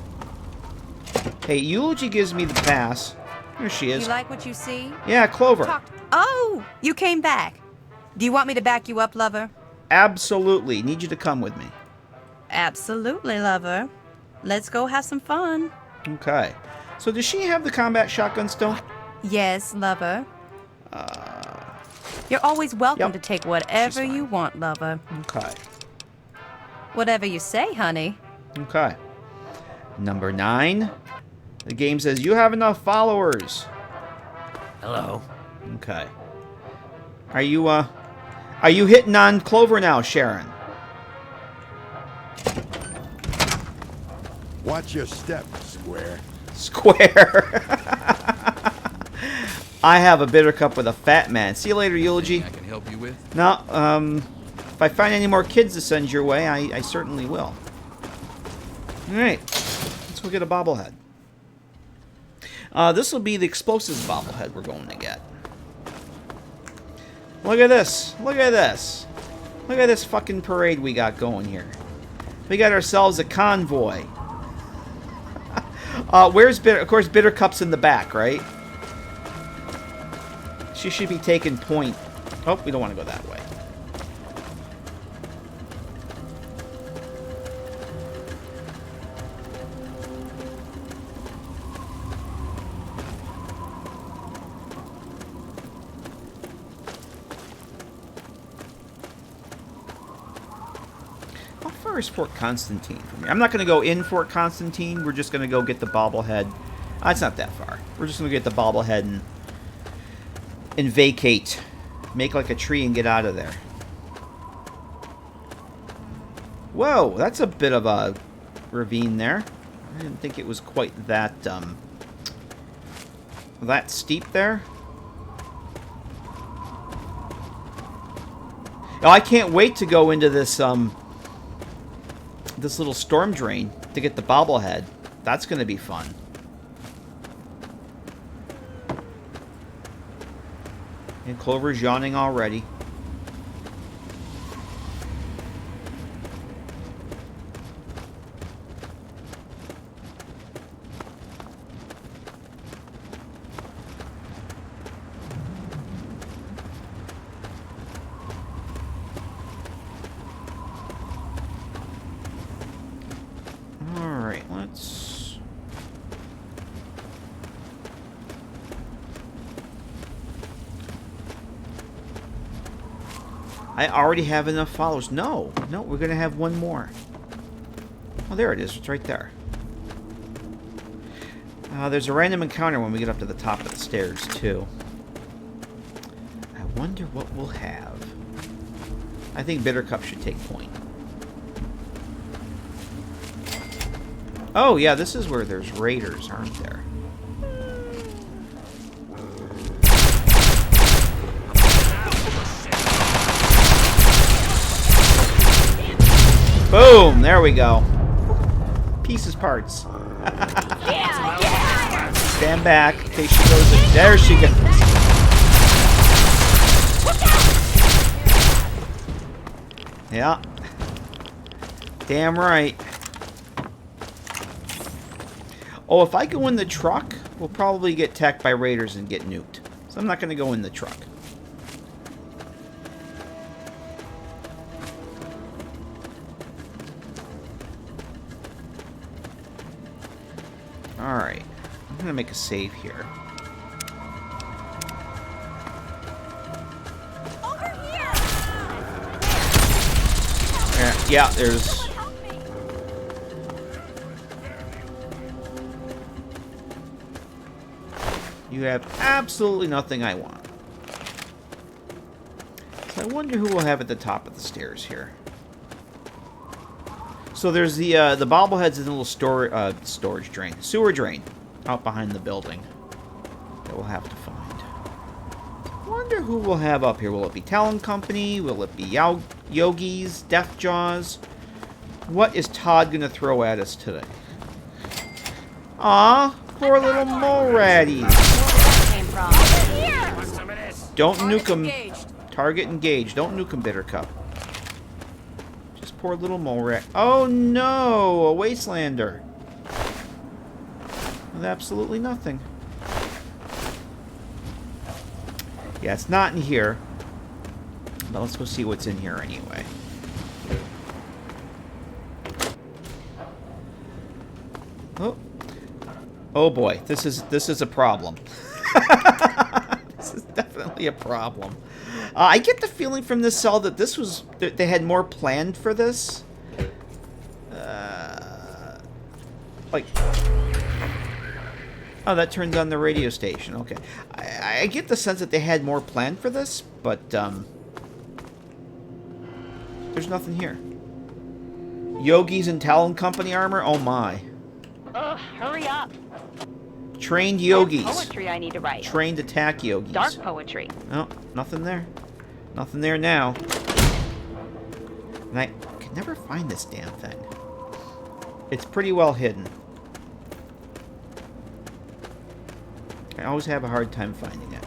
Hey, Eulogy gives me the pass. There she is. You like what you see? Yeah, Clover. Oh, you came back. Do you want me to back you up, lover? Absolutely. Need you to come with me. Absolutely, lover. Let's go have some fun. Okay. So does she have the combat shotgun still? Yes, lover. You're always welcome to take whatever you want, lover. Okay. Whatever you say, honey. Okay. Number 9. The game says you have enough followers. Hello. Okay. Are you hitting on Clover now, Sharon? Watch your step, Square. Square. I have a bitter cup with a fat man. See you later, Eulogy. I can help you with? No, if I find any more kids to send your way, I certainly will. Alright. Let's go get a bobblehead. This will be the explosives bobblehead we're going to get. Look at this. Look at this. Look at this fucking parade we got going here. We got ourselves a convoy. Where's Bitter? Of course, Bitter Cup's in the back, right? She should be taking point. Oh, we don't want to go that way. How far is Fort Constantine from here? I'm not going to go in Fort Constantine. We're just going to go get the bobblehead. It's not that far. We're just going to get the bobblehead and vacate. Make like a tree and get out of there. Whoa, that's a bit of a ravine there. I didn't think it was quite that that steep there. Oh, I can't wait to go into this this little storm drain to get the bobblehead. That's going to be fun. And Clover's yawning already. Alright, let's... I already have enough followers. No, we're going to have one more. Oh, there it is. It's right there. There's a random encounter when we get up to the top of the stairs, too. I wonder what we'll have. I think Bittercup should take point. Oh, yeah, this is where there's raiders, aren't there? Boom! There we go. Pieces, parts. Stand back in case she goes in. There she goes. Yeah. Damn right. Oh, if I go in the truck, we'll probably get attacked by raiders and get nuked. So I'm not going to go in the truck. Alright. I'm going to make a save here. Yeah, there's... You have absolutely nothing I want. So I wonder who we'll have at the top of the stairs here. So there's the bobbleheads in the little storage drain, sewer drain, out behind the building that we'll have to find. I wonder who we'll have up here. Will it be Talon Company? Will it be Yogis? Death Jaws? What is Todd gonna throw at us today? Aw, poor little mole ratties. Don't nuke him. Target engaged. Don't nuke him, Bittercup. Just poor little mole rat. Oh no, a wastelander. With absolutely nothing. Yeah, it's not in here. But let's go see what's in here anyway. Oh. Oh boy, this is a problem. This is definitely a problem. I get the feeling from this cell that they had more planned for this. Like, oh, that turns on the radio station. Okay, I get the sense that they had more planned for this, but there's nothing here. Yogis and Talon Company armor. Oh my. Ugh, hurry up. Trained yogis. Poetry I need to write. Trained attack yogis. Dark poetry. Oh, nothing there. Nothing there now. And I can never find this damn thing. It's pretty well hidden. I always have a hard time finding it.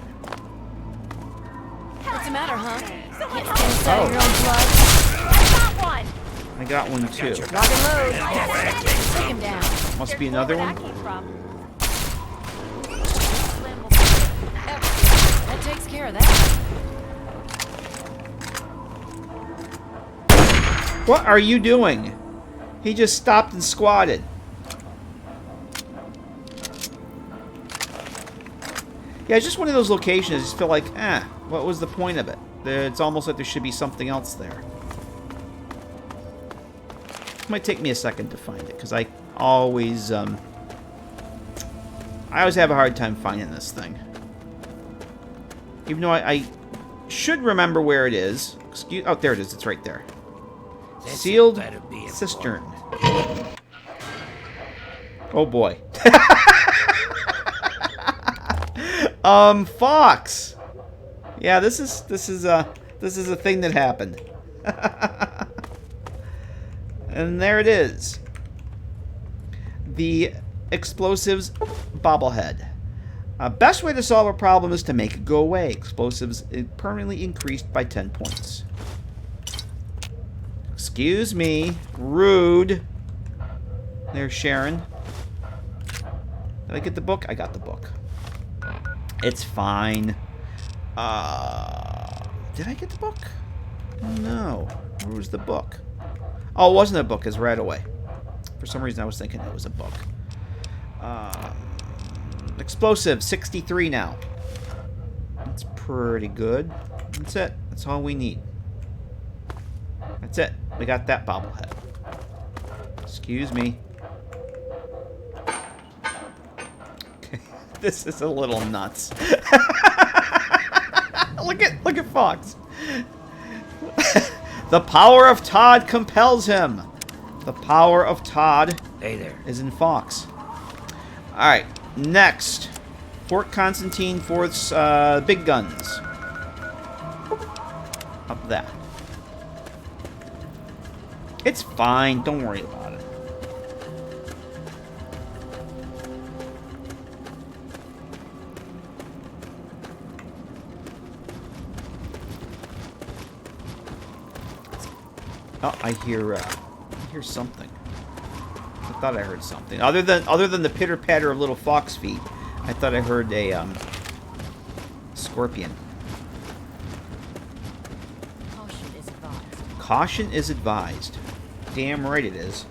What's the matter, huh? Someone Oh. help! Your own blood. I got one! I got one too. Lock and load. Take him down. Must be another one. That takes care of that. What are you doing? He just stopped and squatted. Yeah, it's just one of those locations. I just feel like, what was the point of it? It's almost like there should be something else there. It might take me a second to find it, because I always have a hard time finding this thing. Even though I should remember where it is. Oh, there it is. It's right there. Sealed cistern. Oh boy. Fox. Yeah, this is a thing that happened. And there it is. The explosives bobblehead. Best way to solve a problem is to make it go away. Explosives permanently increased by 10 points. Excuse me. Rude. There's Sharon. Did I get the book? I got the book. It's fine. Did I get the book? No. Where was the book? Oh, it wasn't a book. It's right away. For some reason, I was thinking it was a book. Explosive, 63 now. That's pretty good. That's it. That's all we need. That's it. We got that bobblehead. Excuse me. Okay. This is a little nuts. Look at Fox. The power of Todd compels him. The power of Todd is in Fox. Alright, next. Fort Constantine Fort's big guns. Up that. It's fine. Don't worry about it. Oh, I hear something. I thought I heard something. Other than the pitter patter of little fox feet, I thought I heard a scorpion. Caution is advised. Caution is advised. Damn right it is.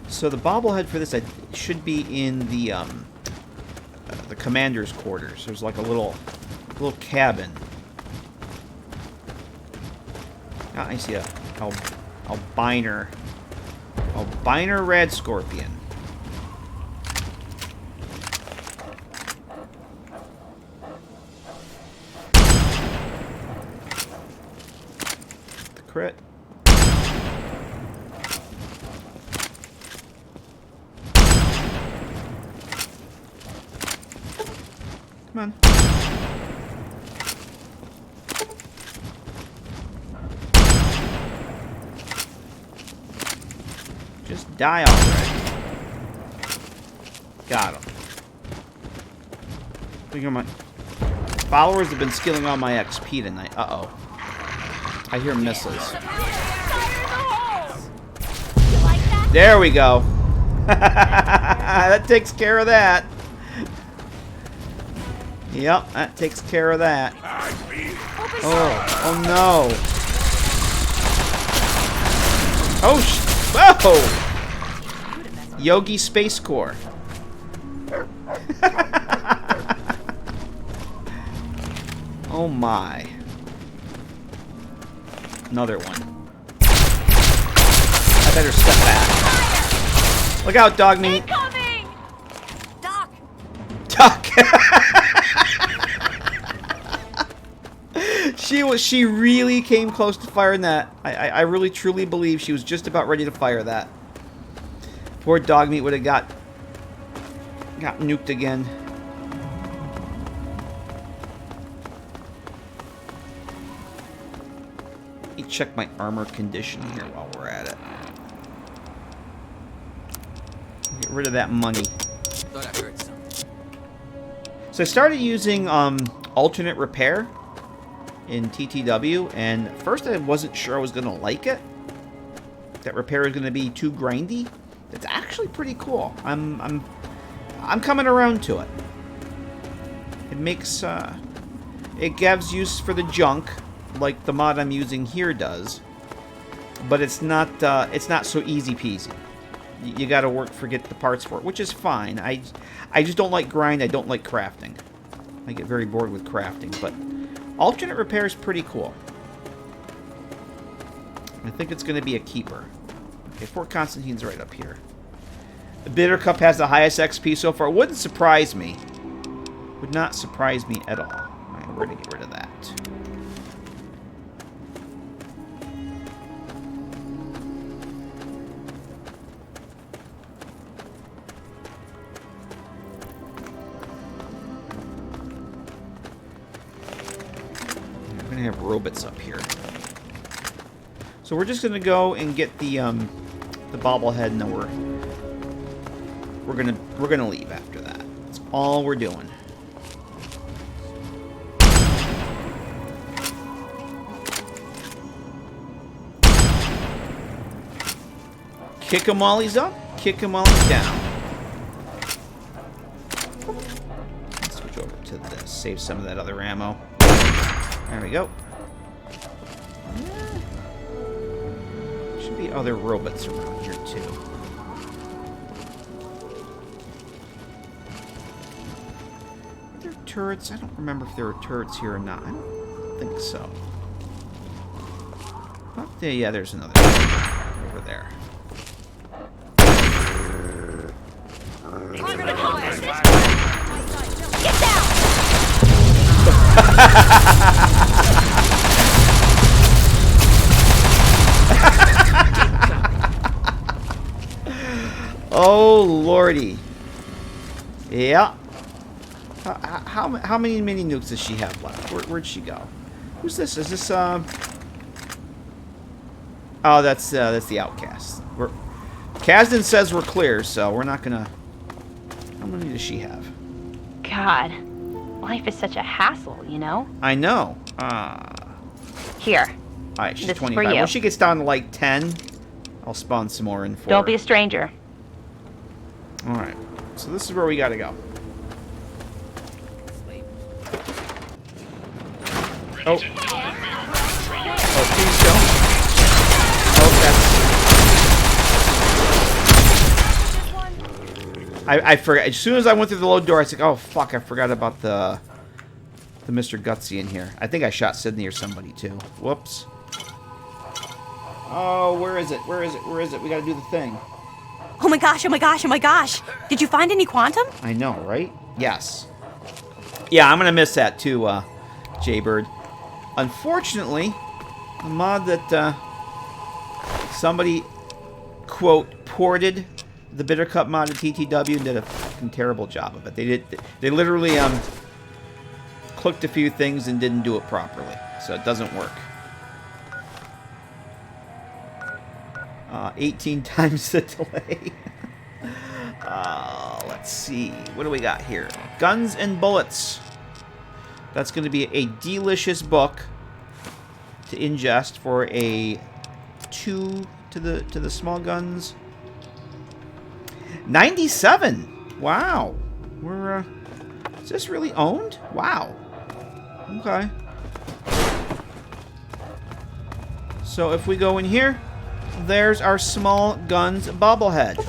So the bobblehead for this should be in the commander's quarters. There's like a little cabin. Ah, I see a albino red scorpion. The crit. Come on. Just die already. Got him. Look at my followers have been stealing all my XP tonight. Uh-oh. I hear missiles. There we go. That takes care of that. Yep, that takes care of that. Oh no. Oh, whoa! Yogi Space Corps. Oh my. Another one. I better step back. Look out, dog meat. Incoming! Doc! Doc! She really came close to firing that. I really truly believe she was just about ready to fire that. Poor dog meat would have got nuked again. Let me check my armor condition here while we're at it. Get rid of that money. Thought I heard something. So I started using alternate repair in TTW, and at first I wasn't sure I was gonna like it. That repair is gonna be too grindy. It's actually pretty cool. I'm coming around to it. It makes it gives use for the junk, like the mod I'm using here does, but it's not so easy peasy. You got to get the parts for it, which is fine. I just don't like grind. I don't like crafting. I get very bored with crafting, but alternate repair is pretty cool. I think it's going to be a keeper. Okay, Fort Constantine's right up here. The Bitter Cup has the highest XP so far. Wouldn't surprise me. Would not surprise me at all. Alright, we're going to get rid of that. I'm going to have robots up here. So we're just going to go and get the bobblehead, and then we're gonna leave after that. That's all we're doing. Kick 'em while he's up, kick him while he's down. Let's switch over to this. Save some of that other ammo. There we go. Should be other robots around here too. Are there turrets? I don't remember if there were turrets here or not. I don't think so. Oh, yeah, there's another one over there. Get down! Oh lordy. Yeah. How many mini nukes does she have left? Where'd she go? Who's this? Is this Oh, that's the outcast. Kasdan says we're clear, so we're not gonna. How many does she have? God, life is such a hassle, you know? I know. Here. Alright, she's This is for 25. you. When she gets down to like 10, I'll spawn some more in for Don't her. be a stranger. Alright, so this is where we gotta go. Oh. Oh, please don't. Oh, that's... I forgot. As soon as I went through the load door, I was like, oh, fuck, I forgot about the Mr. Gutsy in here. I think I shot Sydney or somebody, too. Whoops. Oh, where is it? Where is it? Where is it? We gotta do the thing. Oh my gosh, oh my gosh, oh my gosh. Did you find any quantum? I know, right? Yes. Yeah, I'm gonna miss that, too, Jaybird. Unfortunately, the mod that somebody, quote, ported the Bitter Cup mod to TTW and did a fucking terrible job of it. They literally clicked a few things and didn't do it properly, so it doesn't work. 18 times the delay. Let's see. What do we got here? Guns and Bullets. That's going to be a delicious book to ingest for a 2 to the small guns. 97. Wow. We're is this really owned? Wow. Okay. So if we go in here, there's our small guns bobblehead.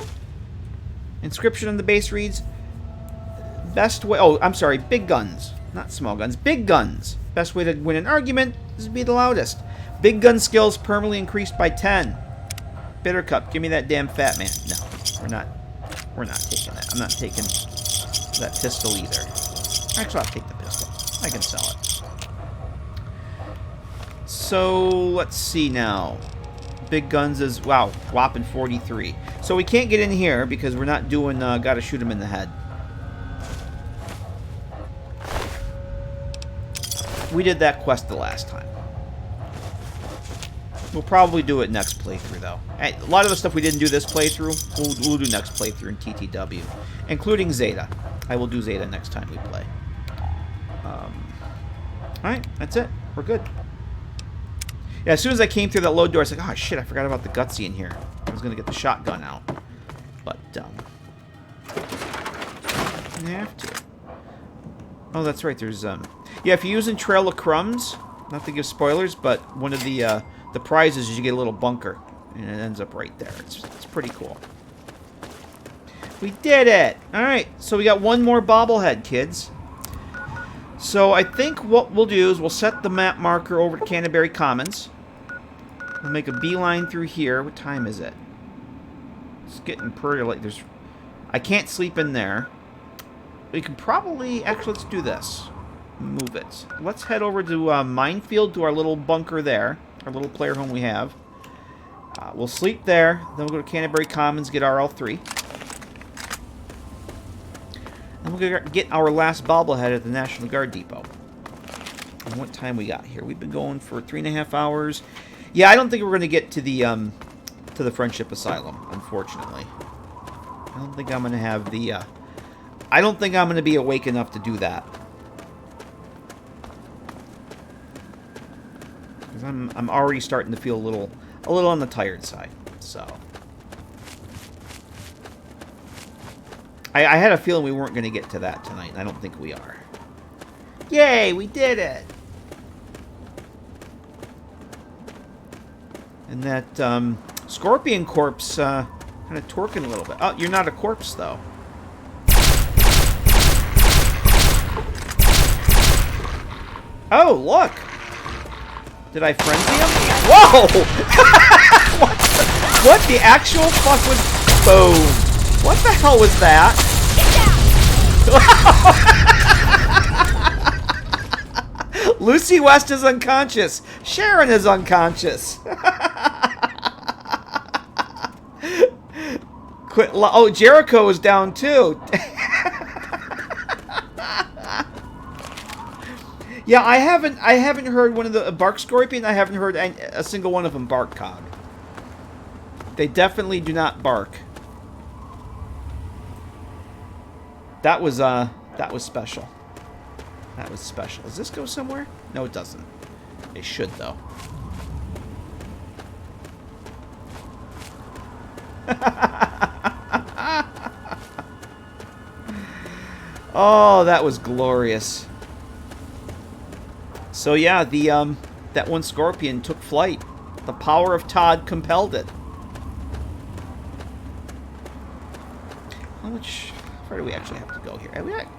Inscription on the base reads, best way... Oh, I'm sorry, big guns. Not small guns. Big guns. Best way to win an argument is to be the loudest. Big gun skills permanently increased by 10. Bitter Cup, give me that damn fat man. No, we're not taking that. I'm not taking that pistol either. Actually, I'll take the pistol. I can sell it. So, let's see now. Big guns is, wow, whopping 43. So we can't get in here because we're not doing gotta shoot him in the head. We did that quest the last time. We'll probably do it next playthrough, though. A lot of the stuff we didn't do this playthrough, we'll do next playthrough in TTW. Including Zeta. I will do Zeta next time we play. Alright, that's it. We're good. Yeah, as soon as I came through that load door, I was like, oh shit, I forgot about the gutsy in here. I was going to get the shotgun out. But, I have to. Oh, that's right, there's, yeah, if you're using Trail of Crumbs, not to give spoilers, but one of the prizes is you get a little bunker. And it ends up right there. It's pretty cool. We did it! Alright, so we got one more bobblehead, kids. So I think what we'll do is we'll set the map marker over to Canterbury Commons. We'll make a beeline through here. What time is it? It's getting pretty late. I can't sleep in there. We can probably... Actually, let's do this. Move it. Let's head over to Minefield, to our little bunker there. Our little player home we have. We'll sleep there. Then we'll go to Canterbury Commons, get RL3. And we're going to get our last bobblehead at the National Guard Depot. And what time we got here? We've been going for 3.5 hours. Yeah, I don't think we're going to get to the Friendship Asylum, unfortunately. I don't think I'm going to have the... I don't think I'm going to be awake enough to do that. Because I'm already starting to feel a little on the tired side. So... I had a feeling we weren't going to get to that tonight, and I don't think we are. Yay, we did it! And that scorpion corpse kind of twerking a little bit. Oh, you're not a corpse, though. Oh, look! Did I frenzy him? Whoa! What the actual fuck was... Boom! What the hell was that? Lucy West is unconscious. Sharon is unconscious. Quit. Oh, Jericho is down too. Yeah, I haven't heard one of the bark scorpion. I haven't heard a single one of them bark, Cog. They definitely do not bark. That was special. That was special. Does this go somewhere? No, it doesn't. It should, though. Oh, that was glorious. So yeah, that one scorpion took flight. The power of Todd compelled it. How much? How far do we actually have to go here?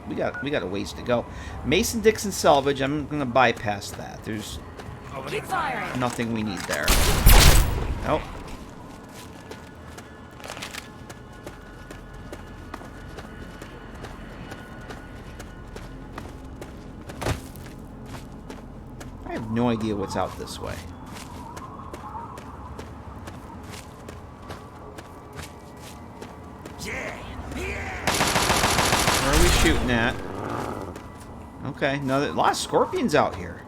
We got a ways to go. Mason-Dixon salvage. I'm gonna bypass that. There's nothing we need there. Nope. I have no idea what's out this way. Where are we shooting at? Okay, no, a lot of scorpions out here.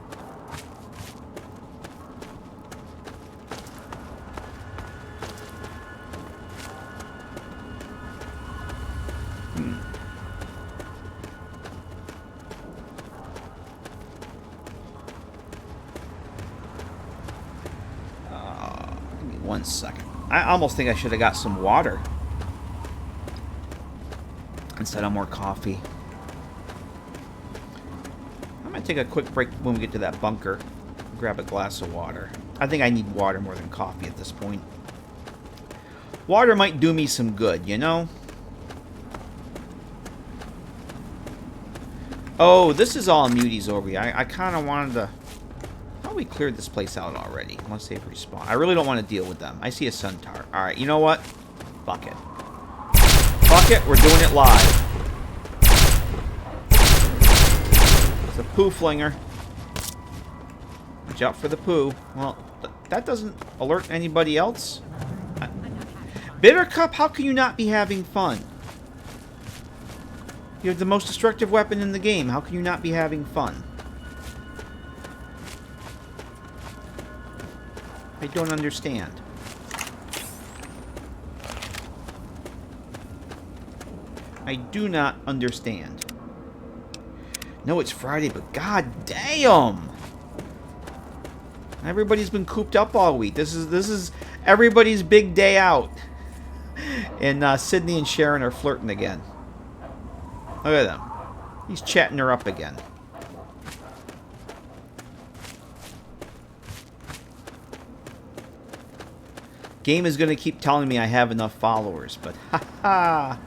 Give me 1 second. I almost think I should have got some water instead of more coffee. I'm going to take a quick break when we get to that bunker. Grab a glass of water. I think I need water more than coffee at this point. Water might do me some good, you know? Oh, this is all muties over here. I kind of wanted to... Oh, we cleared this place out already. Once they've respawned. I really don't want to deal with them. I see a centaur. Alright, you know what? Fuck it. Fuck it, we're doing it live. It's a poo flinger. Watch out for the poo. Well, that doesn't alert anybody else. Bittercup, how can you not be having fun? You have the most destructive weapon in the game. How can you not be having fun? I don't understand. I do not understand. No, it's Friday, but god damn! Everybody's been cooped up all week. This is everybody's big day out. And Sydney and Sharon are flirting again. Look at them. He's chatting her up again. Game is going to keep telling me I have enough followers, but haha.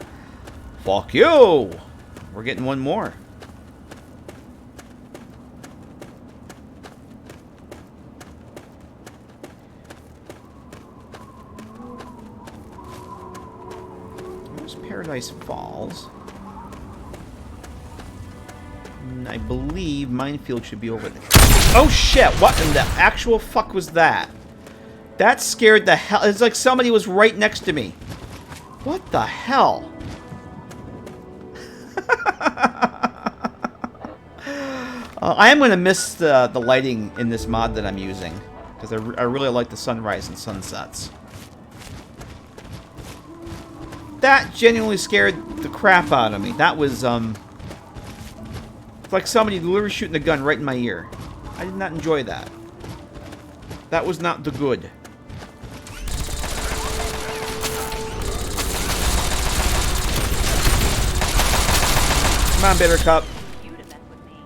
Fuck you! We're getting one more. There's Paradise Falls. And I believe Minefield should be over there. Oh shit! What in the actual fuck was that? That scared the hell... It's like somebody was right next to me. What the hell? I am going to miss the lighting in this mod that I'm using. Because I really like the sunrise and sunsets. That genuinely scared the crap out of me. That was, it's like somebody literally shooting a gun right in my ear. I did not enjoy that. That was not the good. Come on, Bittercup.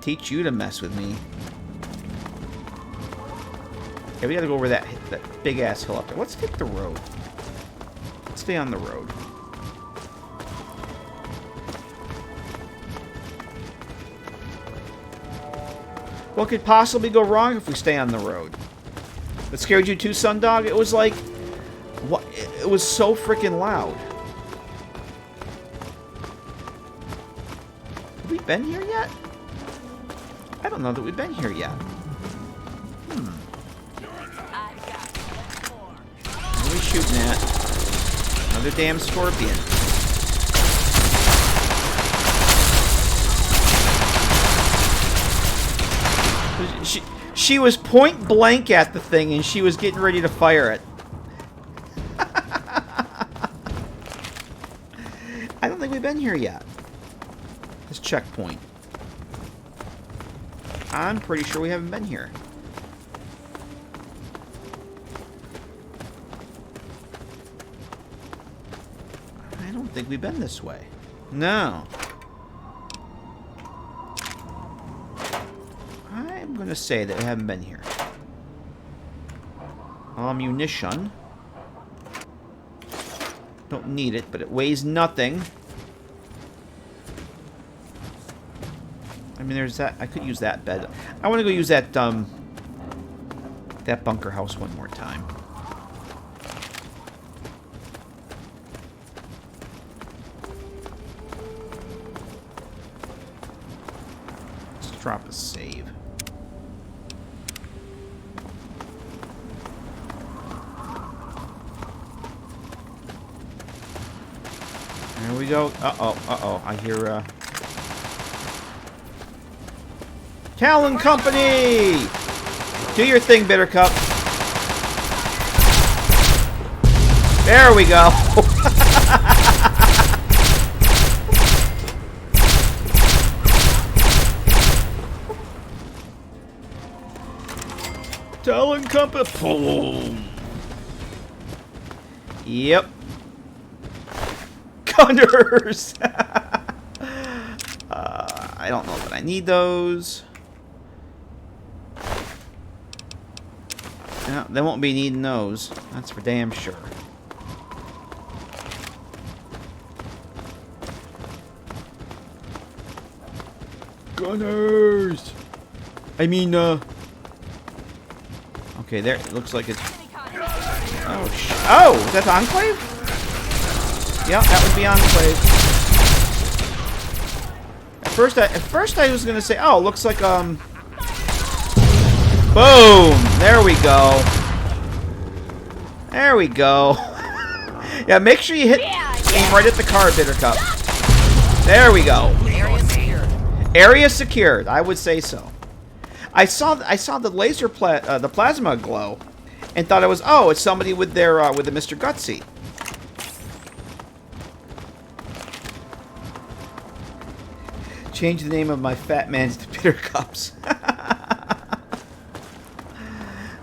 Teach you to mess with me. Okay, we gotta go over that big ass hill up there. Let's hit the road. Let's stay on the road. What could possibly go wrong if we stay on the road? That scared you too, Sundog? It was like... What? It was so freaking loud. Have we been here yet? I don't know that we've been here yet. What are we shooting at? Another damn scorpion. She was point blank at the thing and she was getting ready to fire it. I don't think we've been here yet. This checkpoint. I'm pretty sure we haven't been here. I don't think we've been this way. No. I'm going to say that we haven't been here. Ammunition. Don't need it, but it weighs nothing. I mean, there's that. I could use that bed. I want to go use that that bunker house one more time. Let's drop a save. There we go. Uh-oh. I hear, Talon Company! Do your thing, Bittercup. There we go. Talon Company. Boom. Yep. Gunners! I don't know that I need those. No, they won't be needing those. That's for damn sure. Gunners! I mean, okay, there, it looks like it's... Oh, is that the Enclave? Yeah, that would be Enclave. At first I was gonna say, oh, it looks like, boom! There we go. There we go. Yeah, make sure you aim right at the car, Bittercup. There we go. Area secured. I would say so. I saw the laser the plasma glow, and thought it was, oh, it's somebody with their with the Mr. Gutsy. Change the name of my fat man's to Bitter Cups.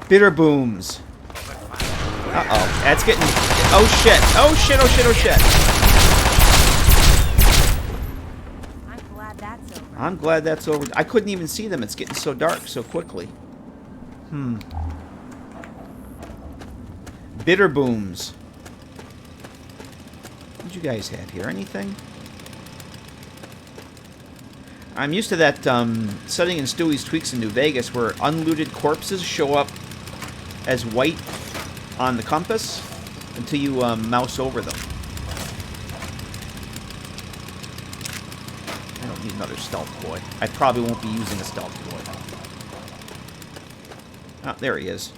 Bitter Booms. Uh-oh. That's getting... Oh, shit. Oh, shit, oh, shit, oh, shit. I'm glad that's over. I'm glad that's over. I couldn't even see them. It's getting so dark so quickly. Bitter Booms. What you guys have here? Anything? I'm used to that setting in Stewie's Tweaks in New Vegas where unlooted corpses show up as white on the compass until you mouse over them. I don't need another stealth boy. I probably won't be using a stealth boy. Ah, there he is.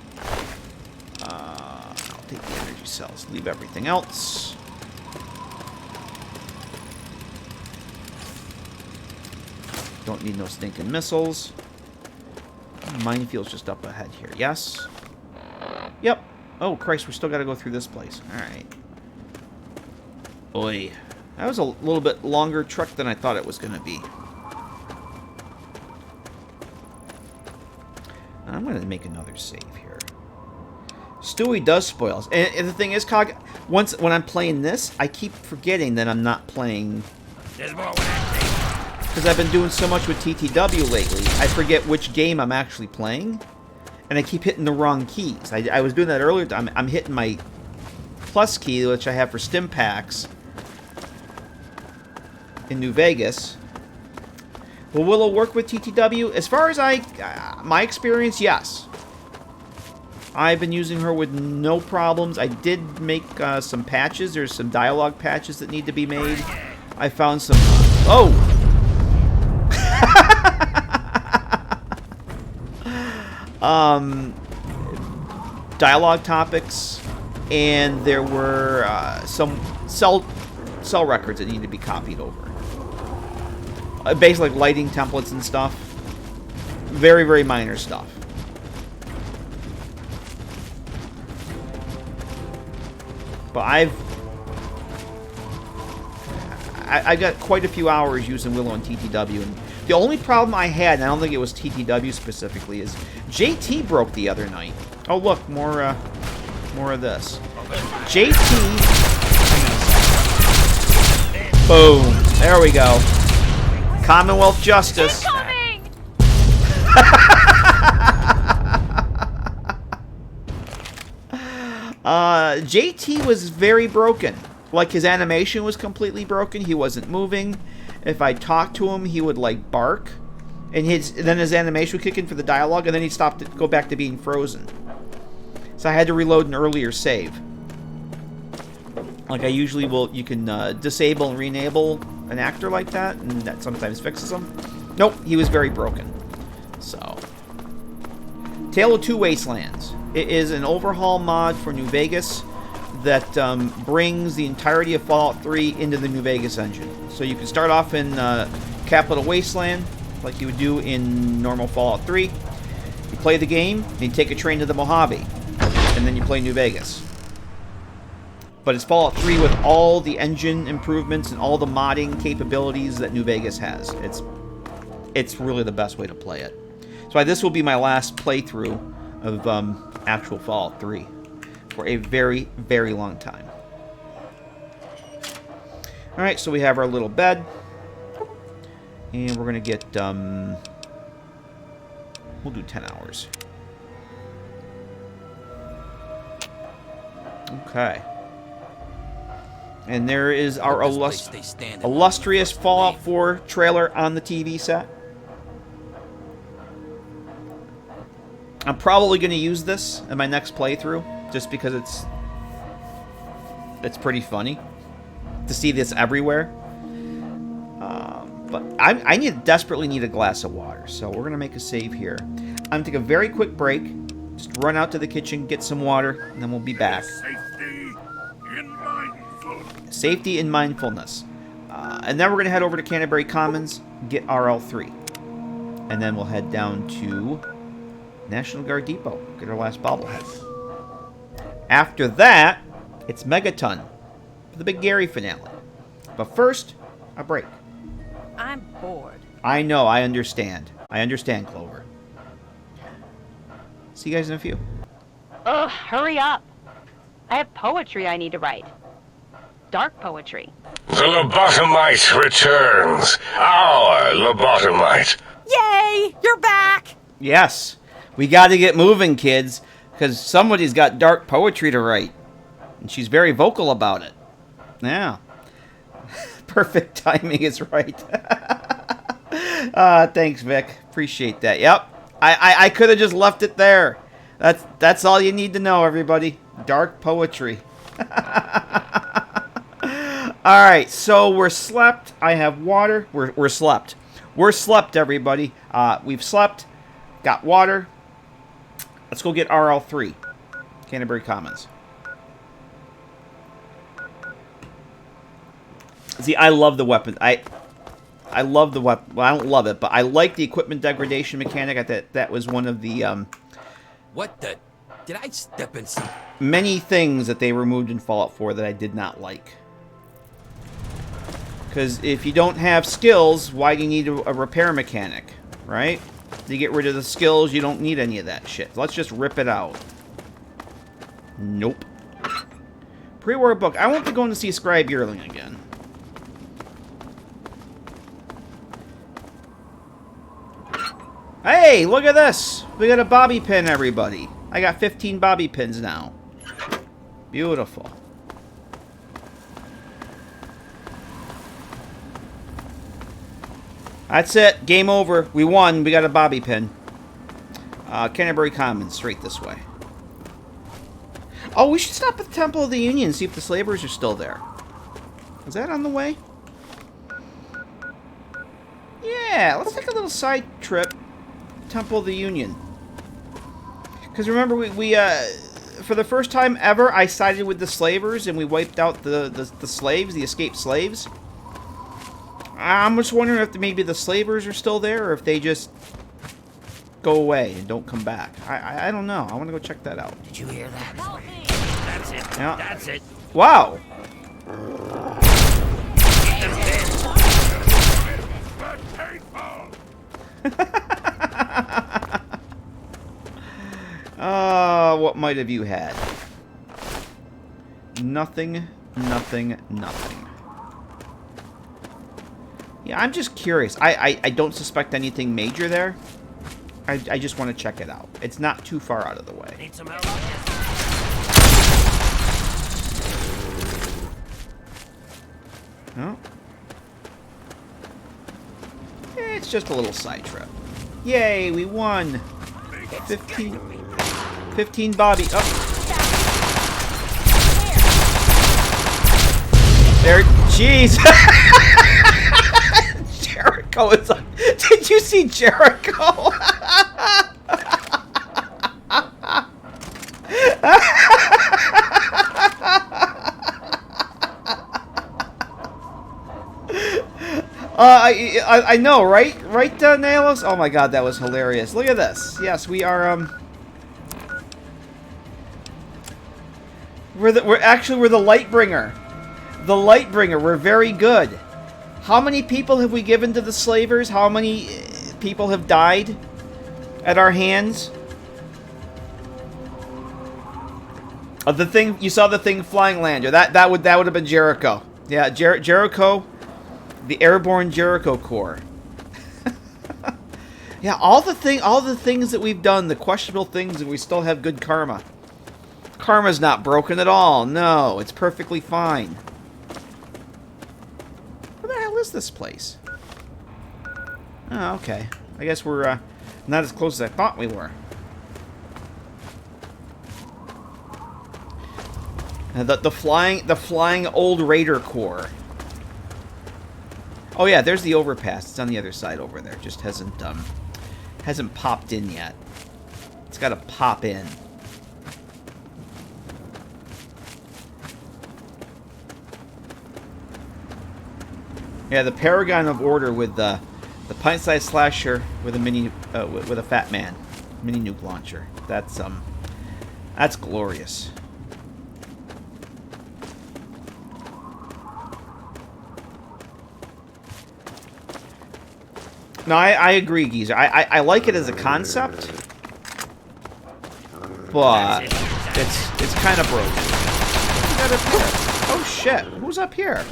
I'll take the energy cells. Leave everything else. Don't need no stinking missiles. Minefield's just up ahead here. Yes? Yep. Oh, Christ, we still got to go through this place. Alright. Boy. That was a little bit longer trek than I thought it was going to be. I'm going to make another save here. Stewie does spoils. And the thing is, Cog, when I'm playing this, I keep forgetting that I'm not playing... Because I've been doing so much with TTW lately, I forget which game I'm actually playing. And I keep hitting the wrong keys. I was doing that earlier. I'm hitting my plus key, which I have for stim packs in New Vegas. Well, will it work with TTW? As far as my experience, yes. I've been using her with no problems. I did make some patches. There's some dialogue patches that need to be made. I found some... Oh! Dialogue topics, and there were some cell records that needed to be copied over. Basically, like lighting templates and stuff. Very, very minor stuff. But I got quite a few hours using Willow and TTW, and the only problem I had, and I don't think it was TTW specifically, is JT broke the other night. Oh look, more of this. JT. Boom. There we go. Commonwealth Justice. JT was very broken. Like, his animation was completely broken. He wasn't moving. If I talked to him, he would, like, bark. And then his animation would kick in for the dialogue, and then he'd stop to go back to being frozen. So I had to reload an earlier save. Like I usually will, you can disable and re-enable an actor like that, and that sometimes fixes them. Nope, he was very broken. So, Tale of Two Wastelands. It is an overhaul mod for New Vegas that brings the entirety of Fallout 3 into the New Vegas engine. So you can start off in Capital Wasteland, like you would do in normal Fallout 3. You play the game, and you take a train to the Mojave, and then you play New Vegas. But it's Fallout 3 with all the engine improvements and all the modding capabilities that New Vegas has. It's really the best way to play it. So this will be my last playthrough of actual Fallout 3 for a very, very long time. Alright, so we have our little bed. And we're going to get... we'll do 10 hours. Okay. And there is our illustrious Fallout 4 trailer on the TV set. I'm probably going to use this in my next playthrough, just because it's pretty funny to see this everywhere. But I desperately need a glass of water, so we're going to make a save here. I'm going to take a very quick break, just run out to the kitchen, get some water, and then we'll be back. Safety and mindfulness. And then we're going to head over to Canterbury Commons, get RL3. And then we'll head down to National Guard Depot, get our last bobblehead. After that, it's Megaton for the Big Gary finale. But first, a break. I'm bored. I know, I understand. I understand, Clover. See you guys in a few. Ugh, hurry up. I have poetry I need to write. Dark poetry. The lobotomite returns. Our lobotomite. Yay! You're back! Yes, we got to get moving, kids, because somebody's got dark poetry to write. And she's very vocal about it. Yeah. Perfect timing is right. Thanks, Vic. Appreciate that. Yep. I could have just left it there. That's all you need to know, everybody. Dark poetry. Alright, so we're slept. I have water. We're slept. We're slept, everybody. We've slept. Got water. Let's go get RL3. Canterbury Commons. See, I love the weapon. I love the weapon. Well, I don't love it, but I like the equipment degradation mechanic. That was one of the What the? Did I step in some? Many things that they removed in Fallout 4 that I did not like. Because if you don't have skills, why do you need a repair mechanic, right? To get rid of the skills, you don't need any of that shit. Let's just rip it out. Nope. Pre-war book. I won't be going to see Scribe Yearling again. Hey, look at this. We got a bobby pin, everybody. I got 15 bobby pins now. Beautiful. That's it. Game over. We won. We got a bobby pin. Canterbury Commons, straight this way. Oh, we should stop at the Temple of the Union and see if the slavers are still there. Is that on the way? Yeah, let's take a little side trip. Temple of the Union. Because remember, we for the first time ever, I sided with the slavers and we wiped out the slaves, the escaped slaves. I'm just wondering if maybe the slavers are still there or if they just go away and don't come back. I don't know. I want to go check that out. Did you hear that? That's it. Yeah. That's it. Wow. What might have you had? Nothing, nothing, nothing. Yeah, I'm just curious. I don't suspect anything major there. I just want to check it out. It's not too far out of the way. Need some help? No. It's just a little side trip. Yay, we won. 15 Bobby. Oh. There. Jeez. Jericho is like. Did you see Jericho? I know, right? Right, Nailus? Oh my god, that was hilarious. Look at this. Yes, we are, we're the Lightbringer. The Lightbringer. We're very good. How many people have we given to the slavers? How many people have died at our hands? The thing you saw, the thing flying lander. That would have been Jericho. Yeah, Jericho. The Airborne Jericho Corps. Yeah, all the things that we've done, the questionable things, and we still have good karma. Karma's not broken at all. No, it's perfectly fine. Where the hell is this place? Oh, okay. I guess we're not as close as I thought we were. The flying old Raider Corps. Oh yeah, there's the overpass. It's on the other side over there. Just hasn't popped in yet. It's got to pop in. Yeah, the paragon of order with the pint-sized slasher with a mini with a fat man mini nuke launcher. That's glorious. No, I agree, Geezer. I like it as a concept, but it's kind of broken. Who's that up here? Oh shit! Who's up here?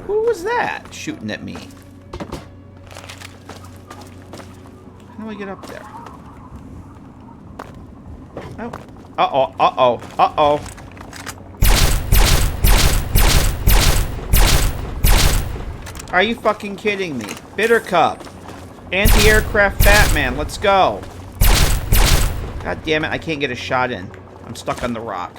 Who was that shooting at me? How do I get up there? Oh. Uh-oh. Uh-oh. Uh-oh. Are you fucking kidding me? Bitter Cup. Anti-aircraft Batman. Let's go. God damn it. I can't get a shot in. I'm stuck on the rock.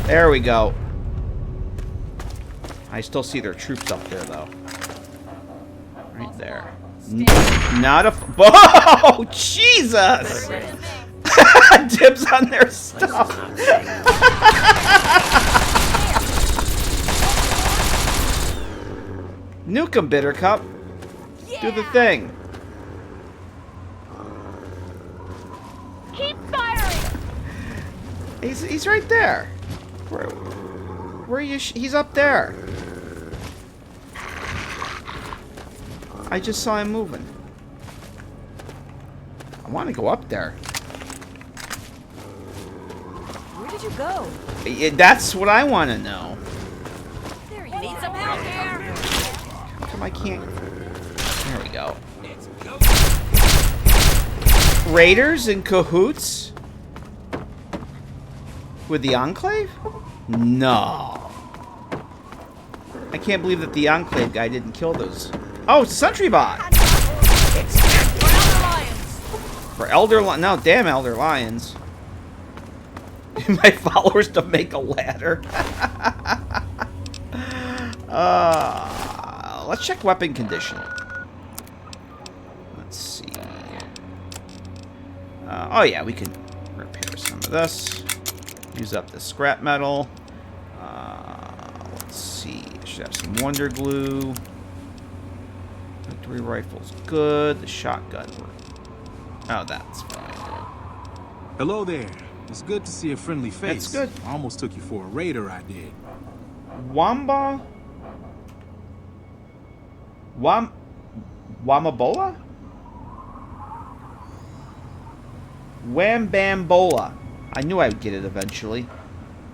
There we go. I still see their troops up there, though. Right there. Not a... Oh, Jesus! Dibs on their stuff. Nuke 'em, Bitter Cup. Do the thing. Keep firing. He's right there. Where are you? He's up there. I just saw him moving. I want to go up there. Where did you go? That's what I want to know. There you need some help here. How come I can't? There we go. Raiders in cahoots with the Enclave? No. I can't believe that the Enclave guy didn't kill those. Oh, Sentry Bot! For Elder Lions. No, damn Elder Lions. My followers to make a ladder. Let's check weapon condition. Let's see. Oh yeah, we can repair some of this. Use up the scrap metal. Let's see. Should have some Wonder Glue. Victory rifle's good. The shotgun. Oh, that's fine. Hello there. It's good to see a friendly face. That's good. I almost took you for a raider, I did. Wamabola? Wham Bam Bola. I knew I would get it eventually.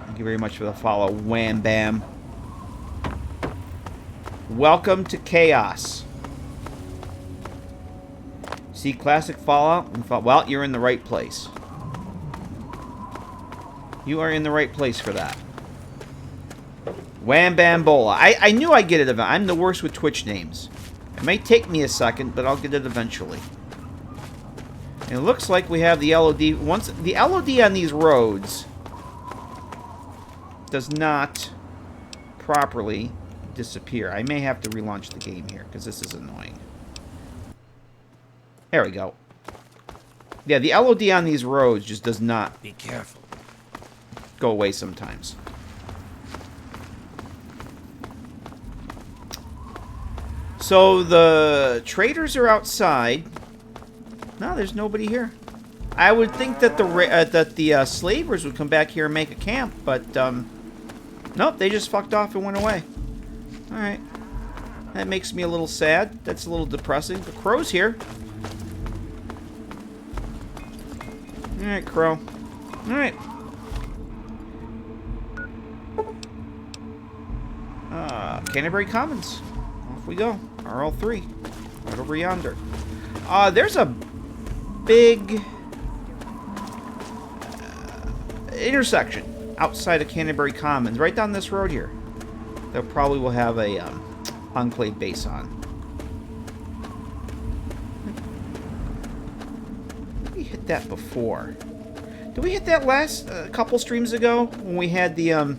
Thank you very much for the follow, Wham Bam. Welcome to Chaos. See classic Fallout? Well, you're in the right place. You are in the right place for that. Wham Bam Bola. I knew I'd get it eventually. I'm the worst with Twitch names. It may take me a second, but I'll get it eventually. And it looks like we have the LOD. Once the LOD on these roads does not properly disappear. I may have to relaunch the game here because this is annoying. There we go. Yeah, the LOD on these roads just does not Be careful. go away sometimes. So the traders are outside. No, there's nobody here. I would think that the slavers would come back here and make a camp, but nope, they just fucked off and went away. All right, that makes me a little sad. That's a little depressing. The Crow's here. All right, Crow. All right. Canterbury Commons. Off we go. RL3. Right over yonder. There's a big intersection outside of Canterbury Commons, right down this road here. That probably will have a Enclave base on. that before. Did we hit that last couple streams ago when we had the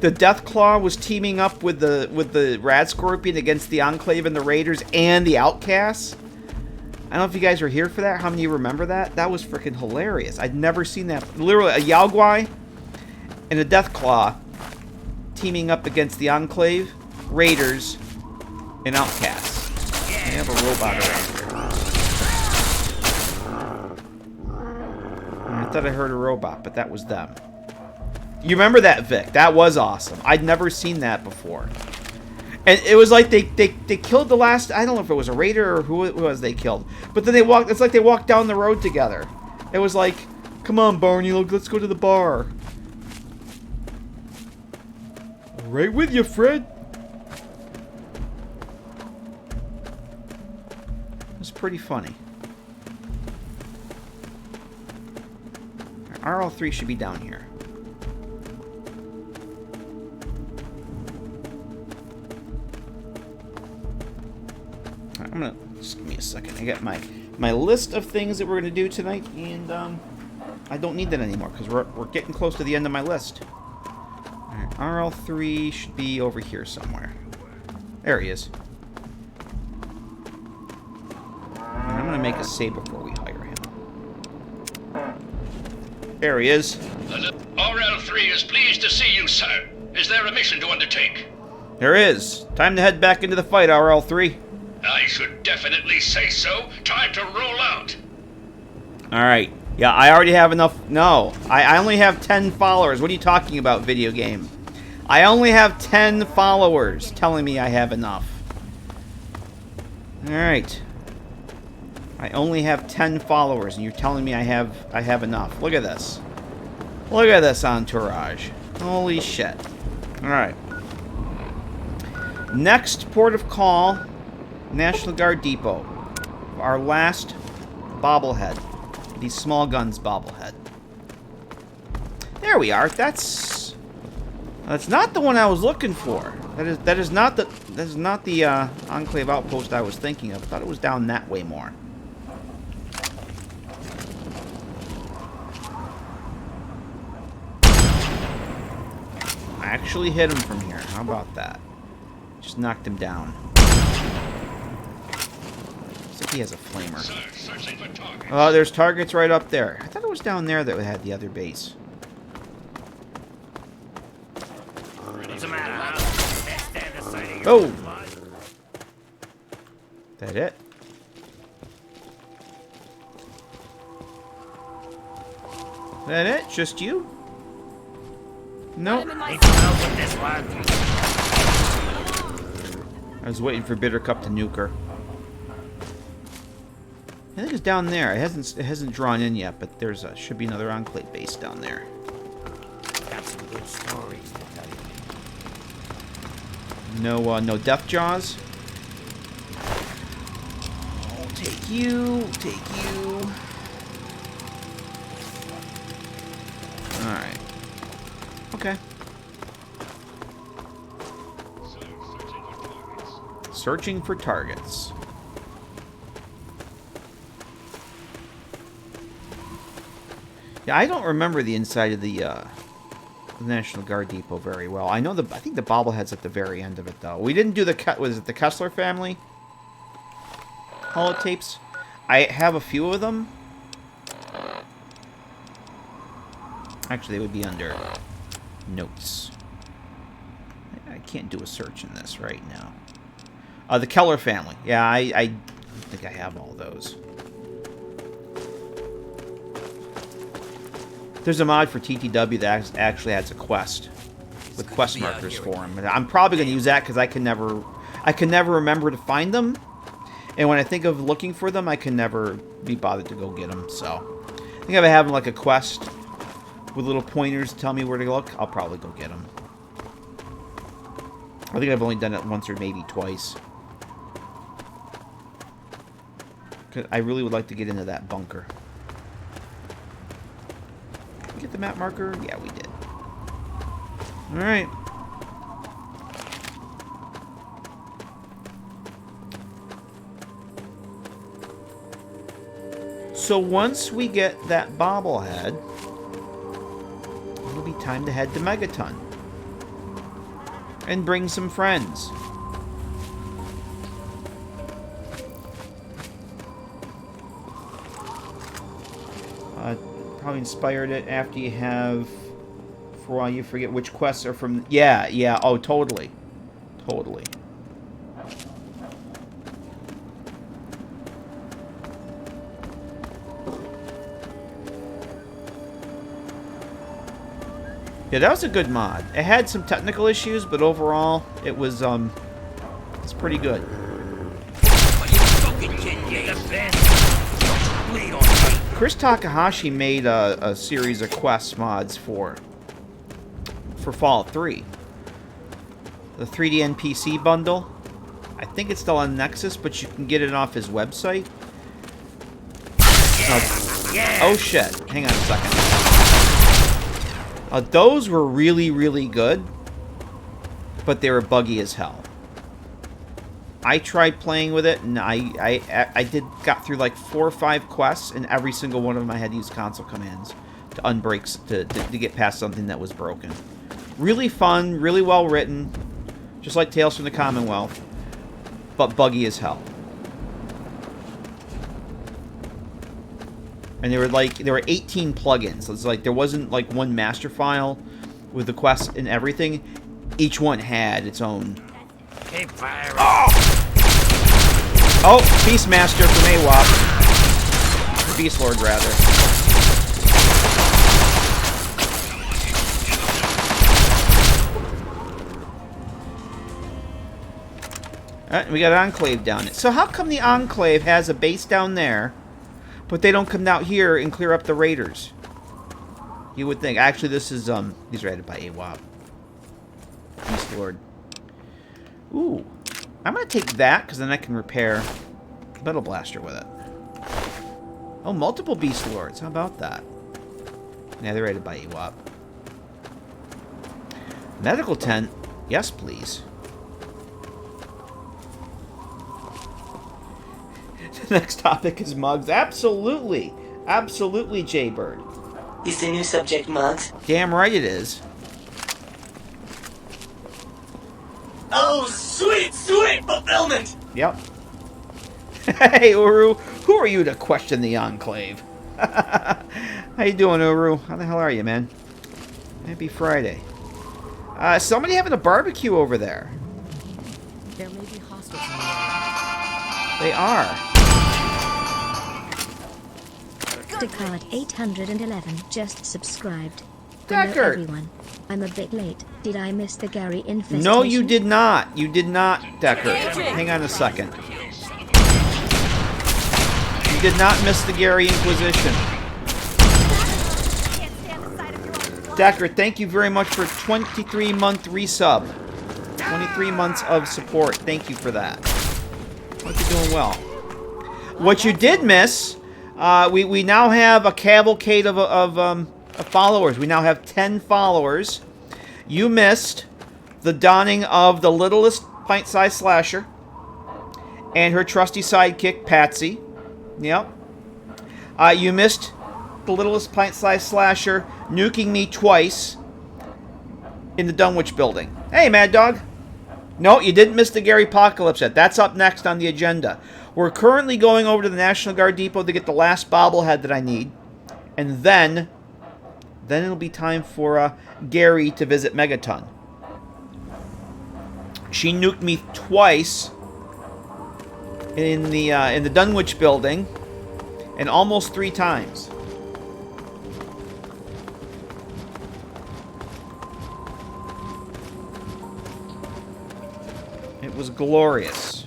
Deathclaw was teaming up with the Rad Scorpion against the Enclave and the Raiders and the Outcasts? I don't know if you guys were here for that. How many of you remember that? That was freaking hilarious. I'd never seen that. Literally, a Yao Guai and a Deathclaw teaming up against the Enclave, Raiders, and Outcasts. They have a robot around here. I thought I heard a robot, but that was them. You remember that, Vic? That was awesome. I'd never seen that before. And it was like they killed the last... I don't know if it was a raider or who it was they killed. But then they walked... It's like they walked down the road together. It was like, come on, Barney, let's go to the bar. Right with you, Fred. It was pretty funny. RL3 should be down here. I'm gonna just give me a second. I got my list of things that we're gonna do tonight, and I don't need that anymore because we're getting close to the end of my list. All right, RL3 should be over here somewhere. There he is. And I'm gonna make a save before we hire him. There he is. RL3 is pleased to see you, sir. Is there a mission to undertake? There is. Time to head back into the fight, RL3. I should definitely say so. Time to roll out. Alright. Yeah, I already have enough. No. I only have 10 followers. What are you talking about, video game? I only have 10 followers telling me I have enough. Alright. I only have 10 followers, and you're telling me I have enough. Look at this. Look at this entourage. Holy shit. Alright. Next port of call, National Guard Depot. Our last bobblehead. The small guns bobblehead. There we are. That's not the one I was looking for. That is not the Enclave outpost I was thinking of. I thought it was down that way more. I actually hit him from here. How about that? Just knocked him down. Looks like he has a flamer. Oh, there's targets right up there. I thought it was down there that we had the other base. What's the matter, huh? Stand aside of your Oh! That it? That it? Just you? Nope. Need some help with this one. I was waiting for Bittercup to nuke her. I think it's down there. It hasn't drawn in yet, but there's should be another Enclave base down there. Got some good stories to tell you. No Death Jaws. I'll take you. Take you. All right. Okay. Searching for targets. Yeah, I don't remember the inside of the National Guard Depot very well. I know I think the bobblehead's at the very end of it, though. We didn't do was it the Kessler family holotapes? I have a few of them. Actually, they would be under notes. I can't do a search in this right now. The Keller family. Yeah, I think I have all those. There's a mod for TTW that actually adds a quest with quest markers for them. And I'm probably going to use that because I can never remember to find them. And when I think of looking for them, I can never be bothered to go get them. So I think if I have like a quest with little pointers to tell me where to look, I'll probably go get them. I think I've only done it once or maybe twice. I really would like to get into that bunker. Did we get the map marker? Yeah, we did. Alright. So once we get that bobblehead, it'll be time to head to Megaton. And bring some friends. Probably inspired it after you have... For a while you forget which quests are from... Yeah. Oh, totally. Totally. Yeah, that was a good mod. It had some technical issues, but overall, it was, it's pretty good. Chris Takahashi made a series of quest mods for Fallout 3. The 3D NPC bundle. I think it's still on Nexus, but you can get it off his website. Oh shit. Hang on a second. Those were really, really good, but they were buggy as hell. I tried playing with it, and I got through like 4 or 5 quests, and every single one of them I had to use console commands to unbreak, to get past something that was broken. Really fun, really well written, just like Tales from the Commonwealth, but buggy as hell. And there were 18 plugins. It's like there wasn't like one master file with the quests and everything. Each one had its own. Keep firing. Oh, Beastmaster from AWOP. Beast Lord, rather. Alright, we got Enclave down it. So how come the Enclave has a base down there, but they don't come down here and clear up the raiders? You would think. Actually, this is, these are added by AWOP. Beast Lord. Ooh. I'm going to take that, because then I can repair Metal Blaster with it. Oh, multiple Beast Lords. How about that? Yeah, they're rated by AWOP. Medical tent. Yes, please. The next topic is mugs. Absolutely. Absolutely, Jaybird. Is the new subject mugs? Damn right it is. Oh, sweet, sweet fulfillment! Yep. Hey, Uru. Who are you to question the Enclave? How you doing, Uru? How the hell are you, man? Happy Friday. Somebody having a barbecue over there. There may be hostiles in the area. They are. Descartes 811 just subscribed. Deckard. Hello everyone. I'm a bit late. Did I miss the Gary infestation? No, you did not. You did not, Deckard. Hang on a second. You did not miss the Gary Inquisition. Deckard, thank you very much for 23-month resub. 23 months of support. Thank you for that. Hope you're doing well. What you did miss, we now have a cavalcade of followers. We now have 10 followers. You missed the donning of the littlest pint-sized slasher and her trusty sidekick, Patsy. Yep. You missed the littlest pint-sized slasher nuking me twice in the Dunwich building. Hey, Mad Dog. No, you didn't miss the Gary Apocalypse yet. That's up next on the agenda. We're currently going over to the National Guard Depot to get the last bobblehead that I need. And then it'll be time for Gary to visit Megaton. She nuked me twice in the Dunwich building, and almost 3 times. It was glorious.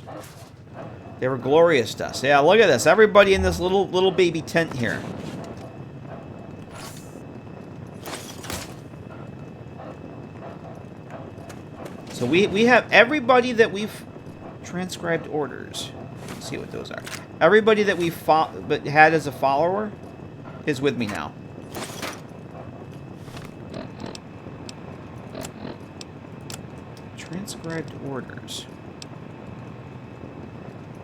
They were glorious to us. Yeah, look at this. Everybody in this little baby tent here. So we have everybody that we've transcribed orders. Let's see what those are. Everybody that we've had as a follower is with me now. Transcribed orders.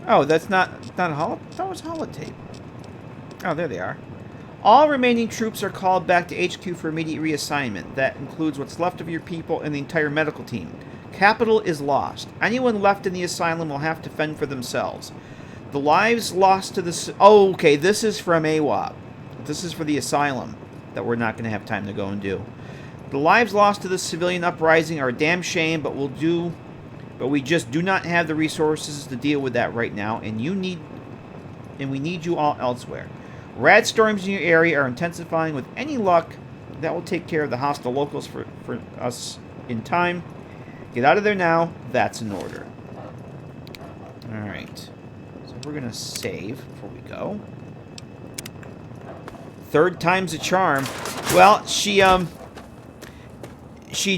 Oh, that's not a holo. That was holotape. Oh, there they are. All remaining troops are called back to HQ for immediate reassignment. That includes what's left of your people and the entire medical team. Capital is lost. Anyone left in the asylum will have to fend for themselves. The lives lost to the... Oh, okay, this is from AWOP. This is for the asylum that we're not going to have time to go and do. The lives lost to the civilian uprising are a damn shame, but we just do not have the resources to deal with that right now, and we need you all elsewhere. Rad storms in your area are intensifying. With any luck, that will take care of the hostile locals for us in time. Get out of there now. That's an order. Alright. So we're going to save before we go. Third time's a charm. Well, she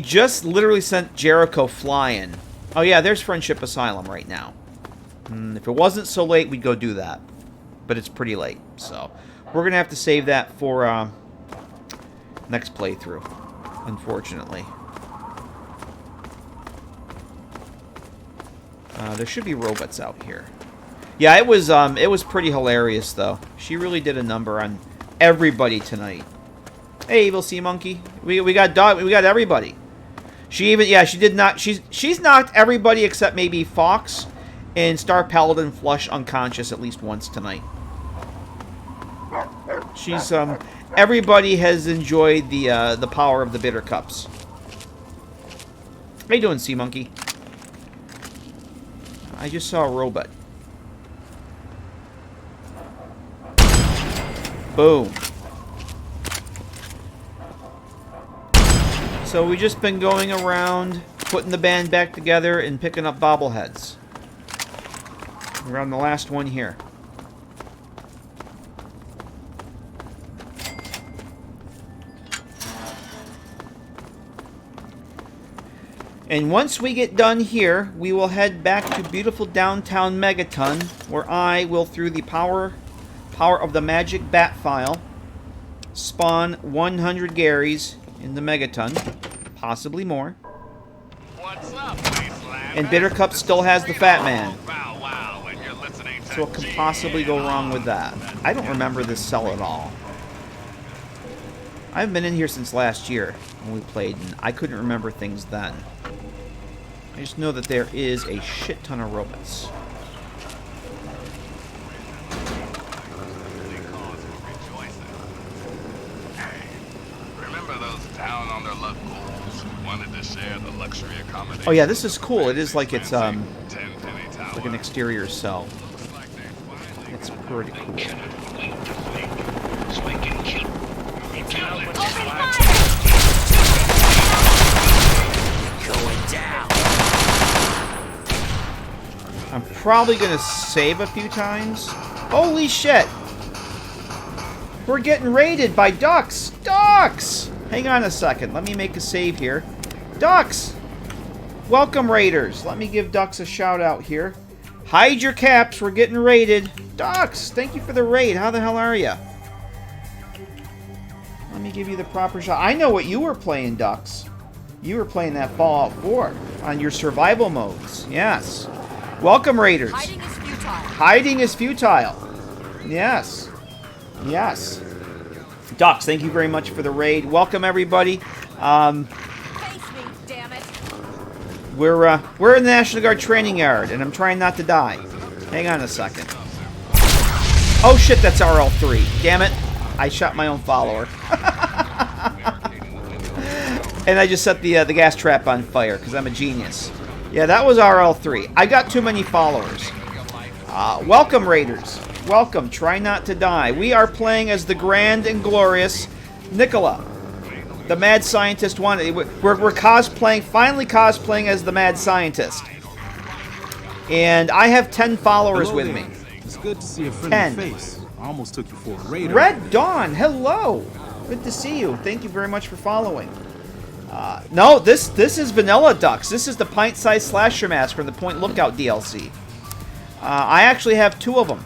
just literally sent Jericho flying. Oh yeah, there's Friendship Asylum right now. If it wasn't so late, we'd go do that. But it's pretty late, so we're going to have to save that for next playthrough, unfortunately. There should be robots out here. Yeah, it was pretty hilarious, though. She really did a number on everybody tonight. Hey, Evil Sea Monkey. We got everybody. She even, yeah, she did not, she's knocked everybody except maybe Fox and Star Paladin Flush unconscious at least once tonight. She's, everybody has enjoyed the power of the bitter cups. How you doing, Sea Monkey? I just saw a robot. Boom. So we've just been going around, putting the band back together and picking up bobbleheads. We're on the last one here. And once we get done here, we will head back to beautiful downtown Megaton, where I will, through the power of the magic bat file, spawn 100 Garys in the Megaton, possibly more. What's up, and Bittercup still has the Fat Man. So what could possibly go wrong with that? I don't remember this cell at all. I haven't been in here since last year when we played, and I couldn't remember things then. I just know that there is a shit ton of robots. Remember those down on their luck fools who wanted to share the luxury accommodation? Oh yeah, this is cool. It is like it's like an exterior cell. It's pretty cool. Going down. I'm probably gonna save a few times. Holy shit! We're getting raided by ducks! Ducks! Hang on a second. Let me make a save here. Ducks! Welcome, raiders. Let me give ducks a shout out here. Hide your caps. We're getting raided. Ducks! Thank you for the raid. How the hell are ya? Let me give you the proper shot. I know what you were playing, ducks. You were playing that Fallout 4 on your survival modes. Yes. Welcome, raiders. Hiding is futile. Hiding is futile. Yes. Yes. Ducks, thank you very much for the raid. Welcome, everybody. Face me, damn it. We're in the National Guard training yard, and I'm trying not to die. Hang on a second. Oh shit, that's RL3. Damn it. I shot my own follower. And I just set the gas trap on fire, because I'm a genius. Yeah, that was RL3. I got too many followers. Welcome, raiders. Welcome. Try not to die. We are playing as the grand and glorious Nikola, the mad scientist wannabe. We're cosplaying, finally cosplaying as the mad scientist. And I have 10 followers with me. It's good to see a friendly 10. face. I almost took you for a raider. Red Dawn, hello. Good to see you. Thank you very much for following. No, this is Vanilla Ducks. This is the pint-sized slasher mask from the Point Lookout DLC. I actually have 2 of them.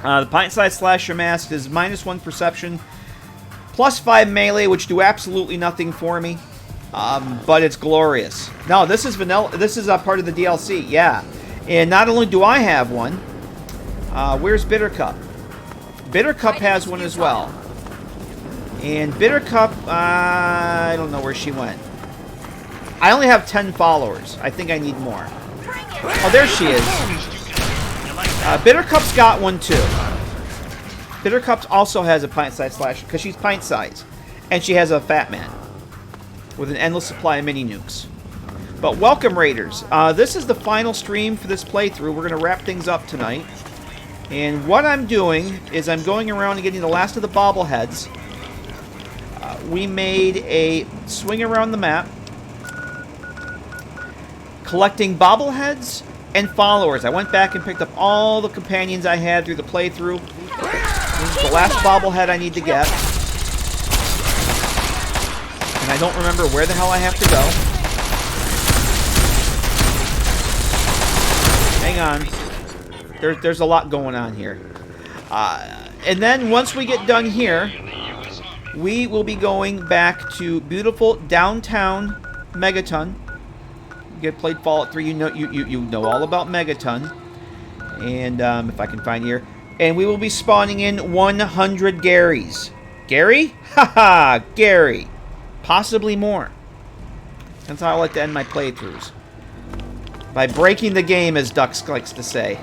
The pint-sized slasher mask is -1 perception, +5 melee, which do absolutely nothing for me. But it's glorious. No, this is vanilla. This is a part of the DLC. Yeah, and not only do I have one. Where's Bittercup? Bittercup has one as well. And Bittercup, I don't know where she went. I only have 10 followers. I think I need more. Oh, there she is. Bittercup's got one too. Bittercup also has a pint-sized slasher because she's pint-sized. And she has a Fat Man with an endless supply of mini nukes. But welcome, Raiders. This is the final stream for this playthrough. We're going to wrap things up tonight. And what I'm doing is I'm going around and getting the last of the bobbleheads. We made a swing around the map, collecting bobbleheads and followers. I went back and picked up all the companions I had through the playthrough. This is the last bobblehead I need to get. And I don't remember where the hell I have to go. Hang on. There's a lot going on here. And then once we get done here, we will be going back to beautiful downtown Megaton. You get played Fallout 3, you know all about Megaton. And if I can find here. And we will be spawning in 100 Garys. Gary? Haha, Gary. Possibly more. That's how I like to end my playthroughs. By breaking the game, as Dux likes to say.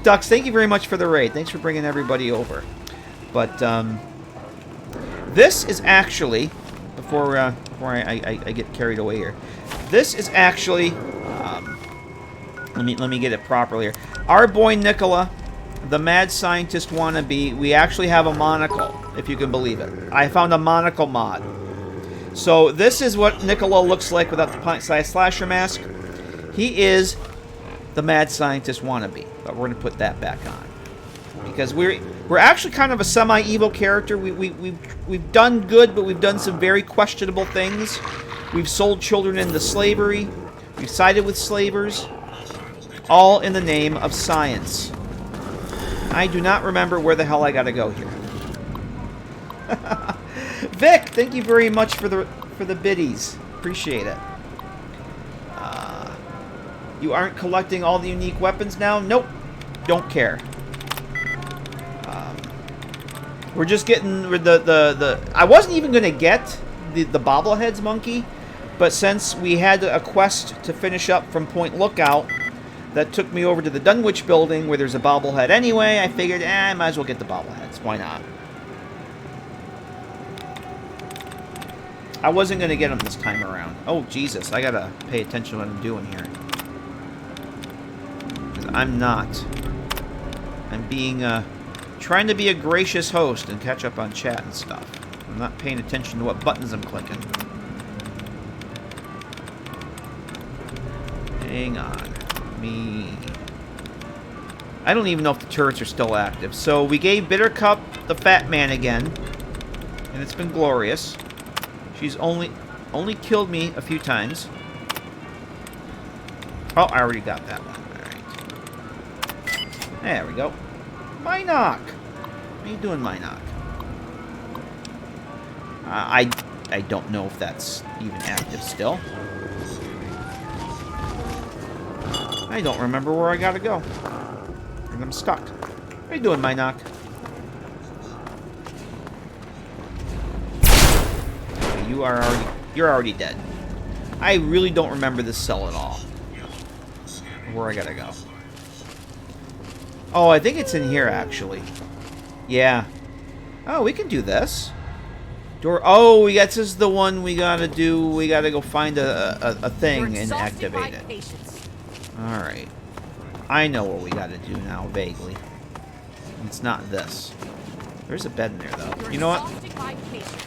Dux, thank you very much for the raid. Thanks for bringing everybody over. But, this is actually, before I get carried away here, this is actually, let me get it properly here. Our boy Nikola, the mad scientist wannabe, we actually have a monocle, if you can believe it. I found a monocle mod. So this is what Nikola looks like without the pint-sized slasher mask. He is the mad scientist wannabe, but we're going to put that back on. Because we're actually kind of a semi-evil character. We've done good, but we've done some very questionable things. We've sold children into slavery. We've sided with slavers. All in the name of science. I do not remember where the hell I gotta go here. Vic, thank you very much for the biddies. Appreciate it. You aren't collecting all the unique weapons now? Nope. Don't care. We're just getting the I wasn't even gonna get the bobbleheads monkey, but since we had a quest to finish up from Point Lookout that took me over to the Dunwich building where there's a bobblehead anyway, I figured, I might as well get the bobbleheads. Why not? I wasn't gonna get them this time around. Oh Jesus, I gotta pay attention to what I'm doing here. Because I'm not. I'm being trying to be a gracious host and catch up on chat and stuff. I'm not paying attention to what buttons I'm clicking. Hang on. I don't even know if the turrets are still active. So we gave Bittercup the Fat Man again. And it's been glorious. She's only killed me a few times. Oh, I already got that one. Alright. There we go. Minoc! What are you doing, Minoc? I don't know if that's even active still. I don't remember where I gotta go. And I'm stuck. What are you doing, Minoc? You're already dead. I really don't remember this cell at all. Where I gotta go. Oh, I think it's in here, actually. Yeah. Oh, we can do this. Door. Oh, this is the one we gotta do. We gotta go find a thing and activate it. Alright. I know what we gotta do now, vaguely. It's not this. There's a bed in there, though. You know what?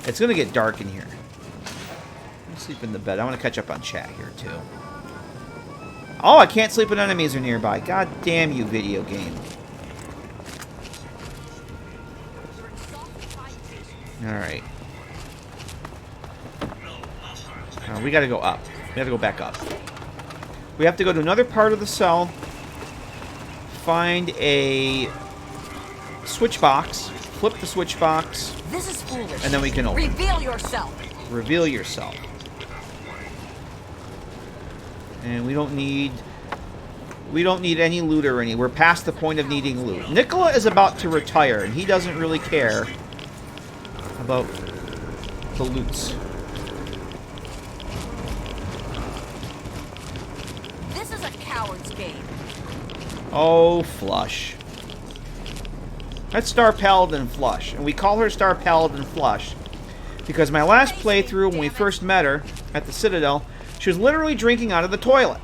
It's gonna get dark in here. Let me sleep in the bed. I want to catch up on chat here, too. Oh, I can't sleep when enemies are nearby. God damn you, video game. Alright. We gotta go up. We gotta go back up. We have to go to another part of the cell. Find a switch box. Flip the switch box. This is foolish. And then we can open. Reveal yourself. Reveal yourself. And we don't need We don't need any loot or any. We're past the point of needing loot. Nikola is about to retire, and he doesn't really care about the loots. This is a coward's game. Oh, Flush. That's Star Paladin Flush. And we call her Star Paladin Flush because my last playthrough, when we first met her at the Citadel, she was literally drinking out of the toilet.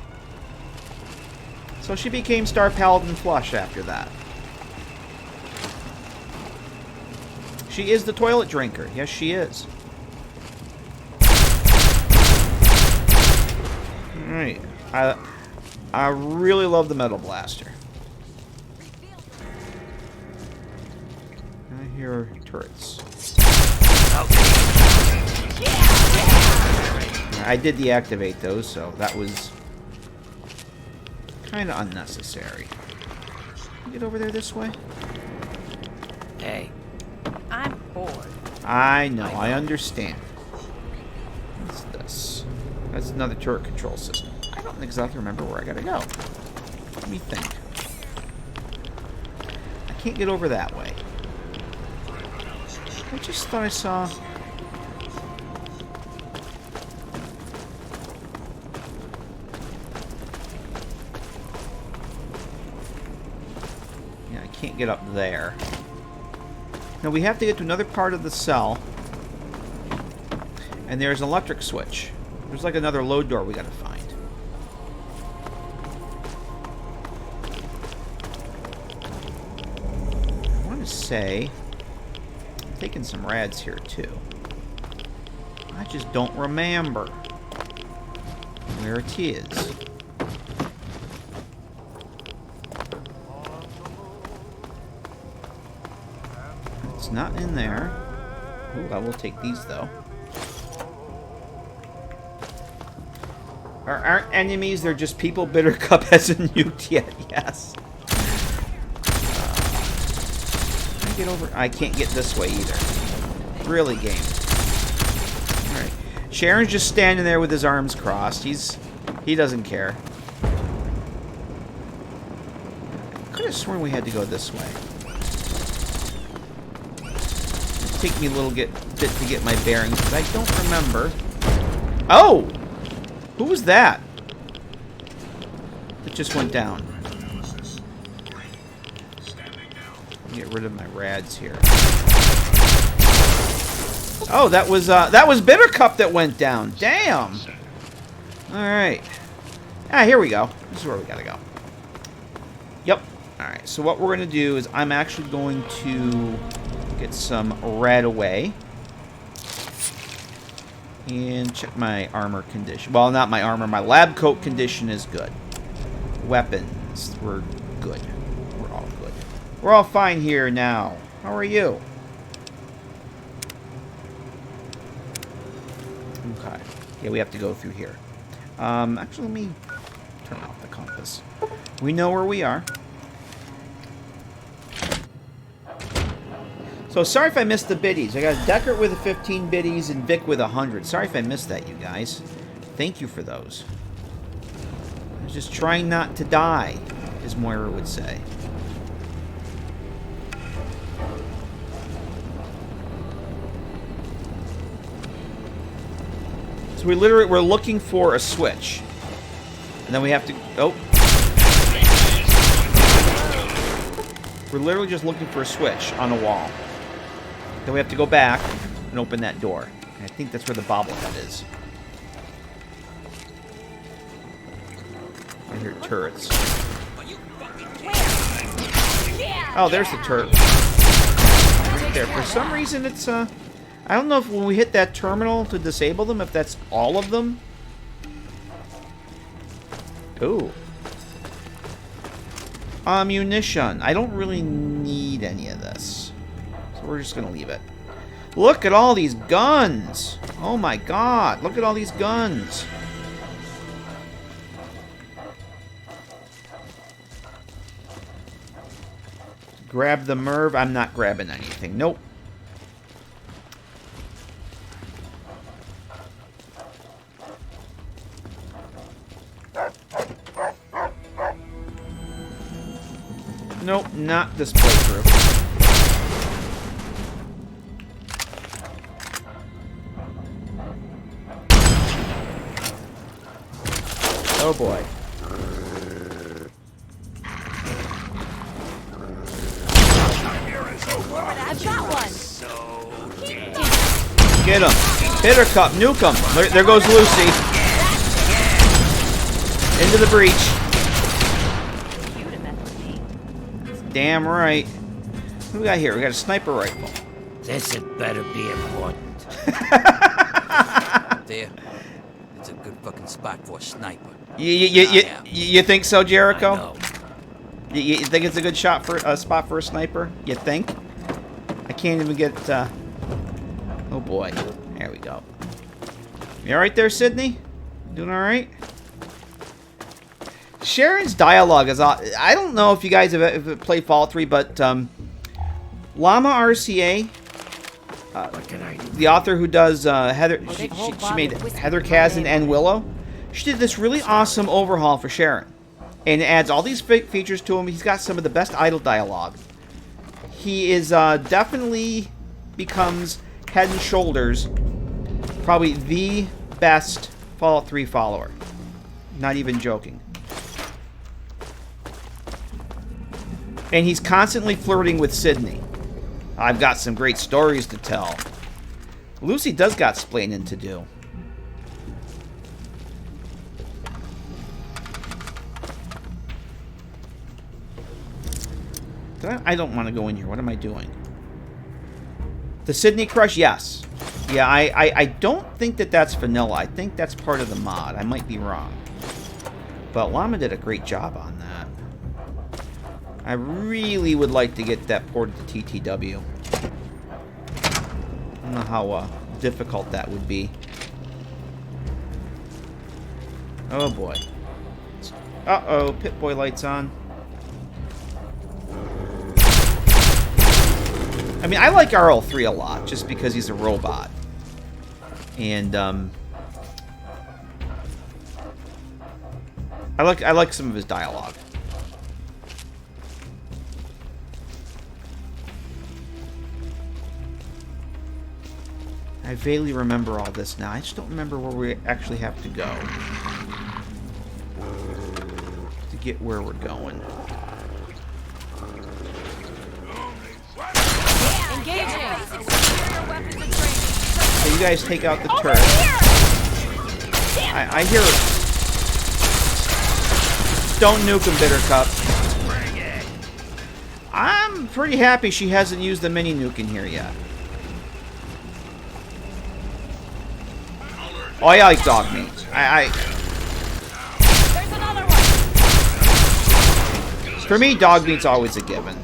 So she became Star Paladin Flush after that. She is the toilet drinker. Yes, she is. Alright. I really love the Metal Blaster. I hear turrets. I did deactivate those, so that was kind of unnecessary. Can you get over there this way? Hey. I'm bored. I know, I understand. What's this? That's another turret control system. I don't exactly remember where I gotta go. Let me think. I can't get over that way. I just thought I saw... Yeah, I can't get up there. Now we have to get to another part of the cell. And there's an electric switch. There's like another load door we gotta find. I want to say... I'm taking some rads here too. I just don't remember where it is. It's not in there. Ooh, I will take these though. Aren't enemies, they're just people Bittercup hasn't nuked yet, yes. Can I get over? I can't get this way either. Really, game. Alright. Sharon's just standing there with his arms crossed. He doesn't care. I could have sworn we had to go this way. It'd take me a little bit to get my bearings, because I don't remember. Oh! Who was that? It just went down. Get rid of my rads here. Oh, that was Bittercup that went down. Damn. All right. Ah, here we go. This is where we gotta go. Yep. All right. So what we're gonna do is I'm actually going to get some rad away. And check my armor condition. Well, not my armor. My lab coat condition is good. Weapons. We're good. We're all good. We're all fine here now. How are you? Okay. Yeah, we have to go through here. Actually, let me turn off the compass. We know where we are. So, sorry if I missed the biddies. I got Deckert with 15 biddies and Vic with 100. Sorry if I missed that, you guys. Thank you for those. I was just trying not to die, as Moira would say. So we're looking for a switch. And then we have to... Oh. We're literally just looking for a switch on a wall. Then we have to go back and open that door. And I think that's where the bobblehead is. I hear turrets. Oh, there's the turret. Right there. For some reason, it's I don't know if when we hit that terminal to disable them, if that's all of them. Ooh. Ammunition. I don't really need any of this. So we're just going to leave it. Look at all these guns. Oh my god. Look at all these guns. Grab the Merv. I'm not grabbing anything. Nope. Nope, not this playthrough. Oh boy. I've got one. Get him. Bitter cup. Nuke him. There goes Lucy. Into the breach. Damn right. What do we got here? We got a sniper rifle. This had better be important. There. It's a good fucking spot for a sniper. You think so, Jericho? I know. You think it's a good shot for a spot for a sniper? You think? I can't even get. Oh boy. There we go. You all right there, Sydney? Doing all right? Sharon's dialogue is. I don't know if you guys have played Fallout 3, but Llama RCA, What can I do? the author who does Heather, she made Heather Kazan and Willow. She did this really awesome overhaul for Sharon, and it adds all these features to him. He's got some of the best idle dialogue. He is definitely becomes head and shoulders probably the best Fallout 3 follower. Not even joking. And he's constantly flirting with Sydney. I've got some great stories to tell. Lucy does got splaining to do. I don't want to go in here. What am I doing? The Sydney crush? Yes. Yeah, I don't think that that's vanilla. I think that's part of the mod. I might be wrong. But Llama did a great job on that. I really would like to get that ported to TTW. I don't know how difficult that would be. Oh boy. Uh-oh, Pip-Boy lights on. I mean, I like RL3 a lot, just because he's a robot. And, I like some of his dialogue. I vaguely remember all this now. I just don't remember where we actually have to go to get where we're going. So you guys take out the turret. I hear it. Don't nuke him, Bittercup. I'm pretty happy she hasn't used the mini nuke in here yet. Oh, I like dog meat. There's another one. For me, dog meat's always a given.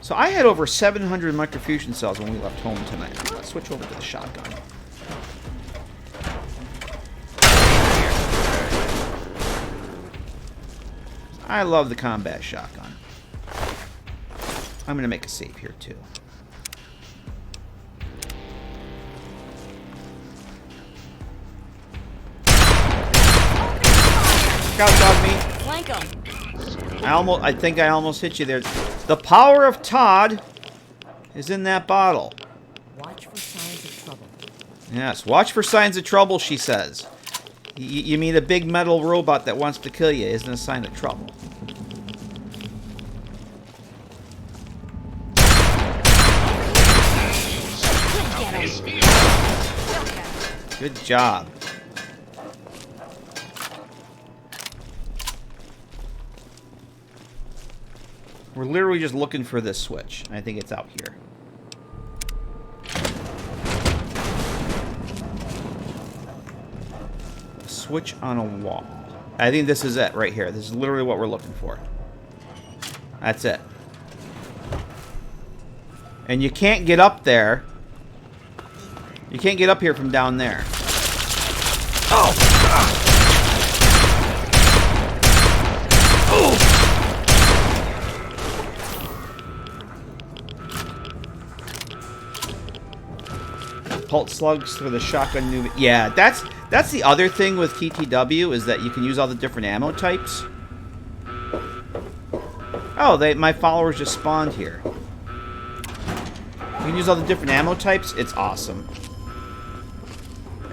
So I had over 700 microfusion cells when we left home tonight. Let's switch over to the shotgun. I love the combat shotgun. I'm going to make a save here, too. Check out dog meat. Flank 'em. I think I almost hit you there. The power of Todd is in that bottle. Watch for signs of trouble. Yes, watch for signs of trouble, she says. You mean a big metal robot that wants to kill you isn't a sign of trouble. Good job. We're literally just looking for this switch. I think it's out here. A switch on a wall. I think this is it right here. This is literally what we're looking for. That's it. And you can't get up there. You can't get up here from down there. Oh! Oh! pulse slugs for the shotgun new. Yeah, that's the other thing with TTW is that you can use all the different ammo types. Oh, my followers just spawned here. You can use all the different ammo types. It's awesome. I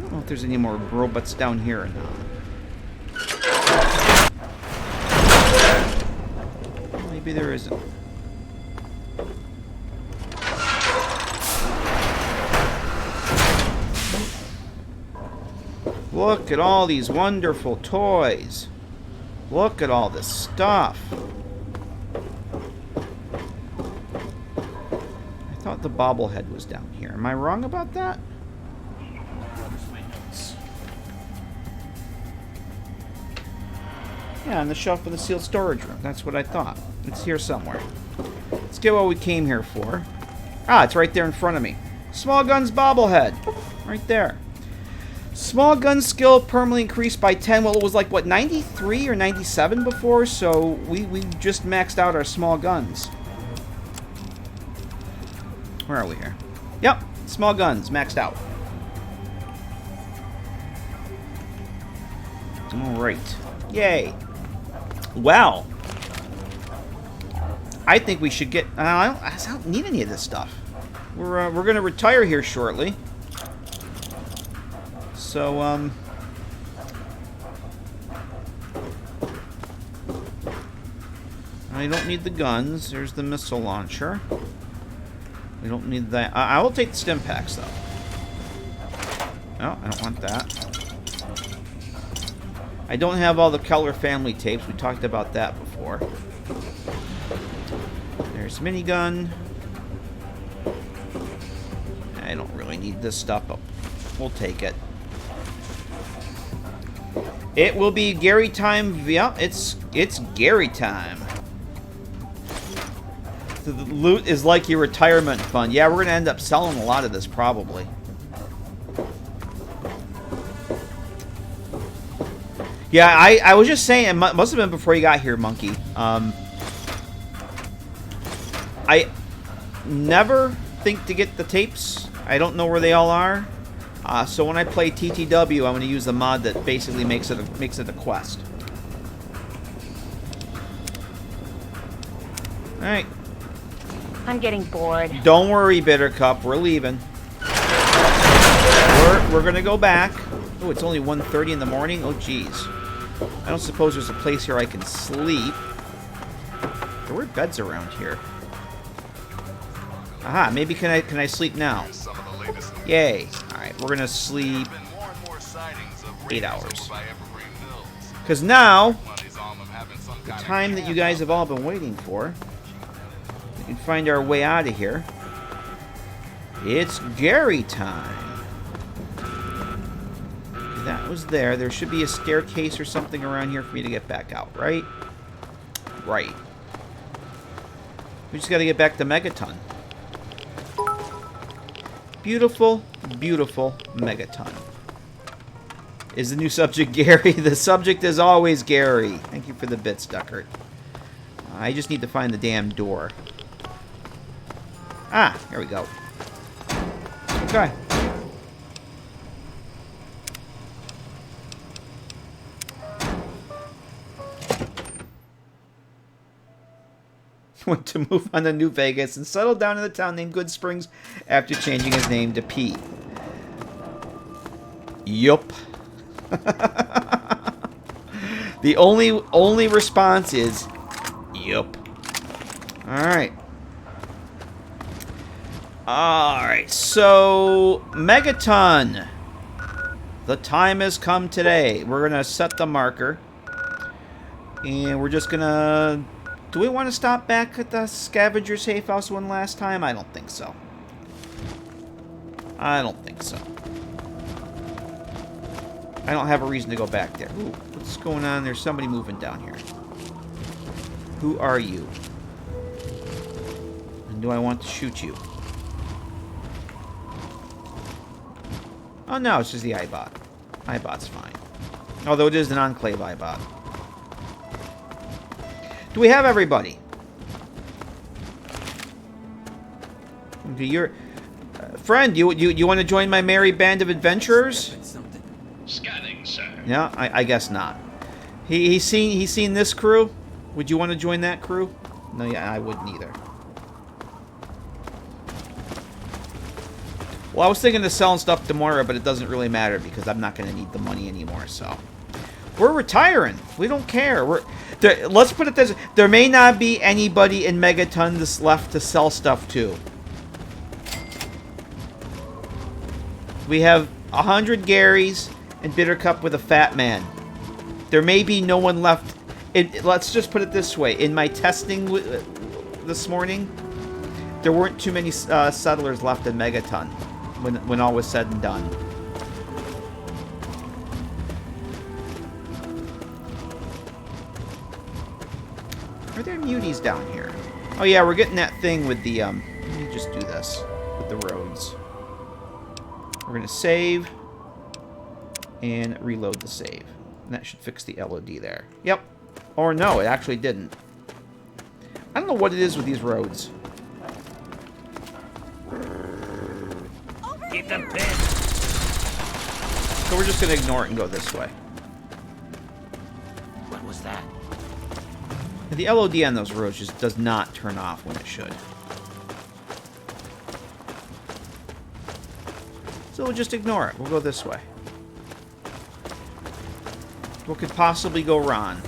don't know if there's any more robots down here or not. Maybe there isn't. Look at all these wonderful toys. Look at all this stuff. I thought the bobblehead was down here. Am I wrong about that? Yeah, on the shelf in the sealed storage room. That's what I thought. It's here somewhere. Let's get what we came here for. Ah, it's right there in front of me. Small guns bobblehead. Right there. Small gun skill permanently increased by 10. Well, it was like, what, 93 or 97 before? So we just maxed out our small guns. Where are we here? Yep, small guns, maxed out. Alright. Yay. Well, I think we should get... I don't need any of this stuff. We're going to retire here shortly. So, I don't need the guns. There's the missile launcher. We don't need that. I will take the stim packs, though. No, I don't want that. I don't have all the Keller family tapes. We talked about that before. There's minigun. I don't really need this stuff, but we'll take it. It will be Gary time. Yeah, it's Gary time. The loot is like your retirement fund. Yeah, we're going to end up selling a lot of this, probably. Yeah, I was just saying, it must have been before you got here, Monkey. I never think to get the tapes. I don't know where they all are. So when I play TTW, I'm going to use the mod that basically makes it a quest. Alright. I'm getting bored. Don't worry, Bittercup. We're leaving. We're going to go back. Oh, it's only 1:30 in the morning? Oh, jeez. I don't suppose there's a place here I can sleep. There were beds around here. Aha, maybe can I sleep now? Yay. Alright, we're going to sleep 8 hours. Because now, the time that you guys have all been waiting for, we can find our way out of here. It's Gary time. That was there. There should be a staircase or something around here for me to get back out, right? Right. We just got to get back to Megaton. Beautiful, beautiful Megaton. Is the new subject Gary? The subject is always Gary. Thank you for the bits, Duckert. I just need to find the damn door. Ah, here we go. Okay. Went to move on to New Vegas and settled down in a town named Good Springs after changing his name to Pete. Yup. The only response is yup. Alright. Alright, so Megaton. The time has come today. We're gonna set the marker. And we're just gonna... Do we want to stop back at the scavenger safe house one last time? I don't think so. I don't think so. I don't have a reason to go back there. Ooh, what's going on? There's somebody moving down here. Who are you? And do I want to shoot you? Oh no, it's just the iBot. iBot's fine. Although it is an Enclave iBot. Do we have everybody? Okay, Friend, you want to join my merry band of adventurers? Scanning, sir. Yeah, I guess not. He's seen this crew. Would you want to join that crew? No, yeah, I wouldn't either. Well, I was thinking of selling stuff tomorrow, but it doesn't really matter because I'm not going to need the money anymore. So we're retiring. We don't care. Let's put it this way. There may not be anybody in Megaton that's left to sell stuff to. We have 100 Garys and Bittercup with a fat man. There may be no one left. Let's just put it this way. In my testing this morning, there weren't too many settlers left in Megaton when all was said and done. Are there muties down here? Oh yeah, we're getting that thing with the let me just do this with the roads. We're gonna save and reload the save. And that should fix the LOD there. Yep. Or no, it actually didn't. I don't know what it is with these roads. Keep them pinned. So we're just gonna ignore it and go this way. What was that? The LOD on those roads just does not turn off when it should. So we'll just ignore it. We'll go this way. What could possibly go wrong?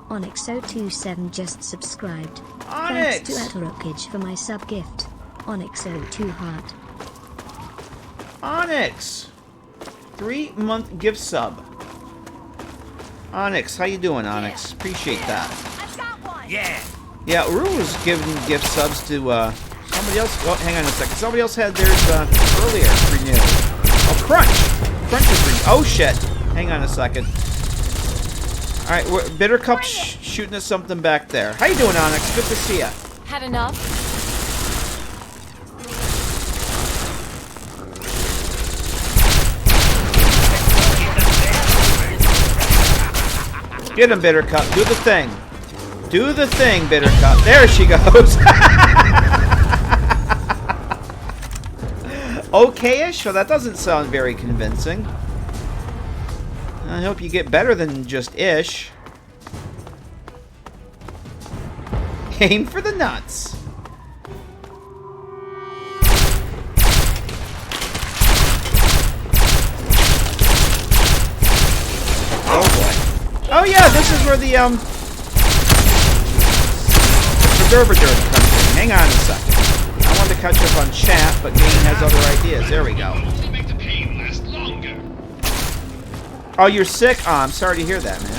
Onyx027 just subscribed. Onyx! Thanks to Atarokage for my sub-gift. Onyx02 heart. Onyx! 3-month gift sub. Onyx, how you doing, Onyx? Appreciate that. Yeah. Yeah, Uru was giving gift subs to somebody else. Oh, hang on a second. Somebody else had theirs earlier renewed. Oh, Crunch! Crunch is renewed. Oh, shit. Hang on a second. Alright, Bittercup shooting us something back there. How you doing, Onyx? Good to see ya. Had enough? Get him, Bittercup. Do the thing. Do the thing, Bittercup. There she goes. Okay-ish? Well, that doesn't sound very convincing. I hope you get better than just ish. Aim for the nuts. Oh boy. Oh yeah, this is where the Derby-derby comes in. Hang on a second. I wanted to catch up on chat, but Game has other ideas. There we go. Make the pain last longer. Oh, you're sick? Oh, I'm sorry to hear that, man.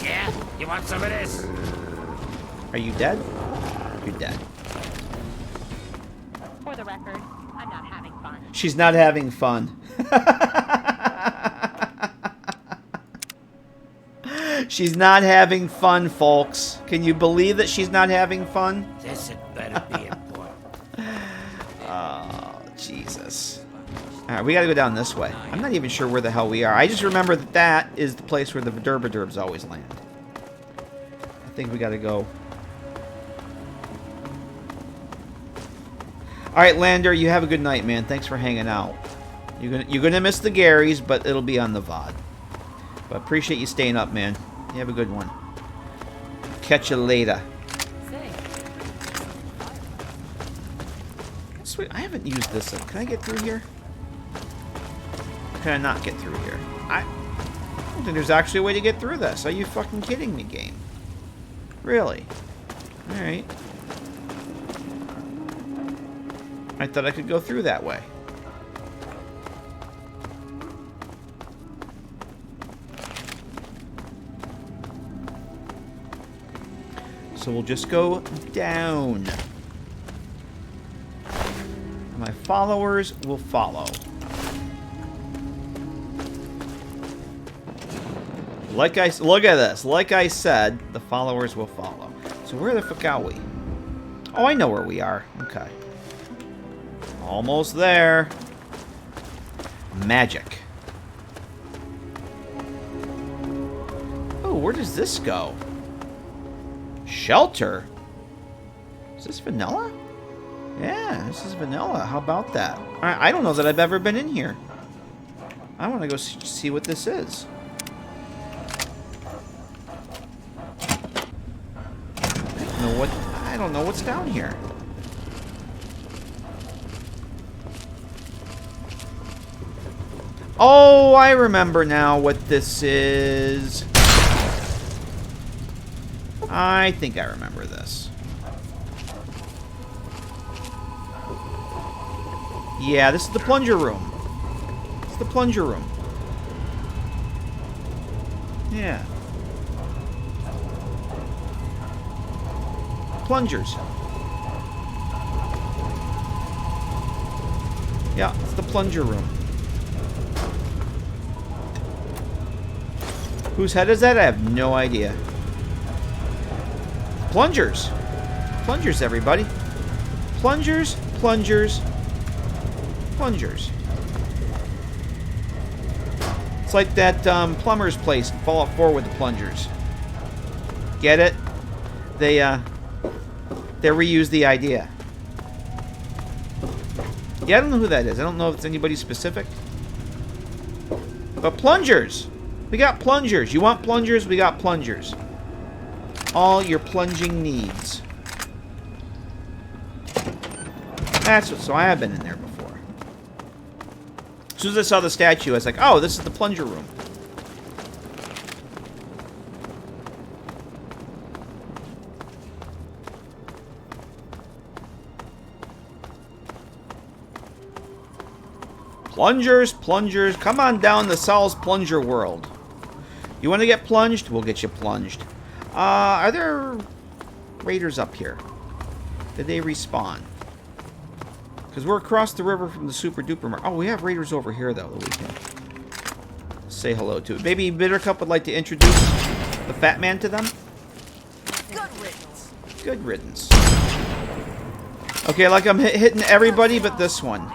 Yeah. You want some of this? Are you dead? You're dead. For the record, I'm not having fun. She's not having fun. She's not having fun, folks. Can you believe that she's not having fun? This had better be important. Oh, Jesus. Alright, we gotta go down this way. I'm not even sure where the hell we are. I just remember that that is the place where the Derby-derbs always land. I think we gotta go. Alright, Lander, you have a good night, man. Thanks for hanging out. You're gonna miss the Garys, but it'll be on the VOD. But appreciate you staying up, man. You have a good one. Catch you later. Sweet, I haven't used this. Can I get through here? Or can I not get through here? I don't think there's actually a way to get through this. Are you fucking kidding me, game? Really? Alright. I thought I could go through that way. So we'll just go down. My followers will follow. Look at this. Like I said, the followers will follow. So where the fuck are we? Oh, I know where we are. Okay. Almost there. Magic. Oh, where does this go? Shelter? Is this vanilla? Yeah, this is vanilla. How about that? I don't know that I've ever been in here. I want to go see what this is. I don't know what's down here. Oh, I remember now what this is. I think I remember this. Yeah, this is the plunger room. It's the plunger room. Yeah. Plungers. Yeah, it's the plunger room. Whose head is that? I have no idea. Plungers. Plungers, everybody. Plungers, plungers, plungers. It's like that plumber's place in Fallout 4 with the plungers. Get it? They reuse the idea. Yeah, I don't know who that is. I don't know if it's anybody specific. But plungers! We got plungers. You want plungers? We got plungers. All your plunging needs. That's what, so I have been in there before. As soon as I saw the statue, I was like, oh, this is the plunger room. Plungers, plungers. Come on down to Sal's Plunger World. You want to get plunged? We'll get you plunged. Are there raiders up here? Did they respawn? Because we're across the river from the Super Duper Mark. Oh, we have raiders over here, though, that we can say hello to. Maybe Bittercup would like to introduce the Fat Man to them? Good riddance. Good riddance. Okay, like I'm hitting everybody but this one.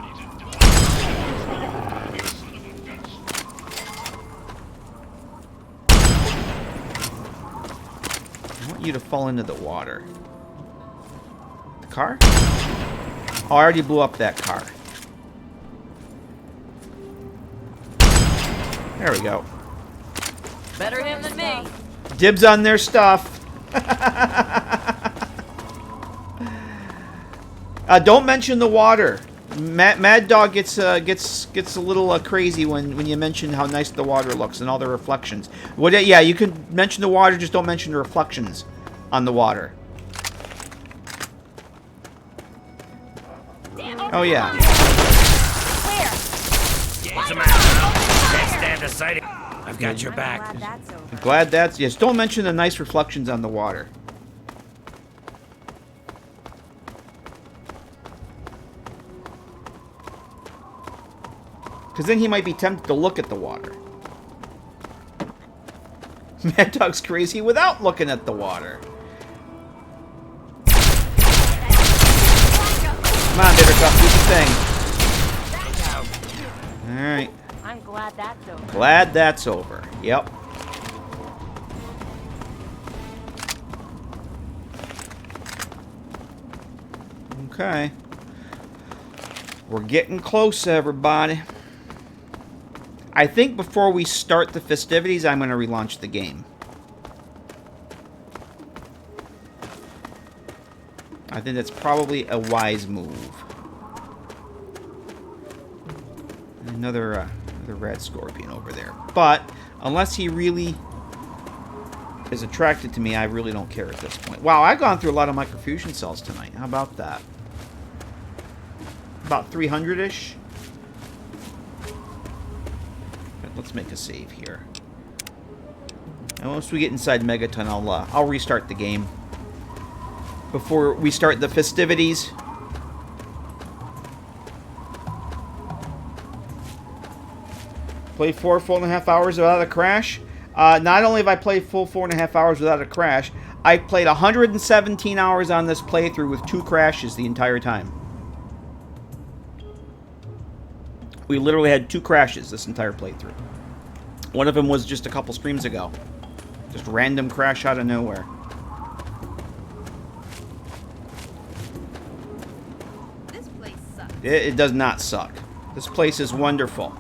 You to fall into the water. The car? Oh, I already blew up that car. There we go. Better him than me. Dibs on their stuff. Don't mention the water. Mad Dog gets a little crazy when you mention how nice the water looks and all the reflections. Yeah, you can mention the water, just don't mention the reflections on the water. Oh yeah. I've got your back. I'm glad that's yes. Don't mention the nice reflections on the water. Because then he might be tempted to look at the water. Mad Dog's crazy without looking at the water. Come on, Bittercup, do the thing. Alright. I'm glad that's over. Glad that's over. Yep. Okay. We're getting close, everybody. I think before we start the festivities, I'm going to relaunch the game. I think that's probably a wise move. Another red scorpion over there. But, unless he really is attracted to me, I really don't care at this point. Wow, I've gone through a lot of microfusion cells tonight. How about that? About 300-ish. Let's make a save here. And once we get inside Megaton, I'll restart the game before we start the festivities. Play 4.5 hours without a crash. Not only have I played full 4.5 hours without a crash, I played 117 hours on this playthrough with 2 crashes the entire time. We literally had 2 crashes this entire playthrough. One of them was just a couple streams ago. Just random crash out of nowhere. This place sucks. It does not suck. This place is wonderful.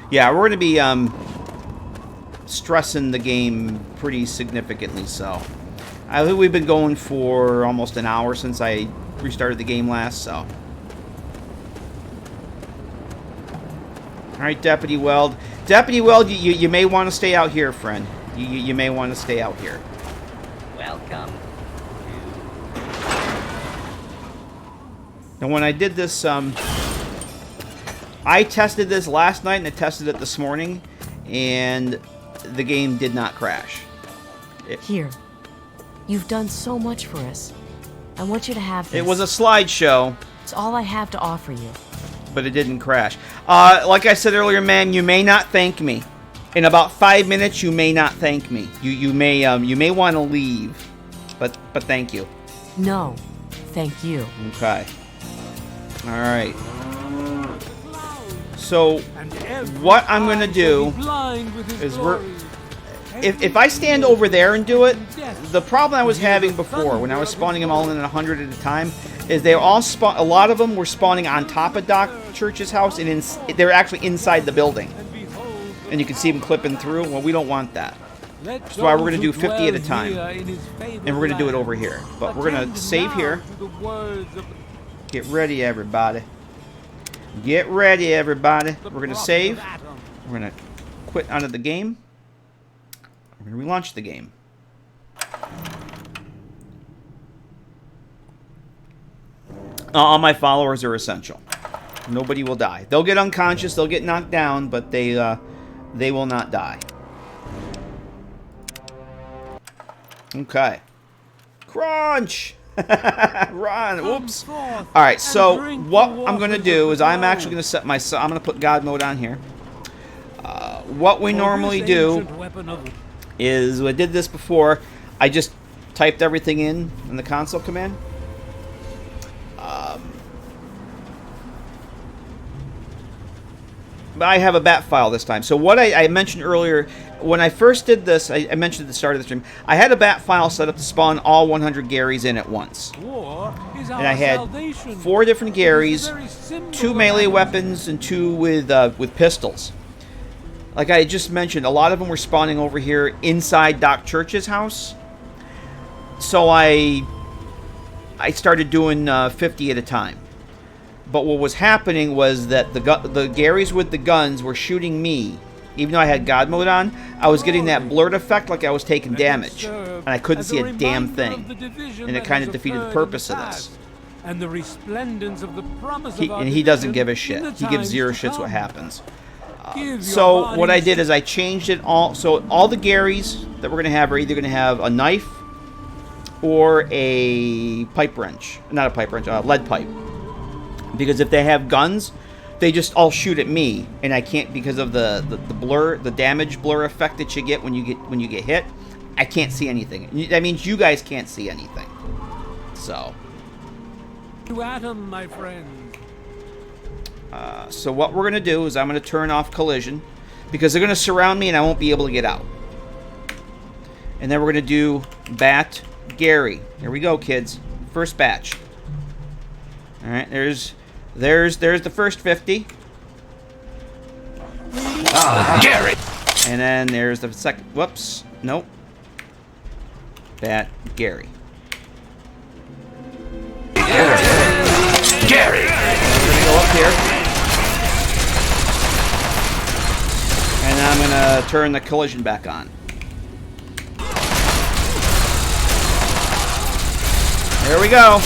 Yeah, we're going to be stressing the game pretty significantly, so. I think we've been going for almost an hour since I restarted the game last, so. Alright, Deputy Weld. Deputy Weld, you may want to stay out here, friend. You may want to stay out here. Welcome. And when I did this, I tested this last night and I tested it this morning, and the game did not crash. Here. You've done so much for us. I want you to have this. It was a slideshow. It's all I have to offer you. But it didn't crash. Like I said earlier, man, you may not thank me. In about 5 minutes, you may not thank me. You may want to leave, but thank you. No, thank you. Okay. All right. So what I'm gonna do is if I stand over there and do it, the problem I was having before when I was spawning them all in 100 at a time is they all spawn. A lot of them were spawning on top of Doc Church's house, and they're actually inside the building, and you can see them clipping through. Well, we don't want that. That's why we're gonna do 50 at a time, and we're gonna do it over here. But we're gonna save here. Get ready, everybody. Get ready, everybody. We're gonna save. We're gonna quit out of the game. We're going to relaunch the game. All my followers are essential. Nobody will die. They'll get unconscious, they'll get knocked down, but they will not die. Okay. Crunch! Run! Whoops. Alright, so what I'm going to do is I'm actually going to set my... I'm going to put God mode on here. What we normally do is, I did this before, I just typed everything in the console command. But I have a bat file this time. So what I mentioned earlier, when I first did this, I mentioned at the start of the stream, I had a bat file set up to spawn all 100 Garys in at once. And I had 4 different Garys, 2 melee weapons, and 2 with pistols. Like I just mentioned, a lot of them were spawning over here inside Doc Church's house. So I started doing 50 at a time. But what was happening was that the Garys with the guns were shooting me. Even though I had God mode on, I was getting that blurred effect like I was taking damage. And I couldn't see a damn thing. And it kind of defeated the purpose of this. And the resplendence of the promise and he doesn't give a shit. He gives 0 shits what happens. So what I did is I changed it all. So all the Garys that we're going to have are either going to have a knife or a pipe wrench. Not a pipe wrench, a lead pipe. Because if they have guns, they just all shoot at me, and I can't, because of the blur, the damage blur effect that you get when you get hit. I can't see anything. That means you guys can't see anything. So. To Atom, my friend. So what we're gonna do is I'm gonna turn off collision, because they're gonna surround me and I won't be able to get out. And then we're gonna do Bat Gary. Here we go, kids. First batch. All right, there's the first 50. Gary. And then there's the second. Whoops. Nope. Bat Gary. Gary. We're gonna go up here. And then I'm gonna turn the collision back on. There we go.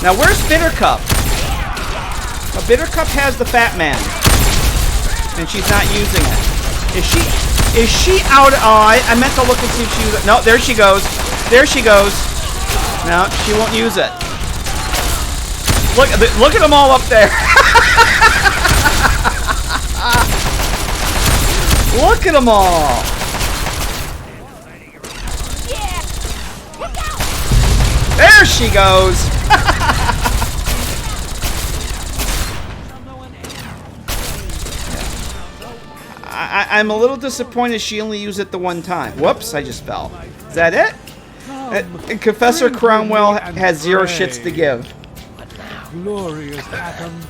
Now where's Bittercup? Well, Bittercup has the Fat Man, and she's not using it. Is she out? Oh, I meant to look and see if she was. No, there she goes. There she goes. No, she won't use it. Look at them all up there. Look at them all. There There she goes. I'm a little disappointed she only used it the one time. Whoops, I just fell. Is that it? And Professor Cromwell has zero shits to give. Glorious Adam.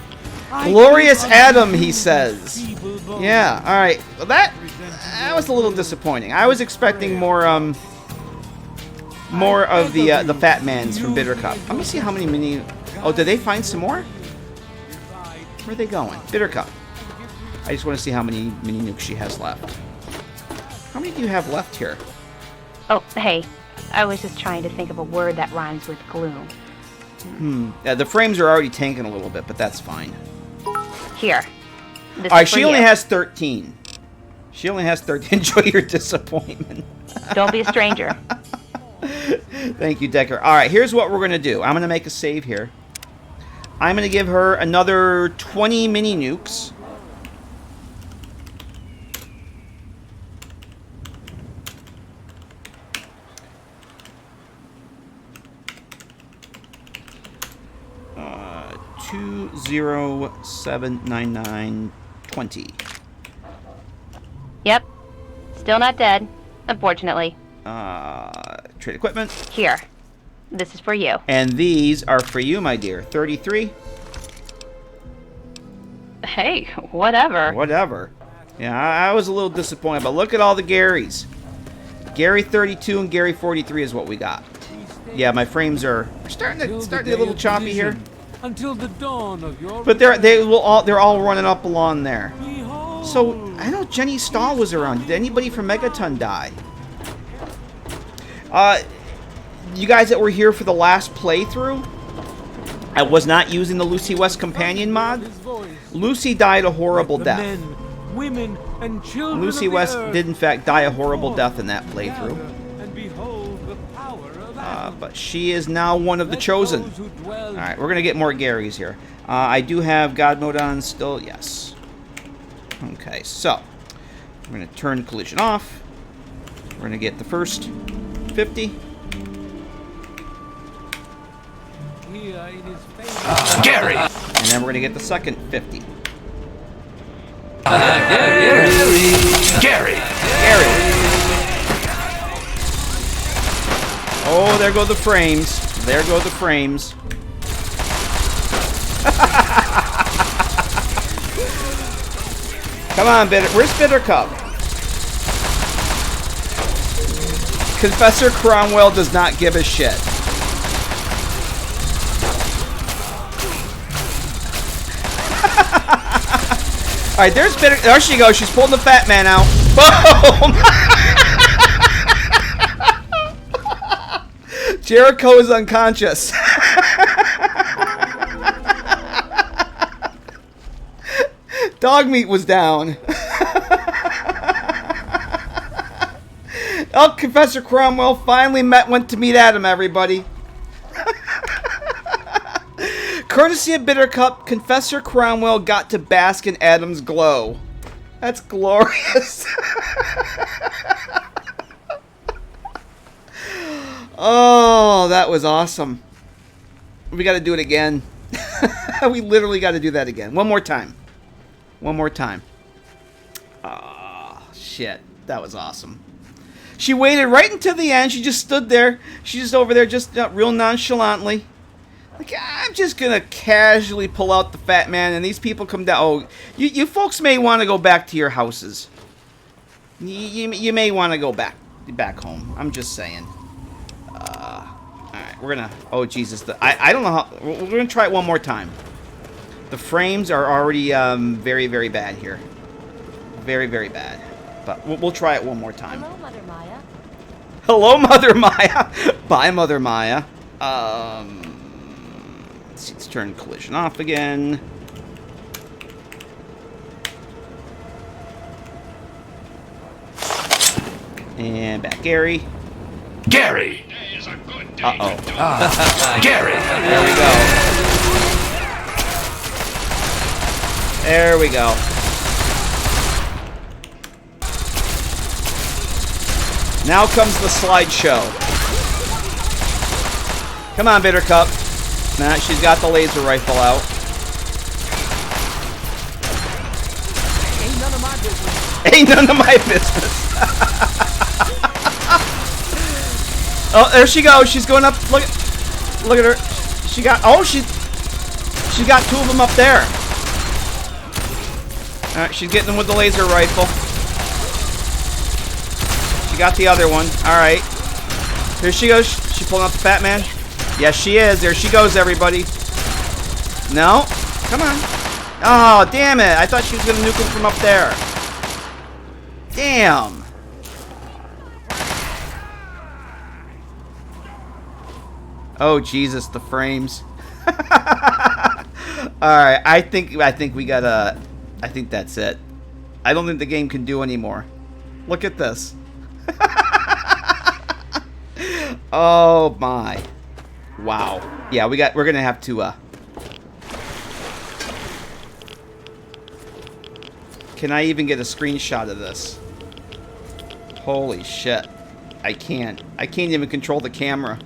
Glorious Adam, he says. Yeah, alright. Well, that was a little disappointing. I was expecting more of the Fat Mans from Bitter Cup. Let me see how many mini... Oh, did they find some more? Where are they going? Bitter Cup. I just want to see how many mini nukes she has left. How many do you have left here? Oh, hey. I was just trying to think of a word that rhymes with gloom. Yeah, the frames are already tanking a little bit, but that's fine. Here. This Alright, is for she only you. has 13. She only has 13. Enjoy your disappointment. Don't be a stranger. Thank you, Decker. Alright, here's what we're going to do. I'm going to make a save here. I'm going to give her another 20 mini nukes. Uh, 2079920. Yep. Still not dead, unfortunately. Trade equipment. Here. This is for you. And these are for you, my dear. 33. Hey, whatever. Whatever. Yeah, I was a little disappointed, but look at all the Garys. Gary 32 and Gary 43 is what we got. Yeah, my frames are starting to get a little choppy here. Until the dawn of your But they're all running up along there. So I know Jenny Stahl was around. Did anybody from Megaton die? You guys that were here for the last playthrough, I was not using the Lucy West Companion mod. Lucy died a horrible death. men, women, and children Lucy of the West earth did in fact die a horrible death in that playthrough. and behold the power of Adam. But she is now one of the chosen. Alright, we're going to get more Garys here. I do have God mode on still. Yes. Okay, so we're going to turn collision off. We're going to get the first 50. Gary! And then we're going to get the second 50. Gary! Oh, there go the frames. There go the frames. Come on, Bitter. Where's Bitter Cup? Confessor Cromwell does not give a shit. Alright, there's Bitter. There she goes. She's pulling the Fat Man out. Boom! Jericho is unconscious. Dog meat was down. Oh, Professor Cromwell finally went to meet Adam, everybody. Courtesy of Bitter Cup, Confessor Cromwell got to bask in Adam's glow. That's glorious. Oh, that was awesome. We got to do it again. We literally got to do that again. One more time. One more time. Oh, shit. That was awesome. She waited right until the end. She just stood there. She's just over there just real nonchalantly. Like, I'm just going to casually pull out the Fat Man, and these people come down. Oh, you folks may want to go back to your houses. You may want to go back home. I'm just saying. Alright, we're going to... Oh, Jesus. I don't know how... We're going to try it one more time. The frames are already very, very bad here. Very, very bad. But we'll try it one more time. Hello, Mother Maya. Hello, Mother Maya. Bye, Mother Maya. Let's turn collision off again. And back, Gary. Gary! Uh-oh. Gary! There we go. There we go. Now comes the slideshow. Come on, Bittercup. Nah, she's got the laser rifle out. Ain't none of my business. Ain't none of my business. Oh, there she goes. She's going up. Look at her. She got. Oh, she got two of them up there. All right, she's getting them with the laser rifle. She got the other one. All right. Here she goes. She pulling out the Fat Man. Yes, she is. There she goes, everybody. No. Come on. Oh, damn it. I thought she was going to nuke him from up there. Damn. Oh, Jesus, the frames. Alright, I think we gotta... I think that's it. I don't think the game can do anymore. Look at this. Oh, my. Wow. Yeah, we're gonna have to, Can I even get a screenshot of this? Holy shit. I can't. I can't even control the camera.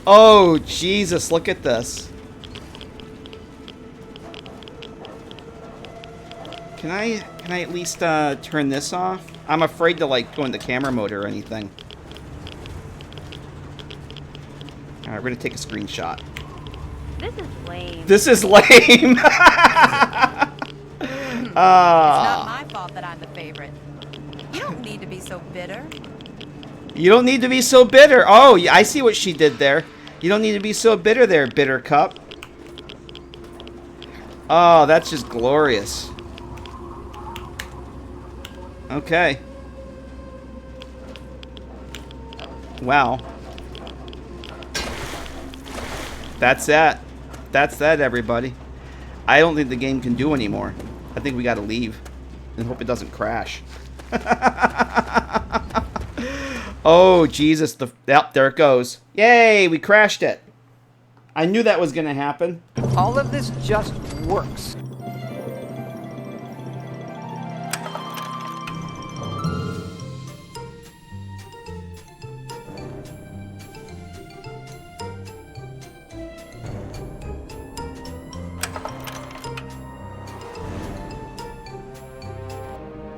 Oh, Jesus, look at this. Can I at least turn this off? I'm afraid to like go into camera mode or anything. All right, we're gonna take a screenshot. This is lame. This is lame. It's not my fault that I'm the favorite. You don't need to be so bitter. You don't need to be so bitter. Oh, I see what she did there. You don't need to be so bitter there, Bittercup. Oh, that's just glorious. Okay. Wow. That's that. That's that, everybody. I don't think the game can do anymore. I think we gotta leave and hope it doesn't crash. Oh, Jesus. Yep, there it goes. Yay, we crashed it. I knew that was going to happen. All of this just works.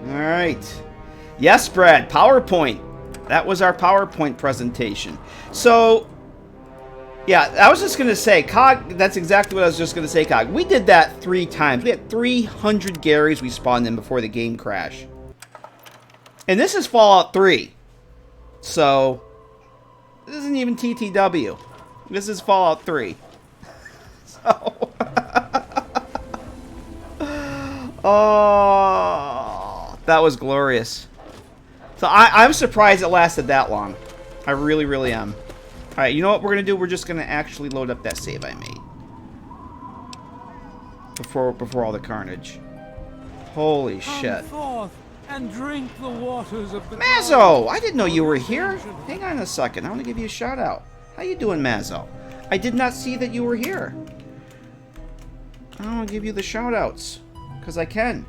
All right. Yes, Brad. PowerPoint. That was our PowerPoint presentation. So, yeah, I was just going to say, Cog, that's exactly what I was just going to say, Cog. We did that 3 times. We had 300 Garys we spawned in before the game crashed. And this is Fallout 3. So, this isn't even TTW. This is Fallout 3. So, oh, that was glorious. So I'm surprised it lasted that long. I really, really am. Alright, you know what we're going to do? We're just going to actually load up that save I made. Before all the carnage. Holy shit. Come forth and drink the waters of the Mazzo! I didn't know you were here. Hang on a second. I want to give you a shout out. How you doing, Mazzo? I did not see that you were here. I want to give you the shout outs. Because I can.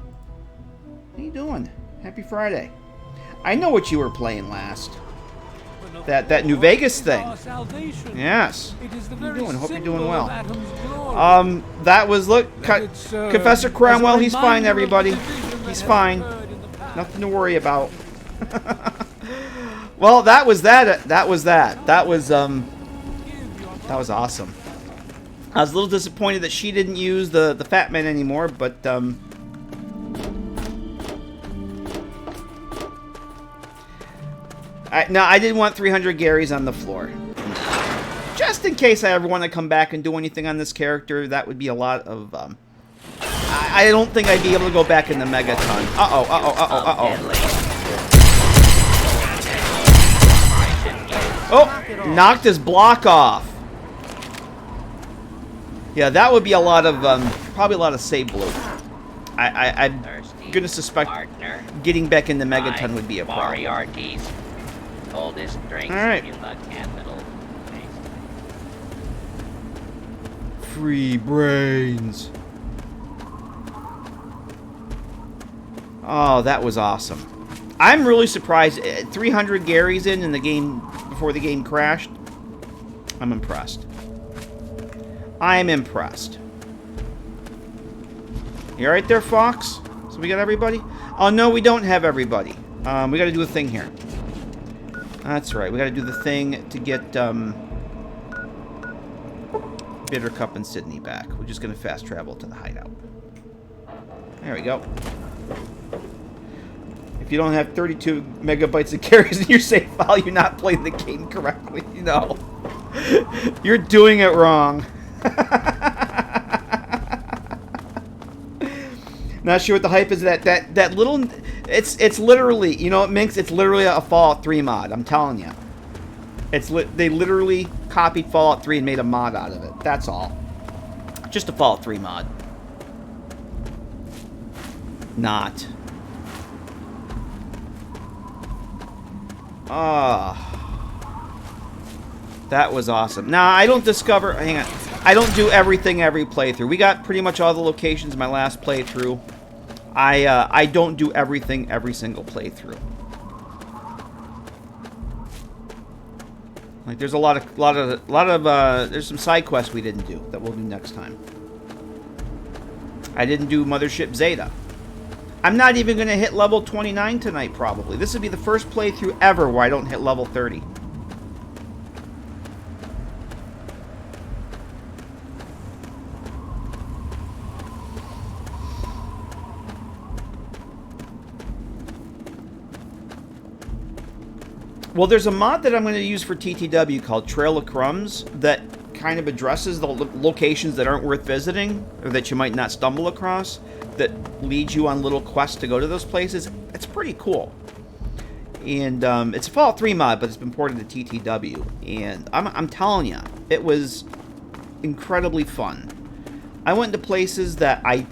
How you doing? Happy Friday. I know what you were playing last. That New Vegas thing. Yes. How you doing? Hope you're doing well. That was, look, Confessor Cromwell, he's fine, everybody. He's fine. Nothing to worry about. Well, that was that. That was awesome. I was a little disappointed that she didn't use the Fat Man anymore, but no, I didn't want 300 Garys on the floor. Just in case I ever want to come back and do anything on this character, that would be a lot of, I don't think I'd be able to go back in the Megaton. Uh-oh, uh-oh, uh-oh, uh-oh. Oh, knocked his block off. Yeah, that would be a lot of, probably a lot of save bloat. I'm gonna suspect getting back in the Megaton would be a problem. Coldest drinks Alright. in the capital. Free brains. Oh, that was awesome. I'm really surprised. 300 Garys in the game before the game crashed. I'm impressed. I'm impressed. You alright there, Fox? So we got everybody? Oh, no, we don't have everybody. We gotta do a thing here. That's right. We gotta do the thing to get, Bitter Cup and Sydney back. We're just gonna fast travel to the hideout. There we go. If you don't have 32 megabytes of carries in your save file, you're not playing the game correctly. No. You're doing it wrong. Not sure what the hype is. That little... It's literally... You know what, Minx? It's literally a Fallout 3 mod. I'm telling you. They literally copied Fallout 3 and made a mod out of it. That's all. Just a Fallout 3 mod. Not. That was awesome. Now, I don't discover... Hang on. I don't do everything every playthrough. We got pretty much all the locations in my last playthrough. I don't do everything every single playthrough. Like, there's a lot of there's some side quests we didn't do that we'll do next time. I didn't do Mothership Zeta. I'm not even going to hit level 29 tonight, probably. This would be the first playthrough ever where I don't hit level 30. Well, there's a mod that I'm going to use for TTW called Trail of Crumbs that kind of addresses the locations that aren't worth visiting or that you might not stumble across, that leads you on little quests to go to those places. It's pretty cool. And it's a Fallout 3 mod, but it's been ported to TTW. And I'm telling you, it was incredibly fun. I went to places that I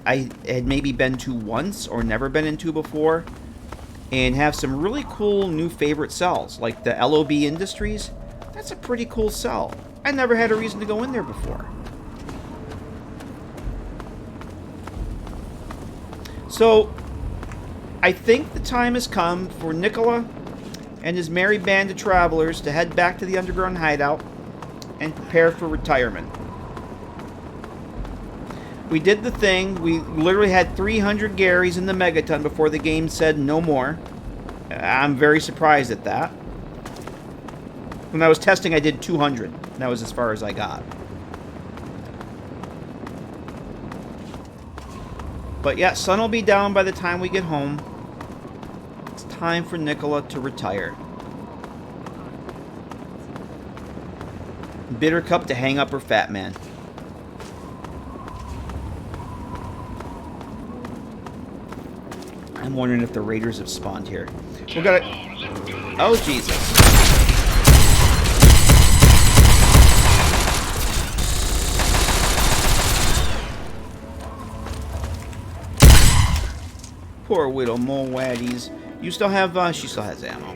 had maybe been to once or never been into before, and have some really cool new favorite cells, like the LOB Industries. That's a pretty cool cell. I never had a reason to go in there before. So, I think the time has come for Nikola and his merry band of travelers to head back to the underground hideout and prepare for retirement. We did the thing. We literally had 300 Garys in the Megaton before the game said no more. I'm very surprised at that. When I was testing, I did 200. That was as far as I got. But yeah, sun will be down by the time we get home. It's time for Nikola to retire. Bitter Cup to hang up her fat man. I'm wondering if the raiders have spawned here. We got it. Oh, Jesus. Poor Widow Mole Waddies. You still have, she still has ammo.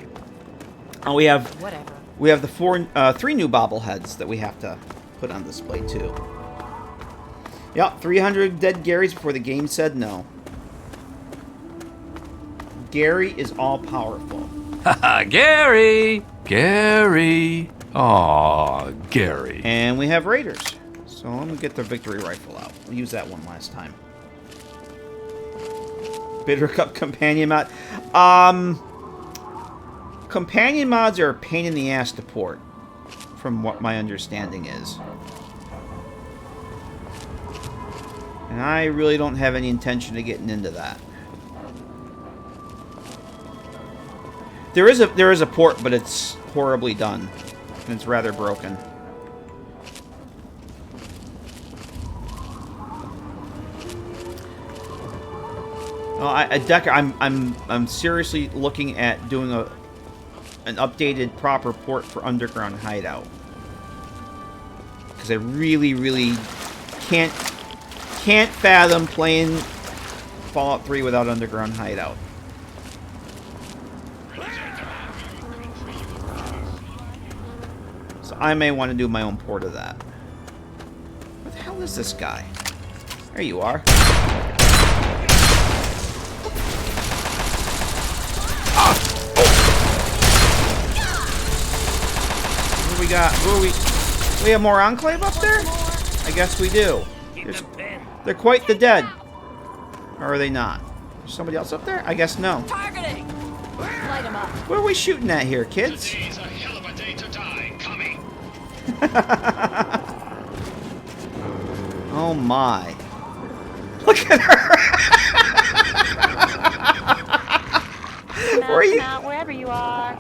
Oh, we have... Whatever. We have the three new bobbleheads that we have to put on display, too. Yep, 300 dead Garys before the game said no. Gary is all-powerful. Haha, Gary! Gary! Aw, Gary. And we have raiders. So let me get the victory rifle out. We'll use that one last time. Bitter Cup companion mod. Companion mods are a pain in the ass to port, from what my understanding is. And I really don't have any intention of getting into that. There is a port, but it's horribly done. And it's rather broken. Well, Decker, I'm seriously looking at doing an updated proper port for Underground Hideout, because I really can't fathom playing Fallout 3 without Underground Hideout. So I may want to do my own port of that. What the hell is this guy? There you are. we got? Who are we? We have more Enclave up there? I guess we do. They're quite the dead. Or are they not? Is somebody else up there? I guess no. Targeting. Light 'em up. What are we shooting at here, kids? Today's a hell of a day to die. Coming. Oh my. Look at her. Where are you? Wherever you are.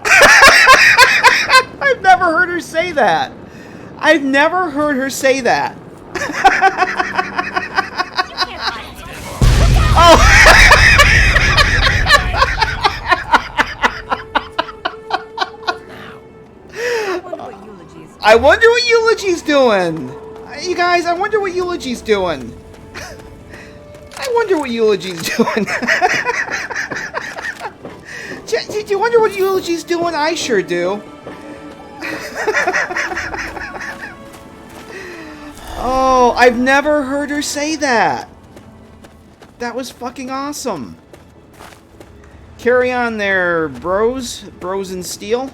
I've never heard her say that. I've never heard her say that. Oh. I wonder what Eulogy's doing. You guys, I wonder what Eulogy's doing. I wonder what Eulogy's doing. Do you wonder what Eulogy's doing? I sure do. Oh, I've never heard her say that. That was fucking awesome. Carry on there, bros. Bros in steel.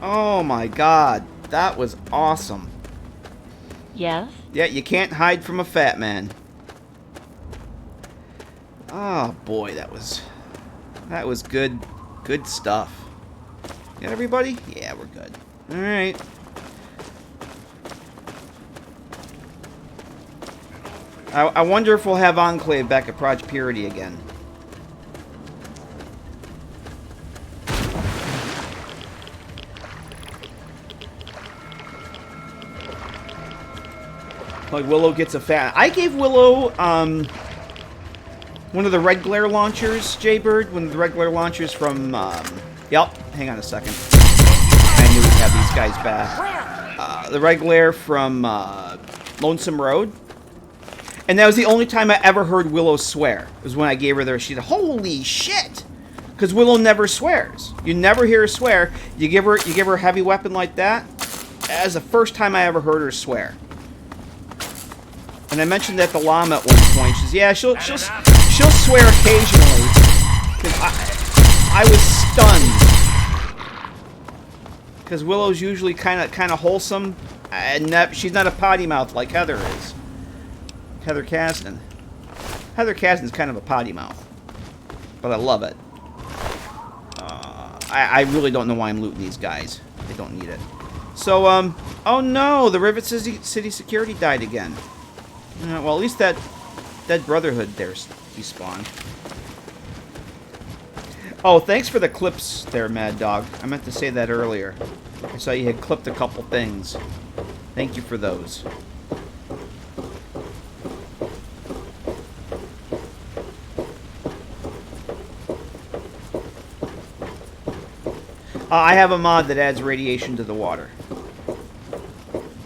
Oh my god. That was awesome. Yes? Yeah, you can't hide from a fat man. Oh boy, that was good stuff. Got everybody? Yeah, we're good. Alright. I wonder if we'll have Enclave back at Project Purity again. Like Willow gets a fat. I gave Willow one of the red glare launchers, Jaybird. One of the red glare launchers from. Yep. Hang on a second. I knew we'd have these guys back. The red glare from Lonesome Road. And that was the only time I ever heard Willow swear. Was when I gave her there. She said, "Holy shit!" Because Willow never swears. You never hear her swear. You give her a heavy weapon like that. That was the first time I ever heard her swear. And I mentioned that the llama at one point. She says, "Yeah, she'll swear occasionally." I was stunned because Willow's usually kind of wholesome, and she's not a potty mouth like Heather is. Heather Kasdan. Heather Kasdan's kind of a potty mouth, but I love it. I really don't know why I'm looting these guys. They don't need it. So, oh no, the Rivet City security died again. Well, at least that Brotherhood there despawned. Oh, thanks for the clips there, Mad Dog. I meant to say that earlier. I saw you had clipped a couple things. Thank you for those. I have a mod that adds radiation to the water.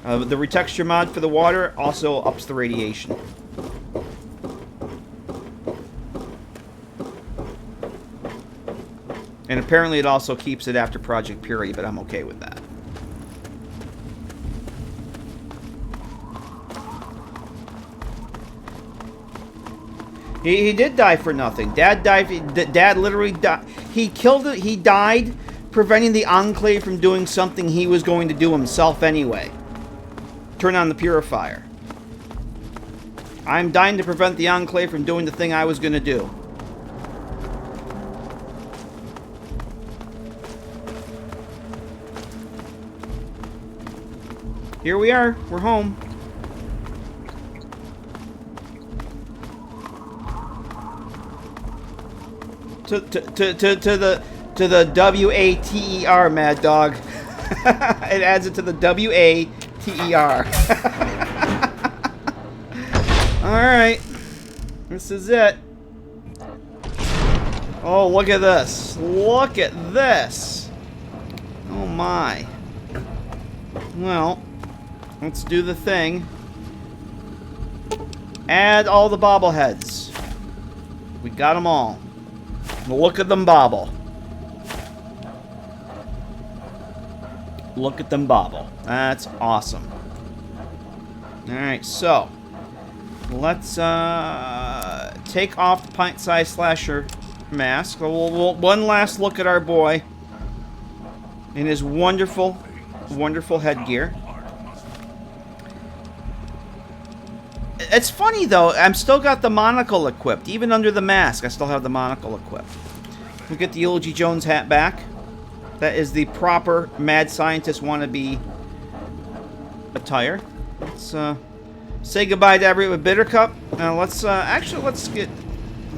The retexture mod for the water also ups the radiation. And apparently it also keeps it after Project Purity, but I'm okay with that. He did die for nothing. Dad died. Dad literally died. He killed it. He died preventing the Enclave from doing something he was going to do himself anyway. Turn on the purifier. I'm dying to prevent the Enclave from doing the thing I was going to do. Here we are. We're home. To the W-A-T-E-R, Mad Dog. It adds it to the W-A-T-E-R. Alright. This is it. Oh, look at this. Look at this. Oh my. Well, let's do the thing. Add all the bobbleheads. We got them all. Look at them bobble. Look at them bobble. That's awesome. Alright, so let's take off the pint-sized slasher mask. One last look at our boy. in his wonderful, wonderful headgear. It's funny, though. I'm still got the monocle equipped. Even under the mask, I still have the monocle equipped. We'll get the Eulogy Jones hat back. That is the proper Mad Scientist Wannabe attire. Let's say goodbye to everyone with Bittercup. Let's get...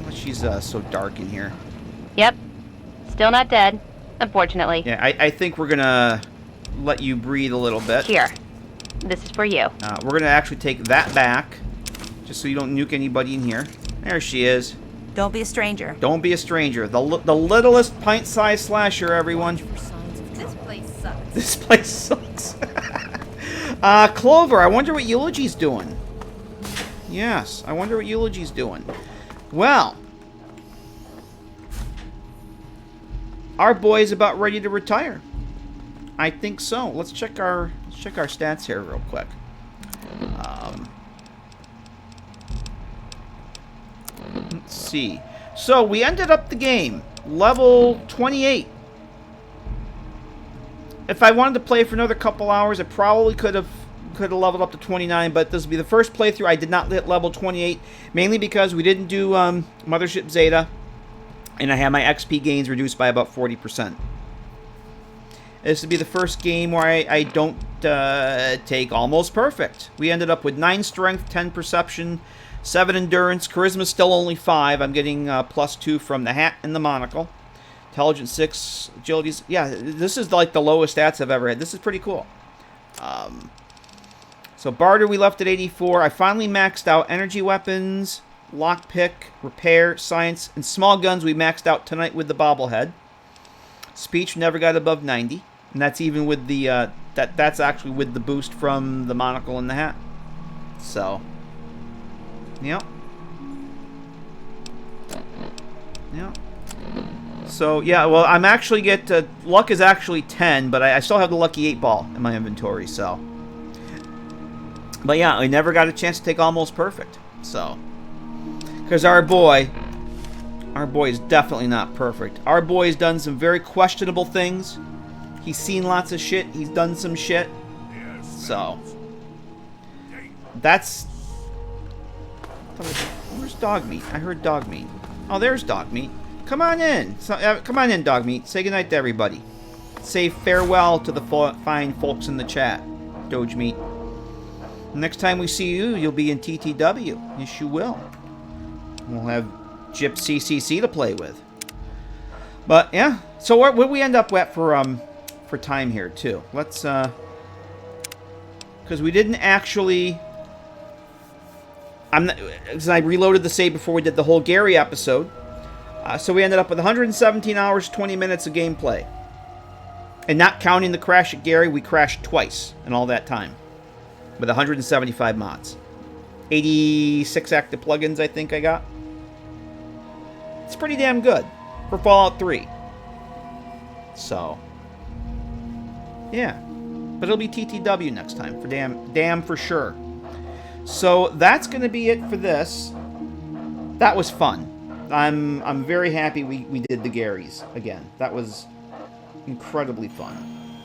Oh, she's so dark in here. Yep. Still not dead, unfortunately. Yeah, I think we're gonna let you breathe a little bit. Here. This is for you. We're gonna actually take that back, just so you don't nuke anybody in here. There she is. Don't be a stranger. Don't be a stranger. The littlest pint-sized slasher, everyone. This place sucks. This place sucks. Clover, I wonder what Eulogy's doing. Yes, I wonder what Eulogy's doing. Well, our boy is about ready to retire. I think so. Let's check our stats here real quick. Let's see. So we ended up the game level 28. If I wanted to play for another couple hours, I probably could have leveled up to 29, but this will be the first playthrough I did not hit level 28, mainly because we didn't do Mothership Zeta, and I had my XP gains reduced by about 40%. This would be the first game where I don't take almost perfect. We ended up with 9 strength, 10 perception, 7 endurance. Charisma still only 5. I'm getting +2 from the hat and the monocle. Intelligence 6, agility's... Yeah, this is like the lowest stats I've ever had. This is pretty cool. So barter we left at 84. I finally maxed out energy weapons, lockpick, repair, science, and small guns we maxed out tonight with the bobblehead. Speech never got above 90. And that's even with the... That's actually with the boost from the monocle and the hat. So... Yep. Yep. So, yeah, well, I'm actually luck is actually 10, but I still have the lucky 8-ball in my inventory, so. But, yeah, I never got a chance to take almost perfect, so. Because our boy is definitely not perfect. Our boy has done some very questionable things. He's seen lots of shit. He's done some shit. So. That's... Where's dog meat? I heard dog meat. Oh, there's dog meat. Come on in. Come on in, dog meat. Say goodnight to everybody. Say farewell to the fine folks in the chat, Doge meat. Next time we see you, you'll be in TTW. Yes, you will. We'll have Gyp CCC to play with. But, yeah. So, what we end up at for time here, too? Let's, because we didn't actually... Because I reloaded the save before we did the whole Gary episode. So we ended up with 117 hours, 20 minutes of gameplay. And not counting the crash at Gary, we crashed twice in all that time. With 175 mods. 86 active plugins, I think I got. It's pretty damn good for Fallout 3. So, yeah. But it'll be TTW next time, for damn for sure. So that's going to be it for this. That was fun. I'm very happy we did the Garys again. That was incredibly fun.